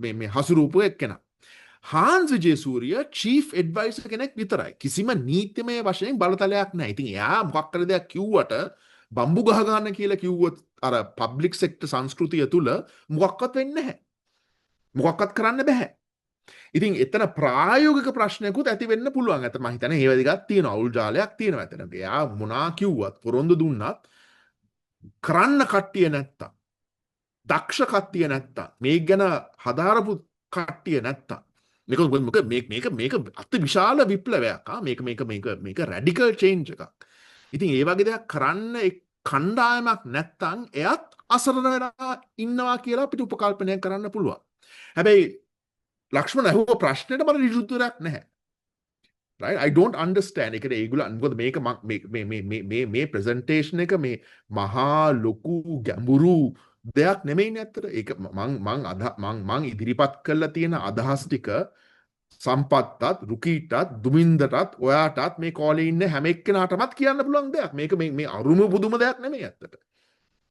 මේ හසුරූපු එක්කෙනා. හාන්ස් විජේසූරිය චීෆ් ඇඩ්වයිසර් කෙනෙක් විතරයි. කිසිම නීතිමය වශයෙන් බලතලයක් නැහැ. ඉතින් එයා මොකක් කර දෙයක් කිව්වට බම්බු ගහ ගන්න කියලා කිව්වොත් අර පබ්ලික් සෙක්ටර් සංස්කෘතිය තුල මොකක්වත් වෙන්නේ නැහැ. මොකක්වත් කරන්න බෑ. ඉතින් එතන ප්‍රායෝගික ප්‍රශ්නයකුත් ඇති වෙන්න පුළුවන්. අත මම හිතන්නේ ඒ වගේ තියෙනවා. අවුල් ජාලයක් තියෙනවා එතන. එයා මොනා කිව්වත් පොරොන්දු දුන්නත් කරන්න කට්ටිය නැත්තම්, දක්ෂ කට්ටිය නැත්තම්, මේක ගැන හදාරපු කට්ටිය නැත්තම් මේක අති විශාල විප්ලවයක්. මේක රැඩිකල් චේන්ජ් එකක්. ඉතින් ඒ වගේ දෙයක් කරන්න කණ්ඩායමක් නැත්තම් එයත් අසරණ වෙලා ඉන්නවා කියලා අපිට උපකල්පනය කරන්න පුළුවන්. හැබැයි ලක්ෂ්මණ අහුව ප්‍රශ්නෙට මට ඍජුත්වයක් නැහැ. right? I don't understand. ඒකට ඒගොල්ලෝ මොකද මේ ප්‍රසන්ටේෂන් එක මේ මහා ලොකු ගැඹුරු දෙයක් නෙමෙයිනේ ඇත්තට. ඒක මං ඉදිරිපත් කරලා තියෙන අදහස් ටික සම්පත්තත්, රුකීටත්, දුමින්දටත්, ඔයාටත් මේ කෝලේ ඉන්න හැම එක්කෙනාටමත් කියන්න පුළුවන් දෙයක්. මේක මේ අරුම පුදුම දෙයක් නෙමෙයි ඇත්තට.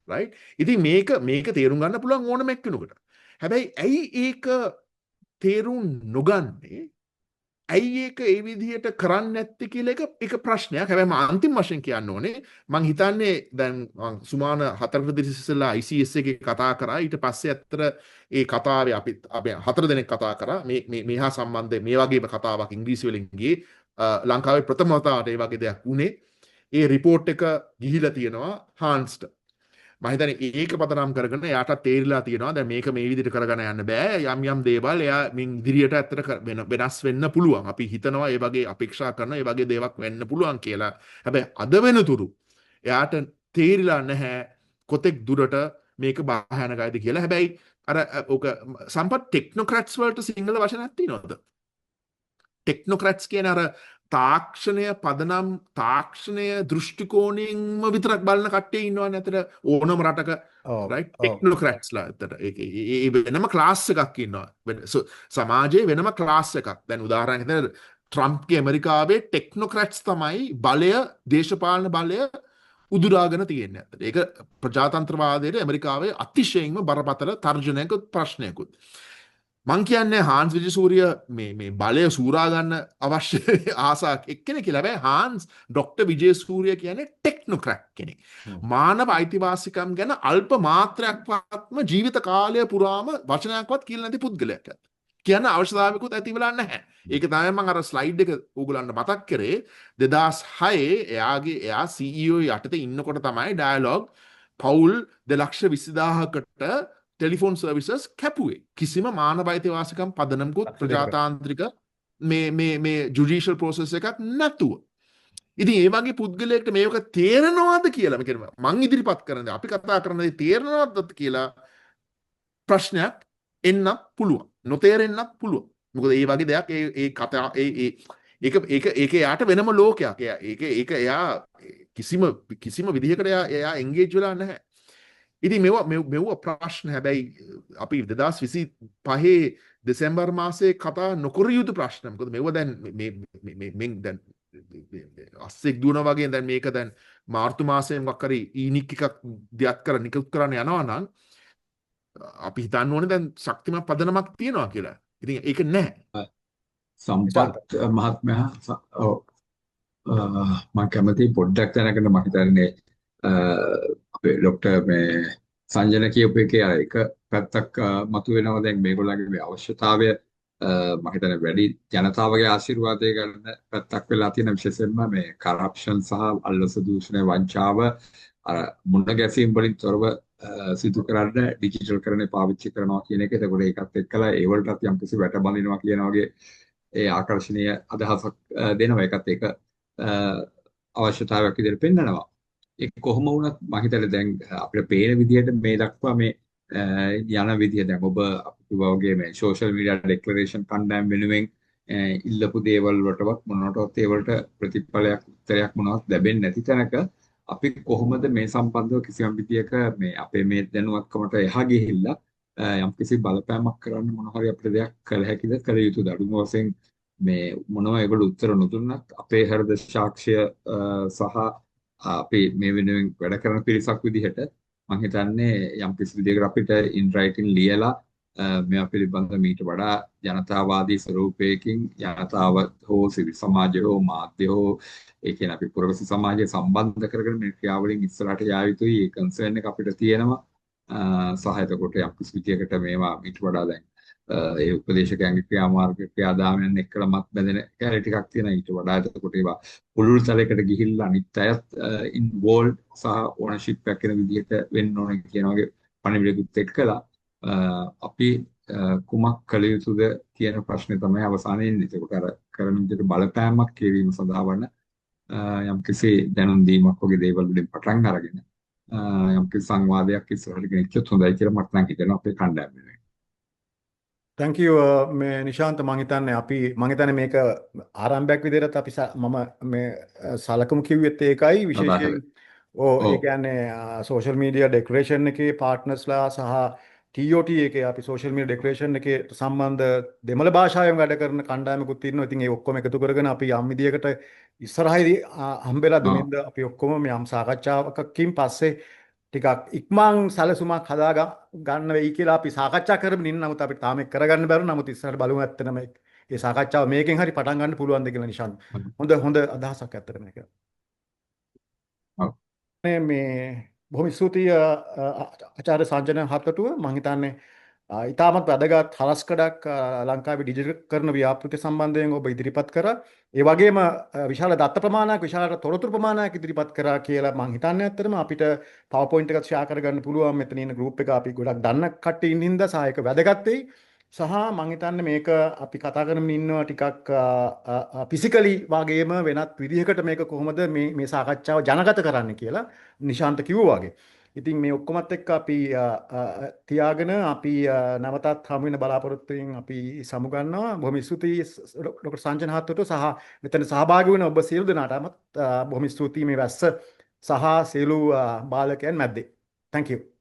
right? ඉතින් මේක තේරුම් ගන්න පුළුවන් ඕනම එක්කෙනෙකුට. හැබැයි ඇයි ඒක තේරුම් නොගන්නේ? ඇයි ඒක ඒ විදිහට කරන්නේ නැත්තේ කියලා එක ප්‍රශ්නයක්. හැබැයි මම අන්තිම වශයෙන් කියන්න ඕනේ මං හිතන්නේ දැන් මං සුමාන 4කට දිරිසෙලා ICS එකේ කතා කරා. ඊට පස්සේ ඇත්තට ඒ කතාවේ අපි 4 දෙනෙක් කතා කරා. මේහා සම්බන්ධ මේ වගේම කතාවක් ඉංග්‍රීසි වලින් ගියේ. ලංකාවේ ප්‍රථම වතාවට ඒ වගේ දෙයක් වුණේ. ඒ රිපෝට් එක ගිහිලා තියෙනවා හාන්ස්ට. මම හිතන්නේ ඒක පදනම් කරගෙන එයාට තේරිලා තියෙනවා දැන් මේක මේ විදිහට කරගෙන යන්න බෑ යම් දේවල් එයා මින් ඉදිරියට ඇත්තට වෙනස් වෙන්න පුළුවන් අපි හිතනවා ඒ වගේ අපේක්ෂා කරන ඒ වගේ දේවල් වෙන්න පුළුවන් කියලා හැබැයි අද වෙනතුරු එයාට තේරිලා නැහැ කොතෙක් දුරට මේක බාහනගයිද කියලා හැබැයි අර ඔක සම්පත් ටෙක්නොක්‍රැට්ස් වලට සිංහල වචනයක් තියෙනවද ටෙක්නොක්‍රැට්ස් කියන අර තාක්ෂණය පදනම් තාක්ෂණය දෘෂ්ටි කෝණයෙන්ම විතරක් බලන කට්ටිය ඉන්නවනේ අතට ඕනම රටක ඔව් රයිට් ඔව් ටෙක්නොක්‍රැට්ස්ලා අතට ඒ වෙනම ක්ලාස් එකක් ඉන්නවා සමාජයේ වෙනම ක්ලාස් එකක් දැන් උදාහරණයක් විදිහට ට්‍රම්ප්ගේ ඇමරිකාවේ ටෙක්නොක්‍රැට්ස් තමයි බලය දේශපාලන බලය උදුරාගෙන තියෙන්නේ අතට ඒක ප්‍රජාතන්ත්‍රවාදයේ ඇමරිකාවේ අතිශයින්ම බරපතල තර්ජනයකුත් ප්‍රශ්නයකුත් මං කියන්නේ හාන්ස් විජේසූරිය මේ බලය සූරා ගන්න අවශ්‍ය ආසාවක් එක්කෙනෙක් කියලා. හැබැයි හාන්ස් ඩොක්ටර් විජේසූරිය කියන්නේ ටෙක්නොක්‍රැට් කෙනෙක්. මානව අයිතිවාසිකම් ගැන අල්ප මාත්‍රයක්වත්ම ජීවිත කාලය පුරාම වචනයක්වත් කියලා නැති පුද්ගලයෙක්. කියන්න අවශ්‍යතාවයකුත් ඇති වෙලා නැහැ. ඒක තමයි මම අර ස්ලයිඩ් එක ඕගොල්ලන්ට මතක් කරේ 2006 එයා CEO යටතේ ඉන්නකොට තමයි ඩයලොග් පවුල් 2,20,000කට ටෙලිෆෝන් සර්විසස් කැපුවේ කිසිම මානව අයිතිවාසිකම් පදනමකුත් ප්‍රජාතාන්ත්‍රික මේ ජුඩිෂල් ප්‍රොසෙස් එකක් නැතුව. ඉතින් ඒ වගේ පුද්ගලයෙක්ට මේක තේරෙනවද කියලා මං ඉදිරිපත් කරන්නේ අපි කතා කරන දේ තේරෙනවද කියලා ප්‍රශ්නයක් එන්නත් පුළුවන්. නොතේරෙන්නත් පුළුවන්. මොකද ඒ වගේ දෙයක් ඒ කතා ඒක එයාට වෙනම ලෝකයක්. ඒක එයා කිසිම විදිහකට එයා එන්ගේජ් වෙලා නැහැ. ඉතින් මෙව ප්‍රශ්න හැබැයි අපි 2025 දෙසැම්බර් මාසයේ කතා නොකර යුතු ප්‍රශ්න. මොකද මෙව දැන් මේ දැන් අස්සෙක් දුවන වගේ දැන් මේක දැන් මාර්තු මාසයෙන් මොකක් හරි ඊනික් එකක් දියත් කර නිකුත් කරන්න යනවා නම් අපි හිතන්න ඕනේ දැන් ශක්තිමත් පදනමක් තියෙනවා කියලා. ඉතින් ඒක නැහැ. සම්පත් මහත්මයා මම කැමති පොඩ්ඩක් දැනගන්න මම හිතන්නේ අපේ ડોક્ટર මේ සංජන කියපු එකේ අර එක පැත්තක් මතුවෙනවා දැන් මේගොල්ලන්ගේ මේ අවශ්‍යතාවය මම හිතන්නේ වැඩි ජනතාවගේ ආශිර්වාදය ගන්න පැත්තක් වෙලා තියෙන විශේෂයෙන්ම මේ කරප්ෂන් සහ අල්ලස දූෂණය වංචාව අර මුණ ගැසීම් වලින් තොරව සිදු කරන්න ඩිජිටල් කරන්නේ පාවිච්චි කරනවා කියන එක. ඒකෝට ඒකත් එක්කලා ඒ වලටත් යම්කිසි වැට බඳිනවා කියන වගේ ඒ ආකර්ෂණීය අදහසක් දෙනවා. ඒකත් ඒක අවශ්‍යතාවයක් විදිහට පෙන්නනවා. ඒක කොහොම වුණත් මම හිතන්නේ දැන් අපිට පේන විදිහට මේ දක්වා මේ යන විදිහ දැන් ඔබ අපි කිව්වා වගේ මේ සෝෂල් මීඩියා ඩෙක්ලරේෂන් කණ්ඩායම් වෙනුවෙන් ඉල්ලපු දේවල් වලටවත් මොනවටවත් ඒ වලට ප්‍රතිඵලයක් උත්තරයක් මොනවත් ලැබෙන්නේ නැති තැනක අපි කොහොමද මේ සම්බන්ධව කිසියම් විදියක මේ අපේ මේ දැනුවත්කමට එහා ගිහිල්ලා යම්කිසි බලපෑමක් කරන්න මොන හරි අපිට දෙයක් කළ හැකිද කළ යුතුද අඩුම වශයෙන් මේ මොනවා ඒගොල්ලෝ උත්තර නොදුන්නත් අපේ හෘද සාක්ෂ්‍ය සහ අපි මේ වෙනුවෙන් වැඩ කරන පිරිසක් විදිහට මම හිතන්නේ යම්කිසි විදියකට අපිට ඉන් රයිටින් ලියලා මේවා පිළිබඳව මීට වඩා ජනතාවාදී ස්වරූපයකින් ජනතාව හෝ සිවිල් සමාජය හෝ මාධ්‍ය හෝ ඒ කියන්නේ අපි පුරවැසි සමාජය සම්බන්ධ කරගෙන මේ ක්‍රියාවලින් ඉස්සරහට යා යුතුයි ඒ කන්සර්න් එක අපිට තියෙනවා සහ එතකොට යම්කිසි විදියකට මේවා මීට වඩා දැන් ඒ උපදේශකයන්ගේ ක්‍රියාමාර්ග ක්‍රියාදාමයන් එක්කලමත් බැඳෙන කැලේ ටිකක් තියෙනවා ඊට වඩා එතකොට ඒවා පුළුල් තලයකට ගිහිල්ලා අනිත් අයත් ඉන්වෝල්ව් සහ ඕනර්ෂිප් එකක් වෙන විදිහට වෙන්න ඕනේ කියන වගේ පණිවිඩයකුත් එක්කලා අපි කුමක් කළ යුතුද කියන ප්‍රශ්නේ තමයි අවසානයේ ඉන්නේ. ඒකට අර කරන විදිහට බලපෑමක් කිරීම සඳහා වන යම්කිසි දැනුම් දීමක් වගේ දේවල් වලින් පටන් අරගෙන යම්කිසි සංවාදයක් ඉස්සරහට ගෙනිච්චොත් හොඳයි කියලා මට නම් හිතෙනවා අපේ කණ්ඩායම වෙනුවෙන්. thank you මේ නිශාන්ත මම හිතන්නේ මේක ආරම්භයක් විදිහට අපි මම මේ සලකමු කිව්වෙත් ඒකයි විශේෂයෙන් ඒ කියන්නේ සෝෂල් මීඩියා ඩෙකොරේෂන් එකේ පාර්ට්නර්ස්ලා සහ TOT එකේ අපි සෝෂල් මීඩියා ඩෙකොරේෂන් එකේ සම්බන්ධ දෙමළ භාෂාවෙන් වැඩ කරන කණ්ඩායමකුත් ඉන්නවා. ඉතින් ඒ ඔක්කොම එකතු කරගෙන අපි යම් විදියකට ඉස්සරහදී හම්බෙලා දෙමින්ද අපි ඔක්කොම මේ යම් සාකච්ඡාවකින් පස්සේ ටිකක් ඉක්මන් සැලසුමක් හදා ගන්න වෙයි කියලා අපි සාකච්ඡා කරමින් ඉන්න. නමුත් අපිට තාම ඒක කරගන්න බැරුව. නමුත් ඉස්සරහට බලමු ඇත්තටම මේ සාකච්ඡාව මේකෙන් හරි පටන් ගන්න පුළුවන්ද කියලා නිශාන්ත. හොඳ අදහසක් ඇත්තටම මේක. මේ බොහොම ස්තුතියි ආචාර්ය සංජන හත්කටුව. මම හිතන්නේ ඉතාමත් වැදගත් හරස්කඩක් ලංකාවේ ඩිජිටල්කරණ ව්‍යාපෘති සම්බන්ධයෙන් ඔබ ඉදිරිපත් කරා. ඒ වගේම විශාල දත්ත ප්‍රමාණයක් විශාල තොරතුරු ප්‍රමාණයක් ඉදිරිපත් කරා කියලා මම හිතන්නේ. ඇත්තටම අපිට PowerPoint එකක් ෂෙයා කරගන්න පුළුවන්. මෙතන ඉන්න group එක අපි ගොඩක් දන්න කට්ටිය ඉන්න හින්දා සහ ඒක වැදගත් වෙයි. සහ මම හිතන්නේ මේක අපි කතා කරමින් ඉන්නවා ටිකක් ෆිසිකලි වගේම වෙනත් විදිහකට මේක කොහොමද මේ සාකච්ඡාව ජනගත කරන්න කියලා නිශාන්ත කිව්වා වගේ. ඉතින් මේ ඔක්කොමත් එක්ක අපි තියාගෙන අපි නැවතත් හමු වෙන බලාපොරොත්තුෙන් අපි සමු ගන්නවා. බොහොම ස්තුතියි ඩොක්ටර් සංජන හත්තුට සහ මෙතන සහභාගී වුණ ඔබ සියලු දෙනාටමත් බොහොම ස්තුතියි මේ වැස්ස සහ සියලු බාලකයන් මැද්දේ. Thank you.